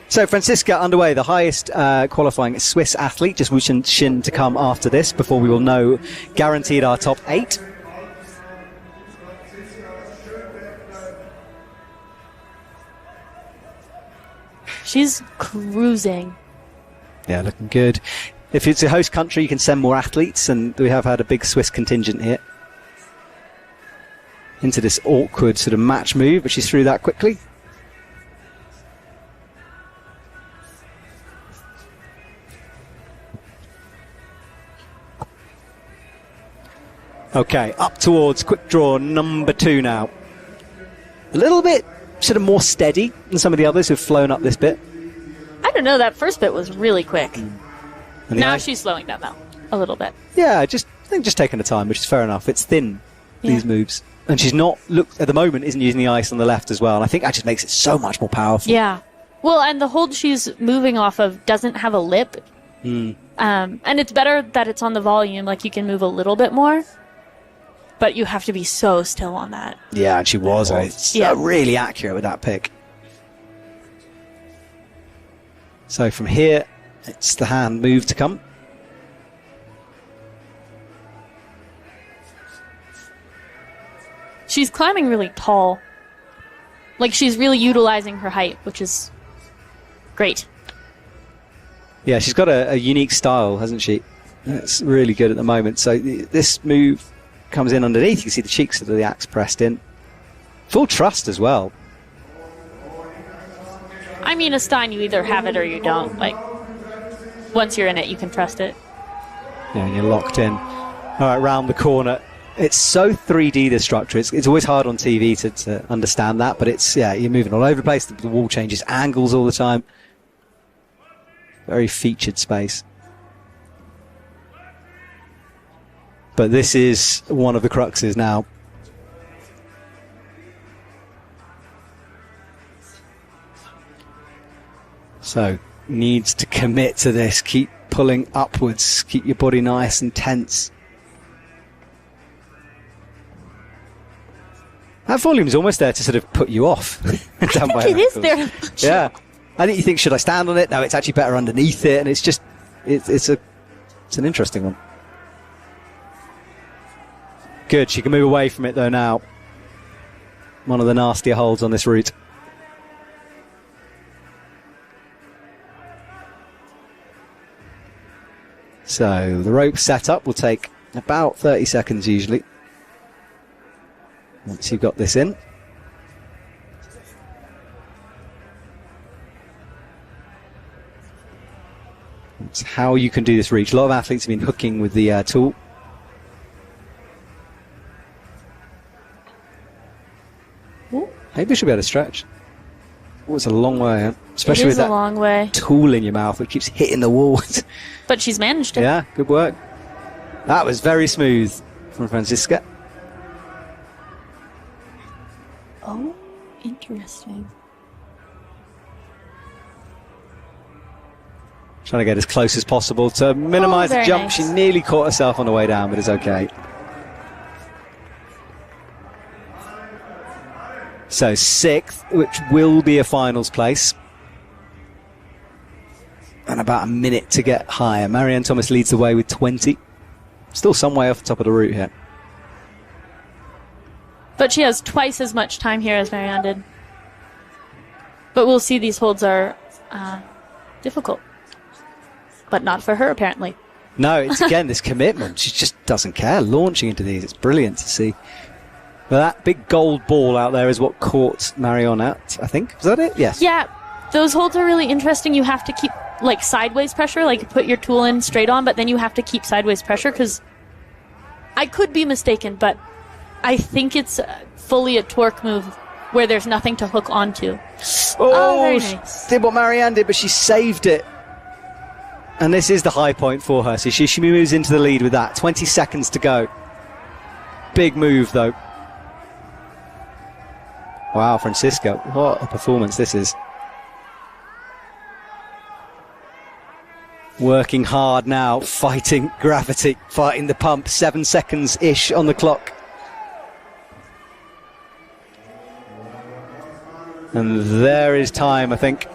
So, Francisca underway, the highest qualifying Swiss athlete, just Wu Shin to come after this before we will know guaranteed our top 8. She's cruising. Yeah, looking good. If it's a host country, you can send more athletes, and we have had a big Swiss contingent here. Into this awkward sort of match move, but she's through that quickly. Okay, up towards quick draw number 2 now. A little bit sort of more steady than some of the others who've flown up this bit. I don't know, that first bit was really quick. And the Now ice- she's slowing down though, a little bit. Yeah, I think just taking the time, which is fair enough. It's thin, these Yeah. moves. And she's not, at the moment, isn't using the ice on the left as well. And I think that just makes it so much more powerful. Yeah. Well, and the hold she's moving off of doesn't have a lip. And it's better that it's on the volume, like you can move a little bit more. But you have to be so still on that. Yeah, and she was really accurate with that pick. So from here, it's the hand move to come. She's climbing really tall. Like she's really utilizing her height, which is great. Yeah, she's got a unique style, hasn't she? It's really good at the moment. So this move comes in underneath. You can see the cheeks of the axe pressed in. Full trust as well. I mean, a Stein, you either have it or you don't. Like, once you're in it, you can trust it. Yeah, and you're locked in. All right, round the corner. It's so 3D, this structure. It's always hard on TV to understand that, but it's, yeah, you're moving all over the place. The wall changes angles all the time. Very featured space. But this is one of the cruxes now. So, needs to commit to this. Keep pulling upwards. Keep your body nice and tense. That volume's almost there to sort of put you off. Down by It is ankles. there. Yeah. I think you think, should I stand on it? No, it's actually better underneath it. And it's just, it's an interesting one. Good. She can move away from it though now. One of the nastier holds on this route. So the rope setup will take about 30 seconds usually. Once you've got this in. It's how you can do this reach. A lot of athletes have been hooking with the tool. Maybe you should be able to stretch. Oh, it's a long way, huh? Especially it with is that a long way. tool in your mouth that keeps hitting the wall. But she's managed it. Yeah, good work. That was very smooth from Franziska. Oh, interesting. Trying to get as close as possible to minimise the very jump. nice. She nearly caught herself on the way down, but it's okay. So 6th, which will be a finals place. And about a minute to get higher. Marianne Thomas leads the way with 20. Still some way off the top of the route here. But she has twice as much time here as Marianne did. But we'll see these holds are difficult. But not for her, apparently. No, it's again this commitment. She just doesn't care. Launching into these, it's brilliant to see. But that big gold ball out there is what caught Marianne out, I think. Was that it? Yes. Yeah, those holds are really interesting. You have to keep, like, sideways pressure. Like, you put your tool in straight on, but then you have to keep sideways pressure, because I could be mistaken, but I think it's fully a torque move where there's nothing to hook onto. Oh, very nice. She did what Marianne did, but she saved it. And this is the high point for her. So she moves into the lead with that. 20 seconds to go. Big move, though. Wow, Francisco, what a performance this is. Working hard now, fighting gravity, fighting the pump. 7 seconds-ish on the clock. And there is time, I think.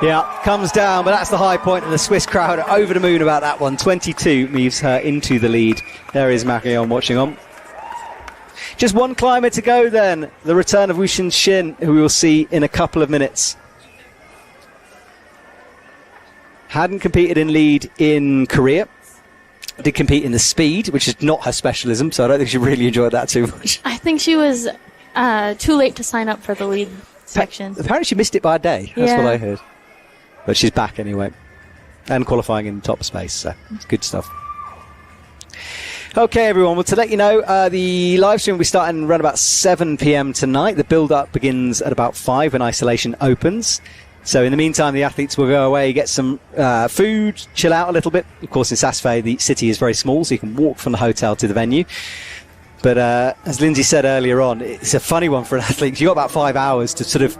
Yeah, comes down, but that's the high point, and the Swiss crowd are over the moon about that one. 22 moves her into the lead. There is Marianne watching on. Just one climber to go then. The return of Wushin Shin, who we will see in a couple of minutes. Hadn't competed in lead in Korea. Did compete in the speed, which is not her specialism, so I don't think she really enjoyed that too much. I think she was too late to sign up for the lead section. Apparently she missed it by a day. That's Yeah. what I heard. But she's back anyway. And qualifying in top space, so it's good stuff. Okay, everyone. Well, to let you know, the live stream will be starting around about 7 p.m. tonight. The build-up begins at about 5 when isolation opens. So in the meantime, the athletes will go away, get some food, chill out a little bit. Of course, in Saas-Fee, the city is very small, so you can walk from the hotel to the venue. But as Lindsay said earlier on, it's a funny one for an athlete. You've got about 5 hours to sort of...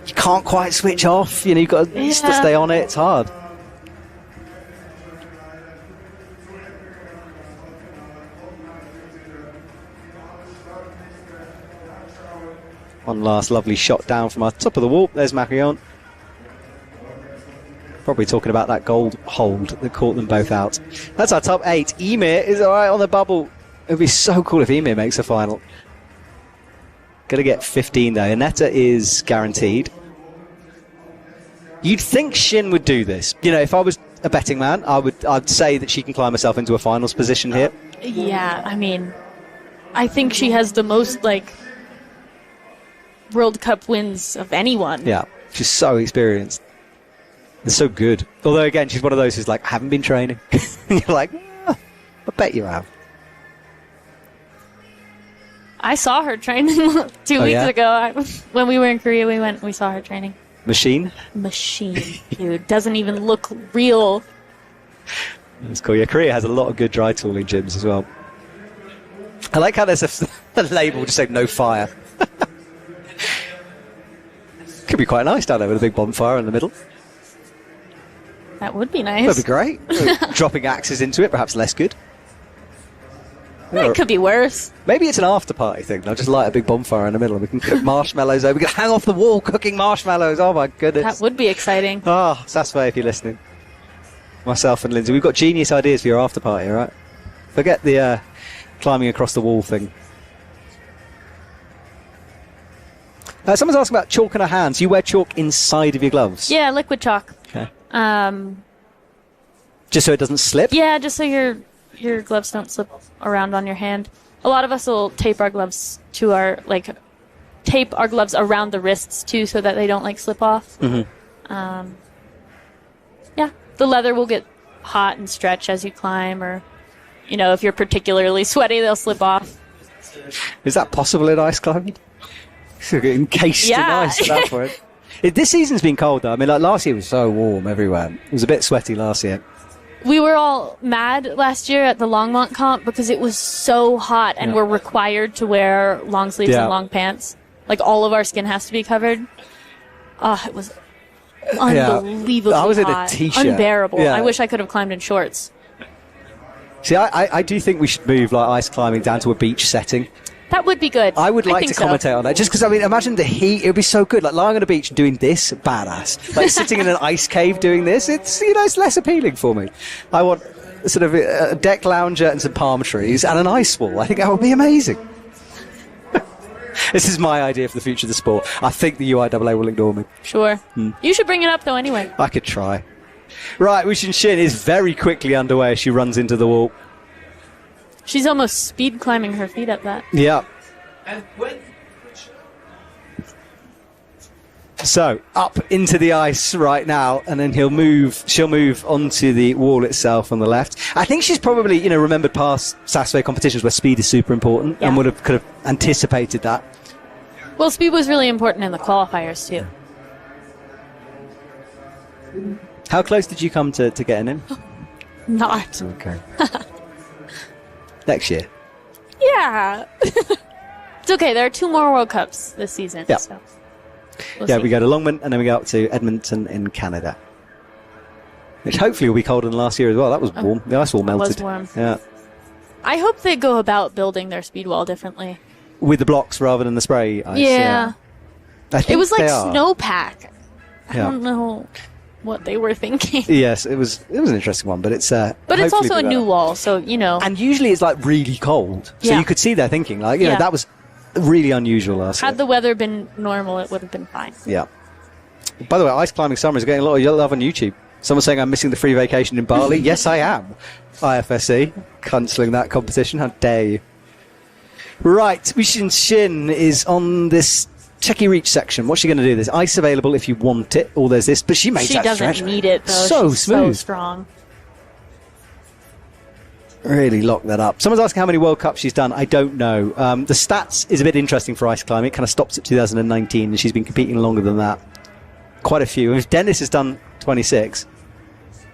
You can't quite switch off. You know, you've got to stay on it. It's hard. One last lovely shot down from our top of the wall. There's Marianne. Probably talking about that gold hold that caught them both out. That's our top 8. Emir is all right on the bubble. It would be so cool if Emir makes a final. Going to get 15 though. Aneta is guaranteed. You'd think Shin would do this. You know, if I was a betting man, I'd say that she can climb herself into a finals position here. Yeah, I mean, I think she has the most, like, World Cup wins of anyone. Yeah, she's so experienced. And so good. Although, again, she's one of those who's like, I haven't been training. You're like, I bet you have. I saw her training 2 weeks ago. When we were in Korea, we saw her training. Machine? Machine, dude. Doesn't even look real. That's cool. Yeah, Korea has a lot of good dry tooling gyms as well. I like how there's a label just saying no fire. Could be quite nice down there with a big bonfire in the middle. That would be nice. That'd be great. Dropping axes into it, perhaps less good. It could be worse. Maybe it's an after party thing. They'll just light a big bonfire in the middle and we can cook marshmallows over. We can hang off the wall cooking marshmallows. Oh my goodness. That would be exciting. Ah, Saas-Fee, if you're listening. Myself and Lindsay, we've got genius ideas for your after party, all right? Forget the climbing across the wall thing. Someone's asking about chalk in her hands. You wear chalk inside of your gloves? Yeah, liquid chalk. Okay. Just so it doesn't slip? Yeah, just so you're your gloves don't slip around on your hand. A lot of us will tape our gloves to our, tape our gloves around the wrists too so that they don't slip off. Mm-hmm. Yeah, the leather will get hot and stretch as you climb, or, if you're particularly sweaty, they'll slip off. Is that possible in ice climbing? So get encased in ice at that point. This season's been cold though. I mean, last year was so warm everywhere. It was a bit sweaty last year. We were all mad last year at the Longmont comp because it was so hot and we're required to wear long sleeves and long pants. All of our skin has to be covered. It was unbelievably I was in a hot. t-shirt. Unbearable. Yeah. I wish I could have climbed in shorts. See, I do think we should move ice climbing down to a beach setting. That would be good. I would like think to commentate on that, just because, imagine the heat. It would be so good. Lying on a beach and doing this, badass. Sitting in an ice cave doing this, it's less appealing for me. I want sort of a deck lounger and some palm trees and an ice wall. I think that would be amazing. This is my idea for the future of the sport. I think the UIAA will ignore me. Sure. You should bring it up, though, anyway. I could try. Right, Wushin Shin is very quickly underway as she runs into the wall. She's almost speed climbing her feet up that. Yeah. So, up into the ice right now, and then she'll move onto the wall itself on the left. I think she's probably, remembered past Saas-Fee competitions where speed is super important and could have anticipated that. Well, speed was really important in the qualifiers, too. How close did you come to getting in? Not. Okay. Next year. Yeah. It's okay. There are 2 more World Cups this season. Yeah. So we'll see. We go to Longmont and then we go up to Edmonton in Canada. Which hopefully will be colder than last year as well. That was warm. The ice wall melted. It was warm. Yeah. I hope they go about building their speed wall differently. With the blocks rather than the spray ice. Yeah. I think It was like they are. snowpack. I Yeah. don't know what they were thinking. Yes, it was an interesting one, but it's But it's hopefully also a be new better. wall, so, And usually it's really cold. So Yeah. you could see their thinking. Yeah. That was really unusual last year. Had the weather been normal, it would have been fine. Yeah. By the way, ice climbing summer is getting a lot of love on YouTube. Someone's saying I'm missing the free vacation in Bali. Yes, I am. IFSC, cancelling that competition. How dare you? Right, Wushin Shin is on this Checky Reach section. What's she going to do? There's ice available if you want it, or there's this, but she makes She that doesn't stretch. need it, though. So She's smooth. so strong. Really lock that up. Someone's asking how many World Cups she's done. I don't know. The stats is a bit interesting for ice climbing. It kind of stops at 2019, and she's been competing longer than that. Quite a few. If Dennis has done 26,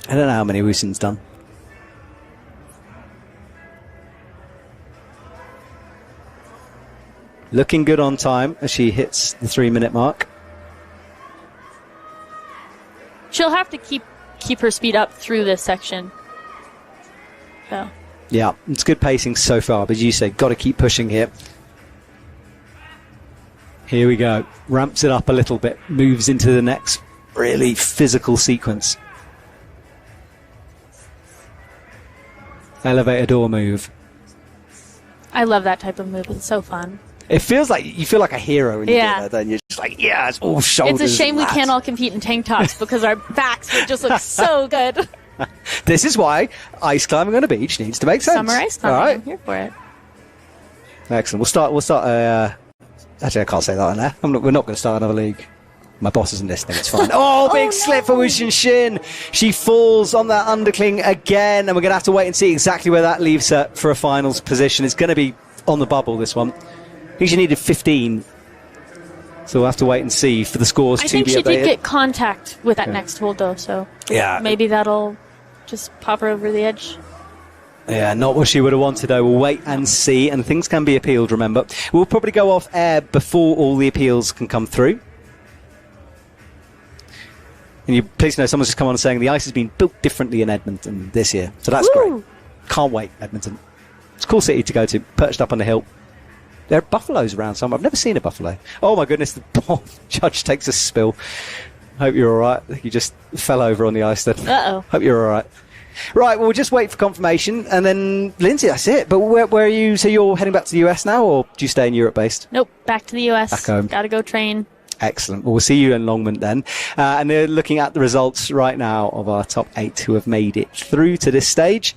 I don't know how many Wushin's done. Looking good on time as she hits the 3-minute mark. She'll have to keep her speed up through this section. So. Yeah, it's good pacing so far, but as you say, got to keep pushing here. Here we go. Ramps it up a little bit. Moves into the next really physical sequence. Elevator door move. I love that type of move. It's so fun. It feels like you feel like a hero when you do Yeah. that. Then you're just like, yeah, it's all shoulders. It's a shame we and can't that. all compete in tank tops because our backs would just look so good. This is why ice climbing on a beach needs to make sense. Summer ice climbing. All right. I'm here for it. Excellent. We'll start. Actually, I can't say that on there. We're not going to start another league. My boss isn't listening. It's fine. Oh, big slip for Wushin Shin. She falls on that undercling again, and we're going to have to wait and see exactly where that leaves her for a finals position. It's going to be on the bubble, this one. I think she needed 15. So we'll have to wait and see for the scores I to think be she updated. did get contact with that next hold, though, so maybe that'll just pop her over the edge. Yeah, not what she would have wanted, though. We'll wait and see, and things can be appealed, remember. We'll probably go off air before all the appeals can come through. And you please know, someone's just come on saying the ice has been built differently in Edmonton this year. So that's Woo! great. Can't wait, Edmonton. It's a cool city to go to, perched up on the hill. There are buffaloes around somewhere. I've never seen a buffalo. Oh my goodness, the poor judge takes a spill. Hope you're alright. I think you just fell over on the ice then. Uh-oh. Hope you're alright. Right, well, we'll just wait for confirmation, and then, Lindsay, that's it. But where are you? So you're heading back to the US now, or do you stay in Europe based? Nope, back to the US. Back home. Gotta go train. Excellent. Well, we'll see you in Longmont then. And they're looking at the results right now of our top 8 who have made it through to this stage.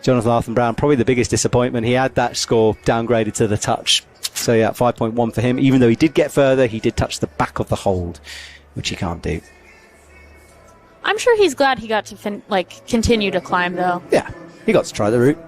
Jonathan Arthur-Brown, probably the biggest disappointment. He had that score downgraded to the touch. So yeah, 5.1 for him. Even though he did get further, he did touch the back of the hold, which he can't do. I'm sure he's glad he got to continue to climb, though. Yeah, he got to try the route.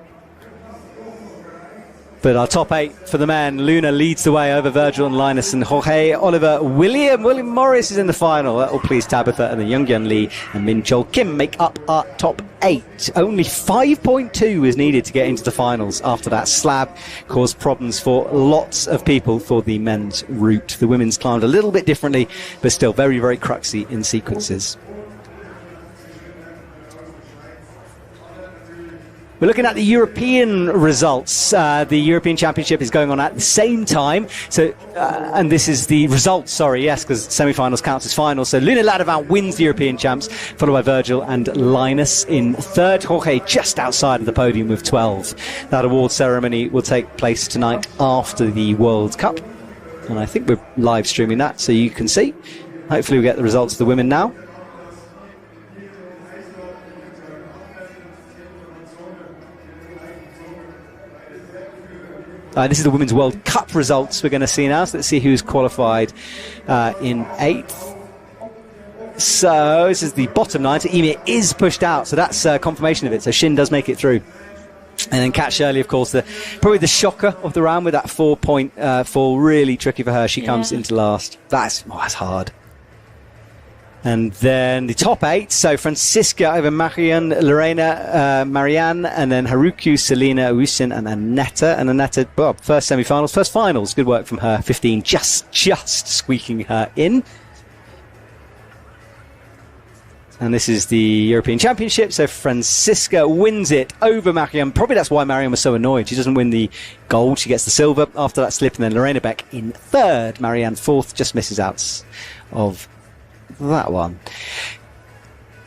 But our top 8 for the men, Luna leads the way over Virgil and Linus and Jorge, Oliver, William Morris is in the final. That will please Tabitha, and the Young Lee and Min Chol Kim make up our top 8. Only 5.2 is needed to get into the finals after that slab caused problems for lots of people for the men's route. The women's climbed a little bit differently, but still very, very cruxy in sequences. We're looking at the European results. The European Championship is going on at the same time. So, and this is the results, because semi-finals counts as finals. So Luna Ladevant wins the European Champs, followed by Virgil and Linus in third. Jorge just outside of the podium with 12. That award ceremony will take place tonight after the World Cup. And I think we're live streaming that so you can see. Hopefully we'll get the results of the women now. This is the Women's World Cup results we're going to see now. So let's see who's qualified in 8th. So this is the bottom 9. So Emir is pushed out. So that's confirmation of it. So Shin does make it through. And then Kat Shirley, of course, probably the shocker of the round with that 4.4. Really tricky for her. She comes into last. That's hard. And then the top 8, so Francisca over Marianne, Lorena, Marianne, and then Haruku, Selena, Usin, and Annetta. And Annetta, well, first semi-finals, first finals. Good work from her. 15, just squeaking her in. And this is the European Championship, so Francisca wins it over Marianne. Probably that's why Marianne was so annoyed. She doesn't win the gold, she gets the silver after that slip. And then Lorena Beck in third, Marianne fourth, just misses out of that one.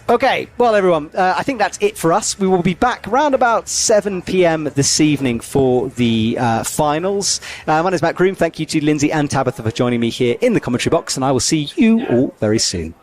Okay, well everyone, I think that's it for us. We will be back around about 7 p.m. this evening for the finals. My name is Matt Groom. Thank you to Lindsay and Tabitha for joining me here in the commentary box, and I will see you all very soon.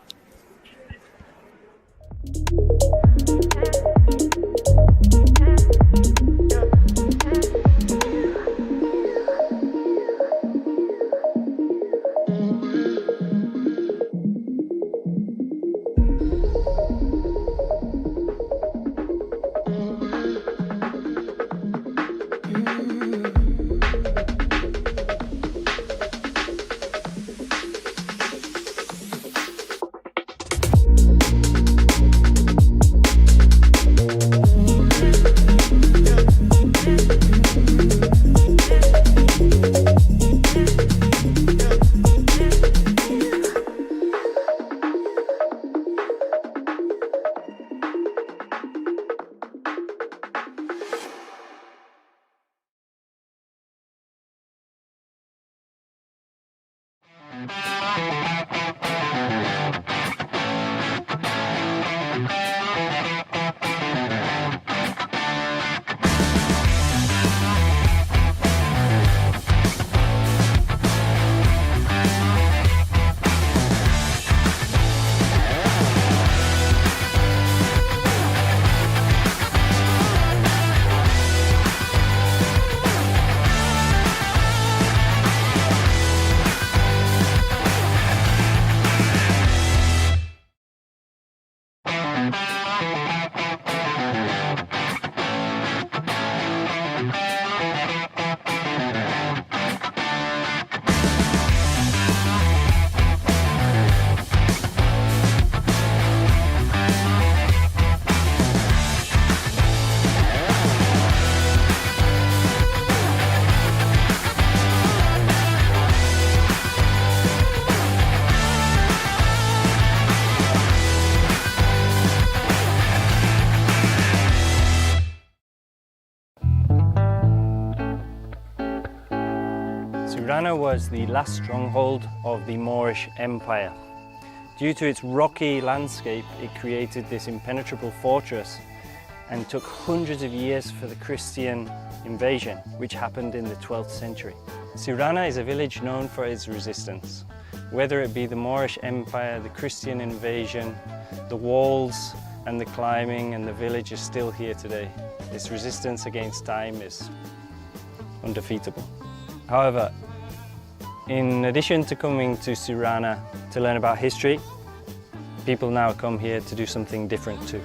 Tirana was the last stronghold of the Moorish Empire. Due to its rocky landscape, it created this impenetrable fortress and took hundreds of years for the Christian invasion, which happened in the 12th century. Tirana is a village known for its resistance. Whether it be the Moorish Empire, the Christian invasion, the walls, and the climbing and the village is still here today. This resistance against time is undefeatable. However, in addition to coming to Surana to learn about history, people now come here to do something different too.